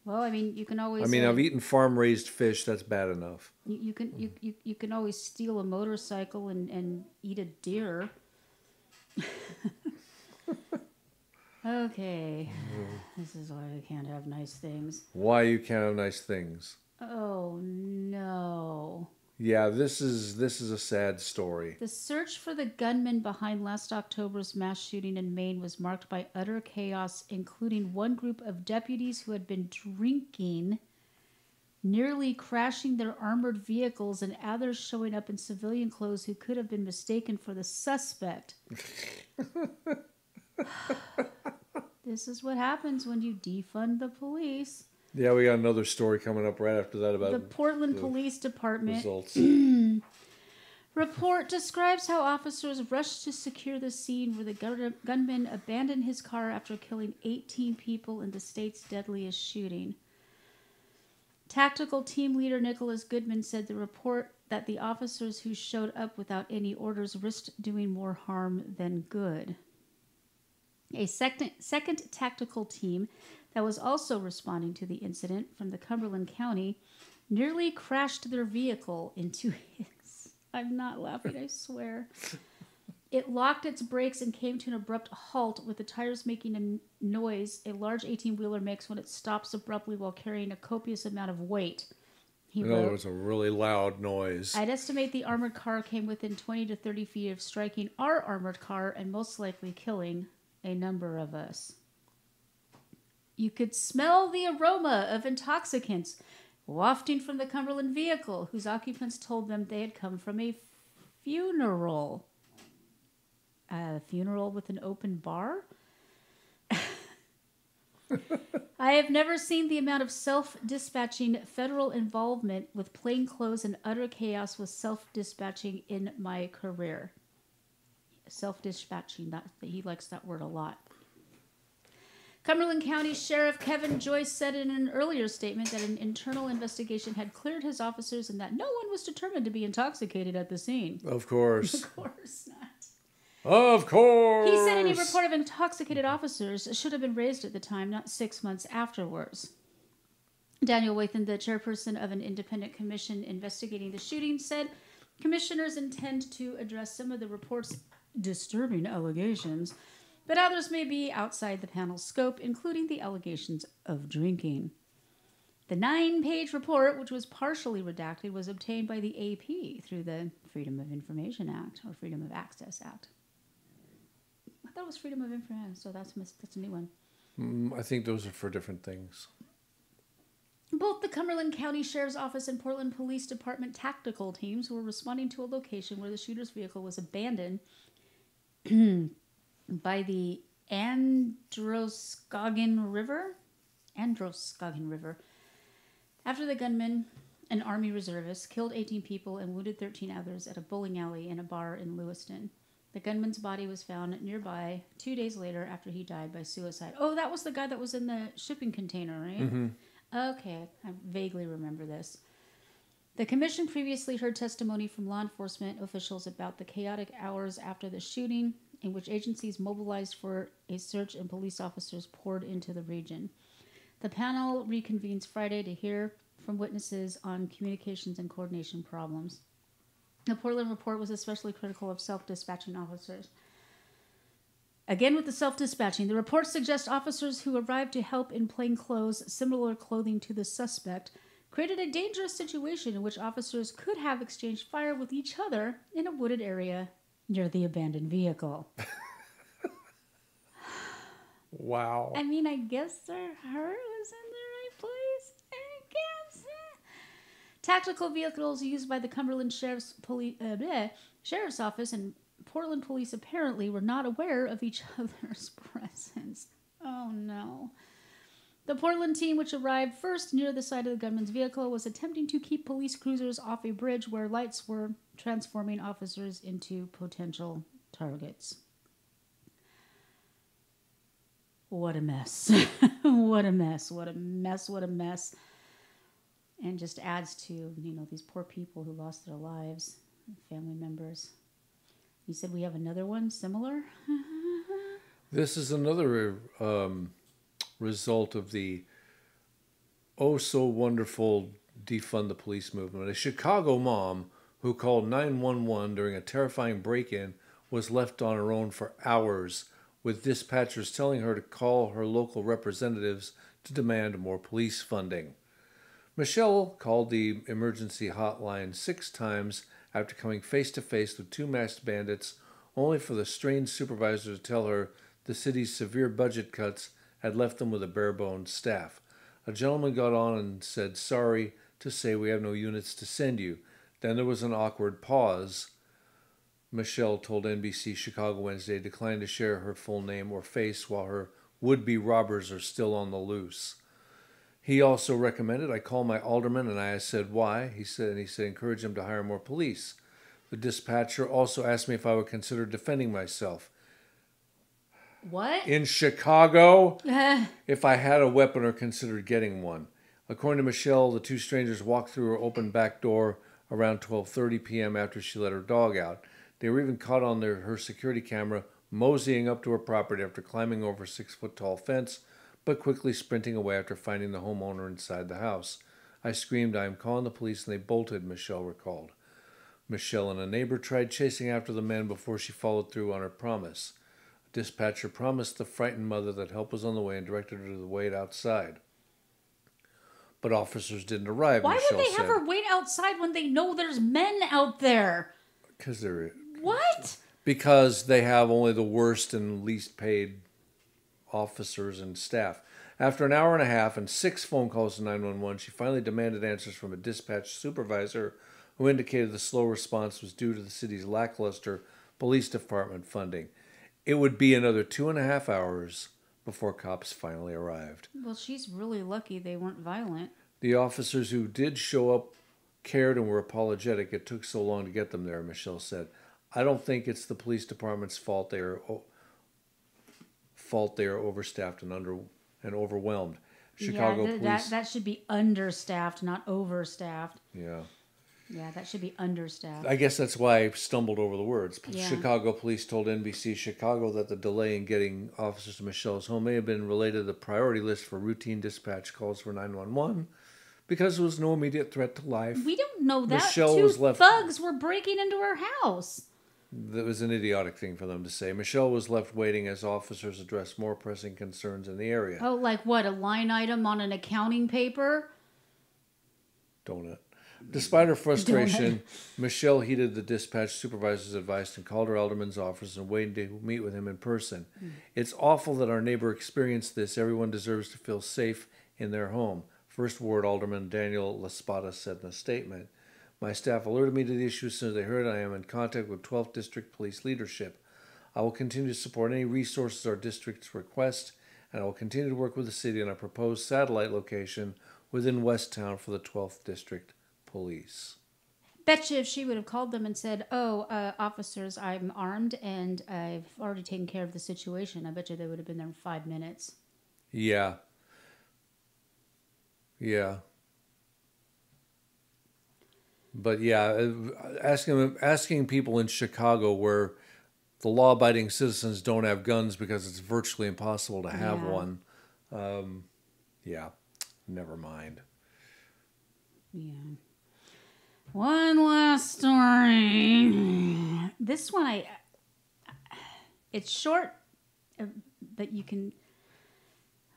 Well, I mean, you can always. I mean, I've eaten farm-raised fish. That's bad enough. You can always steal a motorcycle and eat a deer. Okay, this is why I can't have nice things. Why you can't have nice things? Oh no. Yeah, this is a sad story. The search for the gunman behind last October's mass shooting in Maine was marked by utter chaos, including one group of deputies who had been drinking, nearly crashing their armored vehicles, and others showing up in civilian clothes who could have been mistaken for the suspect. This is what happens when you defund the police. Yeah, we got another story coming up right after that about the Portland Police Department results. Report describes how officers rushed to secure the scene where the gunman abandoned his car after killing 18 people in the state's deadliest shooting. Tactical team leader Nicholas Goodman said the report that the officers who showed up without any orders risked doing more harm than good. A second tactical team that was also responding to the incident from the Cumberland County nearly crashed their vehicle into his. I'm not laughing, I swear. It locked its brakes and came to an abrupt halt with the tires making a noise a large 18-wheeler makes when it stops abruptly while carrying a copious amount of weight. He wrote, it was a really loud noise. I'd estimate the armored car came within 20 to 30 feet of striking our armored car and most likely killing a number of us. You could smell the aroma of intoxicants wafting from the Cumberland vehicle, whose occupants told them they had come from a funeral. A funeral with an open bar? I have never seen the amount of self-dispatching federal involvement with plainclothes and utter chaos with self-dispatching in my career. Self-dispatching, he likes that word a lot. Cumberland County Sheriff Kevin Joyce said in an earlier statement that an internal investigation had cleared his officers and that no one was determined to be intoxicated at the scene. Of course. Of course not. Of course. He said any report of intoxicated officers should have been raised at the time, not 6 months afterwards. Daniel Wathan, the chairperson of an independent commission investigating the shooting, said commissioners intend to address some of the report's disturbing allegations, but others may be outside the panel's scope, including the allegations of drinking. The 9-page report, which was partially redacted, was obtained by the AP through the Freedom of Information Act, or Freedom of Access Act. I thought it was Freedom of Information, so that's a new one. I think those are for different things. Both the Cumberland County Sheriff's Office and Portland Police Department tactical teams were responding to a location where the shooter's vehicle was abandoned by the Androscoggin River after the gunman, an Army reservist, killed 18 people and wounded 13 others at a bowling alley and a bar in Lewiston. The gunman's body was found nearby 2 days later after he died by suicide. Oh, that was the guy that was in the shipping container, right? Mm-hmm. Okay, I vaguely remember this. The commission previously heard testimony from law enforcement officials about the chaotic hours after the shooting, in which agencies mobilized for a search and police officers poured into the region. The panel reconvenes Friday to hear from witnesses on communications and coordination problems. The Portland report was especially critical of self-dispatching officers. Again, with the self-dispatching, the report suggests officers who arrived to help in plain clothes, similar clothing to the suspect, created a dangerous situation in which officers could have exchanged fire with each other in a wooded area near the abandoned vehicle. Wow. I mean, I guess their heart was in the right place. I guess. Tactical vehicles used by the Cumberland Sheriff's Office and Portland police apparently were not aware of each other's presence. Oh no. The Portland team, which arrived first near the side of the gunman's vehicle, was attempting to keep police cruisers off a bridge where lights were transforming officers into potential targets. What a mess. What a mess. What a mess. What a mess. And just adds to, these poor people who lost their lives, family members. You said we have another one similar? This is another result of the oh-so-wonderful defund the police movement. A Chicago mom who called 911 during a terrifying break-in was left on her own for hours, with dispatchers telling her to call her local representatives to demand more police funding. Michelle called the emergency hotline 6 times after coming face-to-face with 2 masked bandits, only for the strange supervisor to tell her the city's severe budget cuts had left them with a bare-bones staff. A gentleman got on and said, "Sorry to say we have no units to send you." Then there was an awkward pause. Michelle told NBC Chicago Wednesday declined to share her full name or face while her would-be robbers are still on the loose. He also recommended I call my alderman, and I said, "Why?" He said, encourage him to hire more police. The dispatcher also asked me if I would consider defending myself. What? In Chicago, if I had a weapon or considered getting one. According to Michelle, the 2 strangers walked through her open back door around 12:30 p.m. after she let her dog out. They were even caught on her security camera moseying up to her property after climbing over a 6-foot-tall fence, but quickly sprinting away after finding the homeowner inside the house. I screamed, "I am calling the police," and they bolted, Michelle recalled. Michelle and a neighbor tried chasing after the men before she followed through on her promise. A dispatcher promised the frightened mother that help was on the way and directed her to wait outside. But officers didn't arrive, Why Michelle would they have said. her wait outside when they know there's men out there? Because they're... What? Because they have only the worst and least paid officers and staff. After an hour and a half and 6 phone calls to 911, she finally demanded answers from a dispatch supervisor who indicated the slow response was due to the city's lackluster police department funding. It would be another 2.5 hours before cops finally arrived. Well, she's really lucky they weren't violent. The officers who did show up cared and were apologetic. It took so long to get them there, Michelle said. I don't think it's the police department's fault. They are overstaffed and overwhelmed. Chicago police. That should be understaffed, not overstaffed. Yeah. Yeah, that should be understaffed. I guess that's why I stumbled over the words. Yeah. Chicago police told NBC Chicago that the delay in getting officers to Michelle's home may have been related to the priority list for routine dispatch calls for 911 because there was no immediate threat to life. We don't know that. Michelle 2 was left... thugs were breaking into her house. That was an idiotic thing for them to say. Michelle was left waiting as officers addressed more pressing concerns in the area. Oh, like what? A line item on an accounting paper? Donut. Despite her frustration, Michelle heeded the dispatch supervisor's advice and called her alderman's office and waited to meet with him in person. It's awful that our neighbor experienced this. Everyone deserves to feel safe in their home. First Ward Alderman Daniel Laspada said in a statement. My staff alerted me to the issue as soon as they heard it. I am in contact with 12th District Police leadership. I will continue to support any resources our districts request, and I will continue to work with the city on a proposed satellite location within West Town for the 12th District Police. Bet you if she would have called them and said, officers, I'm armed and I've already taken care of the situation, I bet you they would have been there in 5 minutes. Yeah. Yeah. But yeah, asking people in Chicago where the law-abiding citizens don't have guns because it's virtually impossible to have one. Yeah, never mind. Yeah. One last story. This one, it's short, but you can.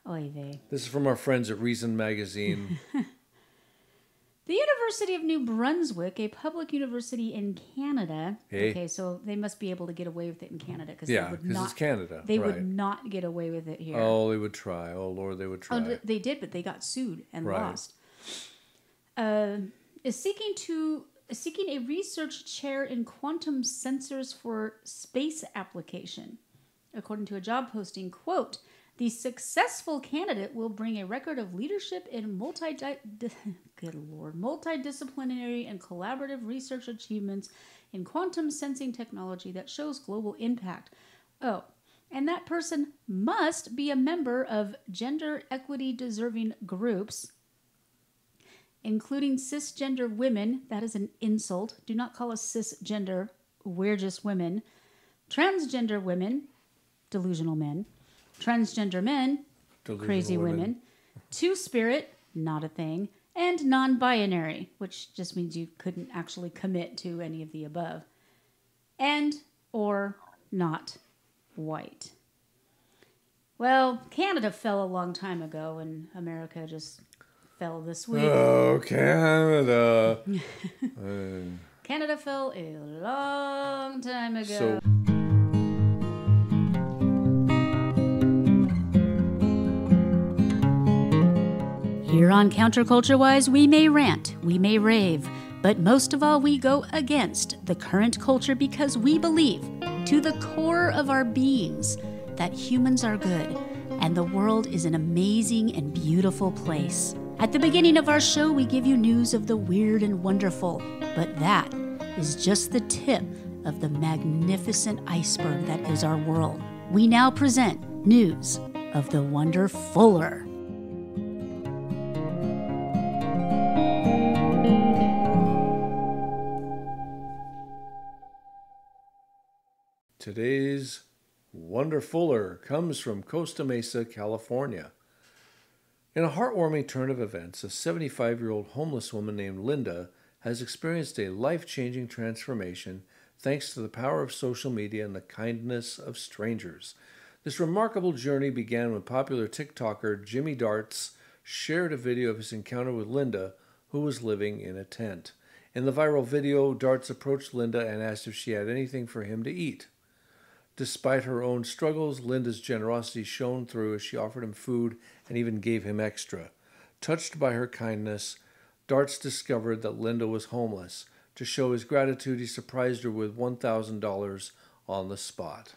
Oy vey. This is from our friends at Reason Magazine. The University of New Brunswick, a public university in Canada. Hey. Okay, so they must be able to get away with it in Canada because it's Canada. They would not get away with it here. Oh, they would try. Oh Lord, they would try. Oh, they did, but they got sued and lost. Is seeking a research chair in quantum sensors for space application, according to a job posting. Quote. The successful candidate will bring a record of leadership in multidisciplinary and collaborative research achievements in quantum sensing technology that shows global impact. Oh, and that person must be a member of gender equity deserving groups, including cisgender women. That is an insult. Do not call us cisgender. We're just women. Transgender women, delusional men. Transgender men, delusional crazy women. Two-spirit, not a thing. And non-binary, which just means you couldn't actually commit to any of the above. And or not white. Well, Canada fell a long time ago, and America just fell this week. Oh, Canada. Canada fell a long time ago. Here on Counterculture Wise, we may rant, we may rave, but most of all, we go against the current culture because we believe, to the core of our beings, that humans are good and the world is an amazing and beautiful place. At the beginning of our show, we give you news of the weird and wonderful, but that is just the tip of the magnificent iceberg that is our world. We now present news of the wonderfuller. Today's Wonderfuller comes from Costa Mesa, California. In a heartwarming turn of events, a 75-year-old homeless woman named Linda has experienced a life-changing transformation thanks to the power of social media and the kindness of strangers. This remarkable journey began when popular TikToker Jimmy Darts shared a video of his encounter with Linda, who was living in a tent. In the viral video, Darts approached Linda and asked if she had anything for him to eat. Despite her own struggles, Linda's generosity shone through as she offered him food and even gave him extra. Touched by her kindness, Darts discovered that Linda was homeless. To show his gratitude, he surprised her with $1,000 on the spot.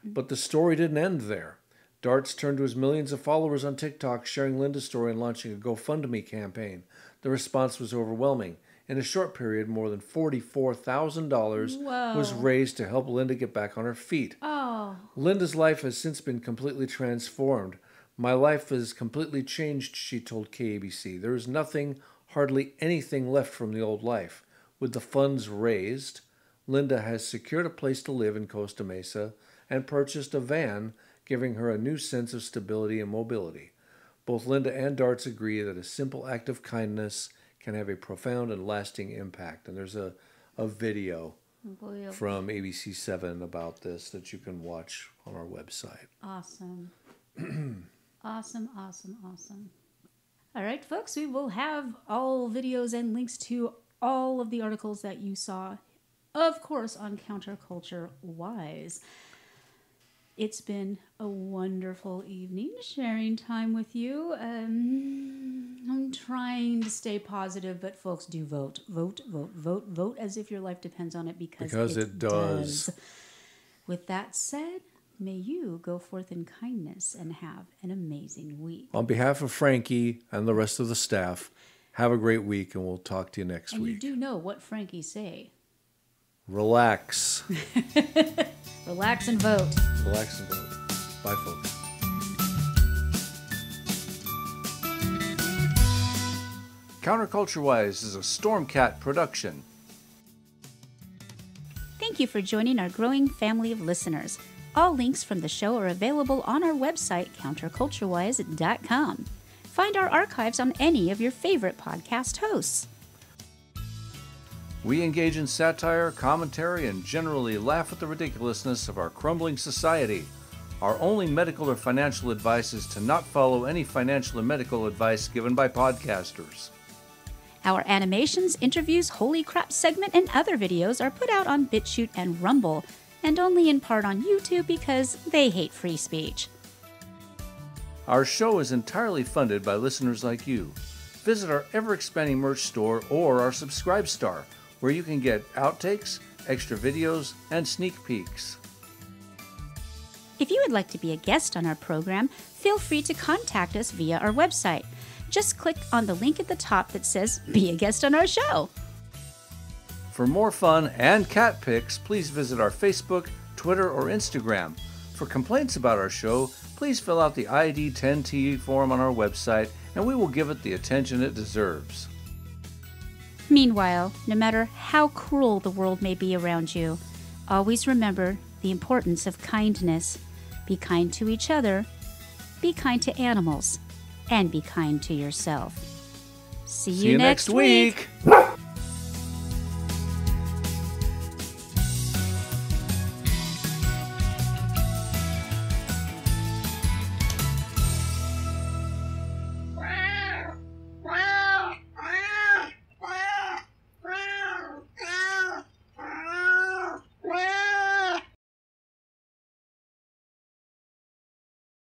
But the story didn't end there. Darts turned to his millions of followers on TikTok, sharing Linda's story and launching a GoFundMe campaign. The response was overwhelming. In a short period, more than $44,000 was raised to help Linda get back on her feet. Oh. Linda's life has since been completely transformed. My life has completely changed, she told KABC. There is nothing, hardly anything left from the old life. With the funds raised, Linda has secured a place to live in Costa Mesa and purchased a van, giving her a new sense of stability and mobility. Both Linda and Darts agree that a simple act of kindness can have a profound and lasting impact. And there's a video from ABC7 about this that you can watch on our website. Awesome. Awesome. All right, folks, we will have all videos and links to all of the articles that you saw, of course, on Counterculture Wise. It's been a wonderful evening sharing time with you. I'm trying to stay positive, but folks, do vote. Vote as if your life depends on it because it does. With that said, may you go forth in kindness and have an amazing week. On behalf of Frankie and the rest of the staff, have a great week, and we'll talk to you next week. And you do know what Frankie say. Relax. Relax and vote. Relax and vote. Bye, folks. Counterculture-Wise is a Stormcat production. Thank you for joining our growing family of listeners. All links from the show are available on our website, counterculturewise.com. Find our archives on any of your favorite podcast hosts. We engage in satire, commentary, and generally laugh at the ridiculousness of our crumbling society. Our only medical or financial advice is to not follow any financial or medical advice given by podcasters. Our animations, interviews, holy crap segment, and other videos are put out on Bitchute and Rumble, and only in part on YouTube because they hate free speech. Our show is entirely funded by listeners like you. Visit our ever-expanding merch store or our Subscribe Star, where you can get outtakes, extra videos, and sneak peeks. If you would like to be a guest on our program, feel free to contact us via our website. Just click on the link at the top that says, "Be a guest on our show." For more fun and cat pics, please visit our Facebook, Twitter, or Instagram. For complaints about our show, please fill out the ID10T form on our website, and we will give it the attention it deserves. Meanwhile, no matter how cruel the world may be around you, always remember the importance of kindness. Be kind to each other, be kind to animals, and be kind to yourself. See you next week.